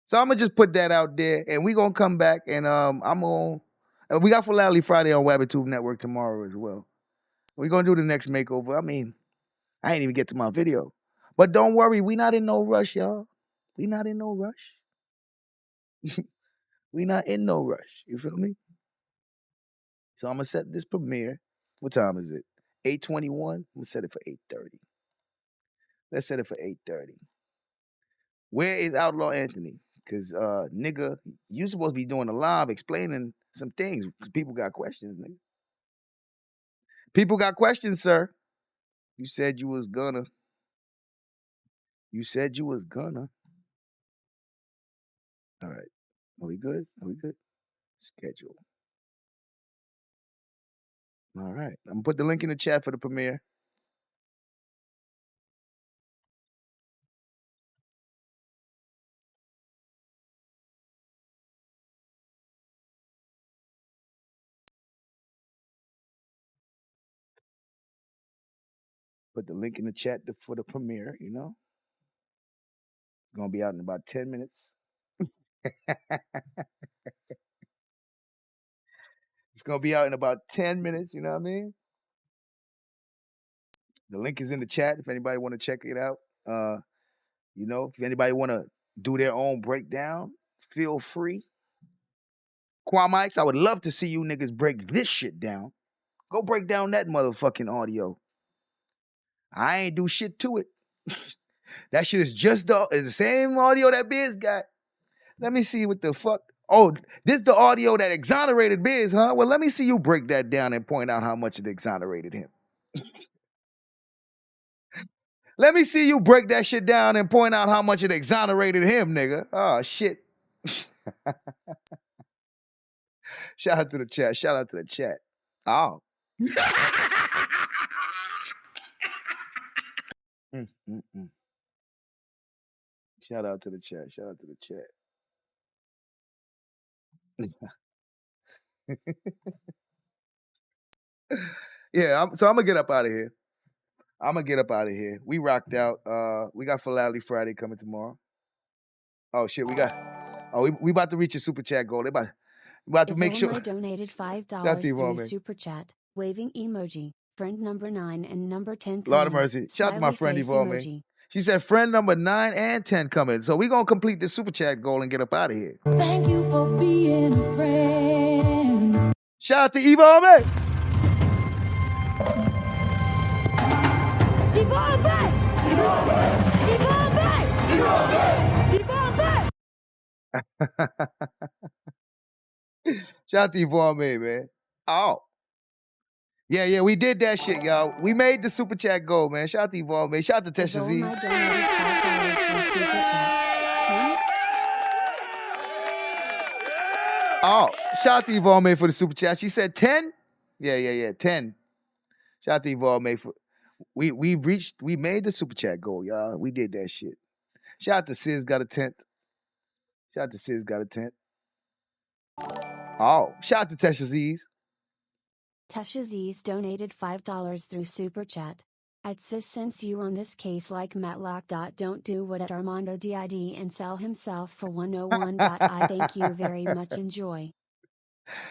So I'm gonna just put that out there, and we're gonna come back, and we got Philately Friday on Wabbittube Network tomorrow as well. We're gonna do the next makeover. I mean, I ain't even get to my video, but don't worry, we not in no rush, y'all. We not in no rush. We not in no rush. You feel me? So I'm gonna set this premiere. What time is it? 8:21. I'm gonna set it for 8:30. Let's set it for 8:30. Where is Outlaw Anthony? Because, nigga, you supposed to be doing a live explaining some things because people got questions, nigga. People got questions, sir. You said you was gonna. You said you was gonna. All right. Are we good? Are we good? Schedule. All right. I'm gonna put the link in the chat for the premiere. Put the link in the chat for the premiere, you know? It's gonna be out in about 10 minutes. It's gonna be out in about 10 minutes, you know what I mean? The link is in the chat if anybody want to check it out. You know, if anybody want to do their own breakdown, feel free. Kwamites, I would love to see you niggas break this shit down. Go break down that motherfucking audio. I ain't do shit to it. That shit is just the same audio that Biz got. Let me see what the fuck. Oh, this the audio that exonerated Biz, huh? Well, let me see you break that down and point out how much it exonerated him. Let me see you break that shit down and point out how much it exonerated him, nigga. Oh, shit. Shout out to the chat. Shout out to the chat. Oh. Shout out to the chat. Shout out to the chat. Yeah, so I'm gonna get up out of here. We rocked out. We got Philately Friday coming tomorrow. Oh shit, we about to reach a super chat goal. They about to make sure. Ilma donated $5 through super chat, waving emoji. Friend number 9 and number 10 coming. Lord of mercy. Shout out to my friend Evolme. She said friend number 9 and 10 coming. So we're gonna complete this super chat goal and get up out of here. Thank you for being a friend. Shout out to Evolme. Shout out to Evolme, man. Oh. Yeah, we did that shit, y'all. We made the super chat goal, man. Shout out to Evolme. Shout out to Tesha Z. Oh, shout out to Evolme for the super chat. She said 10? Yeah, 10. Shout out to Evolme for we made the super chat goal, y'all. We did that shit. Shout out to Sis got a 10th. Shout out to Sis got a tent. Oh, shout out to Tesha Z's. Tesha Z's donated $5 through Super Chat. I'd sis since you on this case like Matlock. Don't do what at Armando did and sell himself for 101. I thank you very much. Enjoy.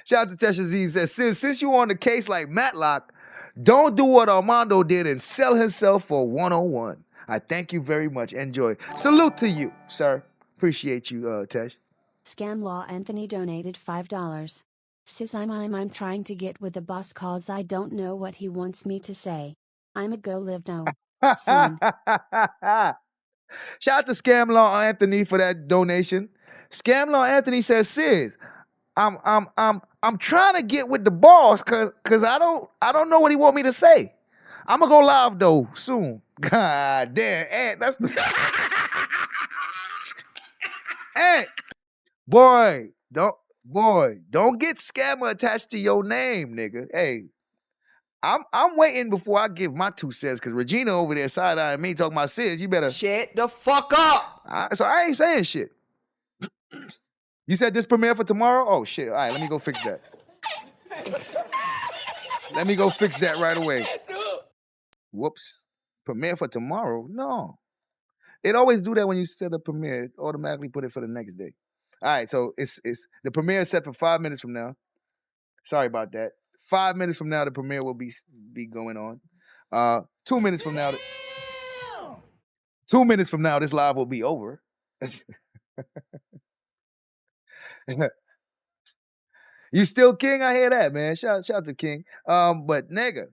Shout out to Tesha Z. Says, since you on the case like Matlock, don't do what Armando did and sell himself for 101. I thank you very much. Enjoy. Salute to you, sir. Appreciate you, Tesh. Scam Law Anthony donated $5. Sis, I'm trying to get with the boss cause I don't know what he wants me to say. I'm a go live no. Soon. Shout out to Scam Law Anthony for that donation. Scam Law Anthony says, Sis, I'm trying to get with the boss cause I don't know what he want me to say. I'm gonna go live though soon. God damn, Ant, that's the Ant. Boy, don't get scammer attached to your name, nigga. Hey, I'm waiting before I give my 2 cents because Regina over there side-eyeing me talking about Sis. You better Shut the fuck up. So I ain't saying shit. You said this premiere for tomorrow? Oh shit! All right, let me go fix that. Let me go fix that right away. Whoops. Premiere for tomorrow? No. It always do that when you set a premiere. It automatically put it for the next day. All right, so it's the premiere is set for 5 minutes from now. Sorry about that. 5 minutes from now, the premiere will be going on. 2 minutes from now, 2 minutes from now, this live will be over. You still King? I hear that, man. Shout to King. But nigga,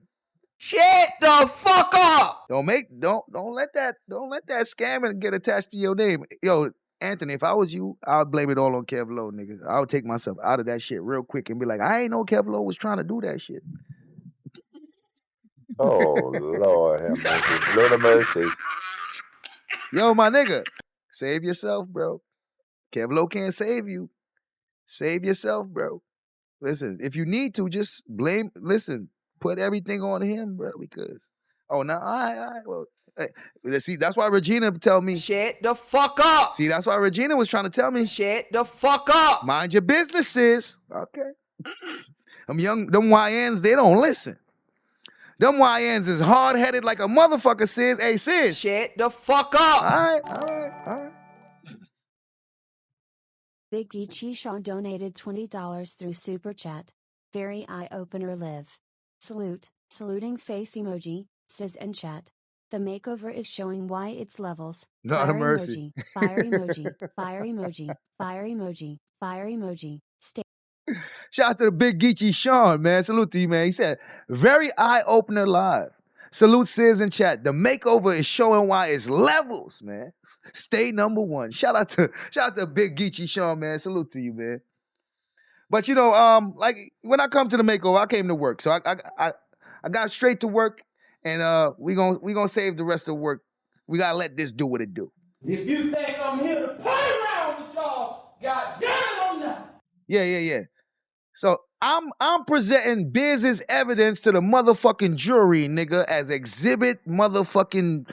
shut the fuck up. Don't let that scamming get attached to your name. Yo, Anthony, if I was you, I would blame it all on Kev Lowe, nigga. I would take myself out of that shit real quick and be like, I ain't know Kev Lowe was trying to do that shit. Oh, Lord have mercy. Lord of mercy. Yo, my nigga, save yourself, bro. Kev Lowe can't save you. Save yourself, bro. Listen, if you need to, just put everything on him, bro, because, all right, well, hey, see, that's why Regina tell me. Shut the fuck up. See, that's why Regina was trying to tell me. Shut the fuck up. Mind your business, sis. Okay. Them YNs, they don't listen. Them YNs is hard-headed like a motherfucker, sis. Hey, sis. Shut the fuck up. All right. Big Geechee Sean donated $20 through Super Chat. Very eye-opener live. Saluting face emoji, says in chat. The makeover is showing why it's levels. Not Fire a mercy. emoji, fire emoji, fire emoji, fire emoji, fire emoji. Stay. Shout out to the Big Geechee Sean, man. Salute to you, man. He said, very eye-opener live. Salute Sis in chat. The makeover is showing why it's levels, man. Stay number one. Shout out to Big Geechee Sean, man. Salute to you, man. But you know, like when I come to the makeover, I came to work. So I got straight to work, and we gonna save the rest of the work. We gotta let this do what it do. If you think I'm here to play around with y'all, goddamn it, I'm not. Yeah. So I'm presenting Biz's evidence to the motherfucking jury, nigga, as exhibit motherfucking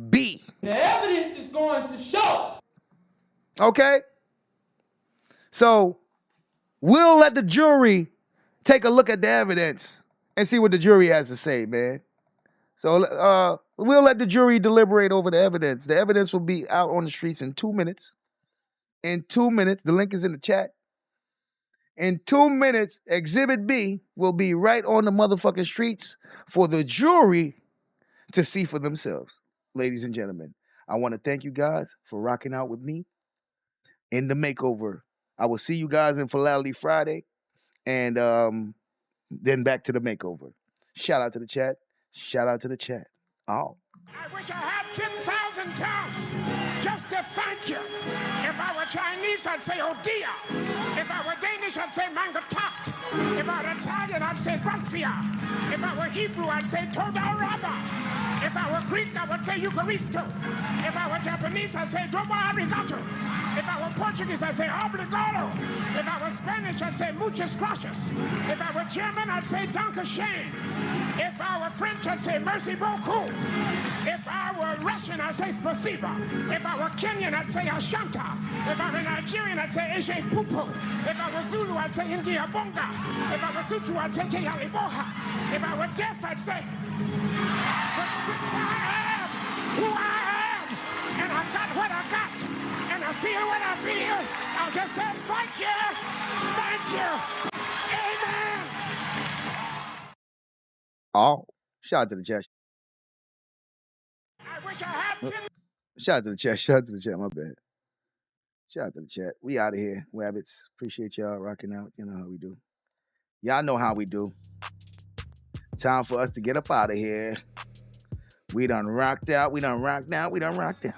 B. The evidence is going to show. Okay? So we'll let the jury take a look at the evidence and see what the jury has to say, man. So we'll let the jury deliberate over the evidence. The evidence will be out on the streets in 2 minutes. In 2 minutes, the link is in the chat. In 2 minutes, Exhibit B will be right on the motherfucking streets for the jury to see for themselves. Ladies and gentlemen, I want to thank you guys for rocking out with me in the makeover. I will see you guys in Philality Friday, and then back to the makeover. Shout out to the chat. Shout out to the chat. Oh. I wish I had 10,000 tongues just to thank you. If I were Chinese, I'd say oh dear. If I were Danish, I'd say mangatat. If I were Italian, I'd say grazia. If I were Hebrew, I'd say toda rabba. If I were Greek, I would say Eucharisto. If I were Japanese, I'd say domo arigato. If I were Portuguese, I'd say obrigado. If I were Spanish, I'd say muchas gracias. If I were German, I'd say danke schön. If I were French, I'd say merci beaucoup. If I were Russian, I'd say spasiba. If I were Kenyan, I'd say Ashanta. If I were Nigerian, I'd say Eshe Pupu. If I were Zulu, I'd say Ingia Bonga. If I were Sutu, I'd say Keyali Boha. If I were deaf, I'd say, but since I am who I am, and I got what I got, and I feel what I feel, I'll just say thank you, amen. Oh, shout out to the chat. I wish I had 10. Shout out to the chat. Shout out to the chat. My bad. Shout out to the chat. We out of here. Wabbits. Appreciate y'all rocking out. You know how we do. Y'all know how we do. Time for us to get up out of here. We done rocked out. We done rocked out. We done rocked out.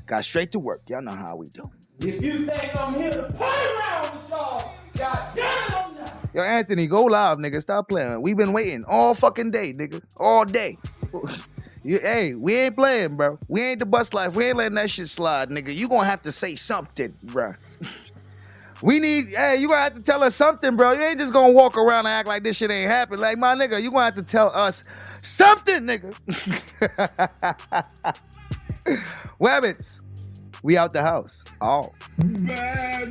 Got straight to work. Y'all know how we do. If you think I'm here to play around with y'all, God damn it, I'm not. Yo, Anthony, go live, nigga. Stop playing. We been waiting all fucking day, nigga. All day. Hey, we ain't playing, bro. We ain't the bus life. We ain't letting that shit slide, nigga. You gonna have to say something, bro. We need, hey, you gonna have to tell us something, bro. You ain't just gonna walk around and act like this shit ain't happened. Like, my nigga, you gonna have to tell us something, nigga. Wabbits, we out the house. Oh. Bad.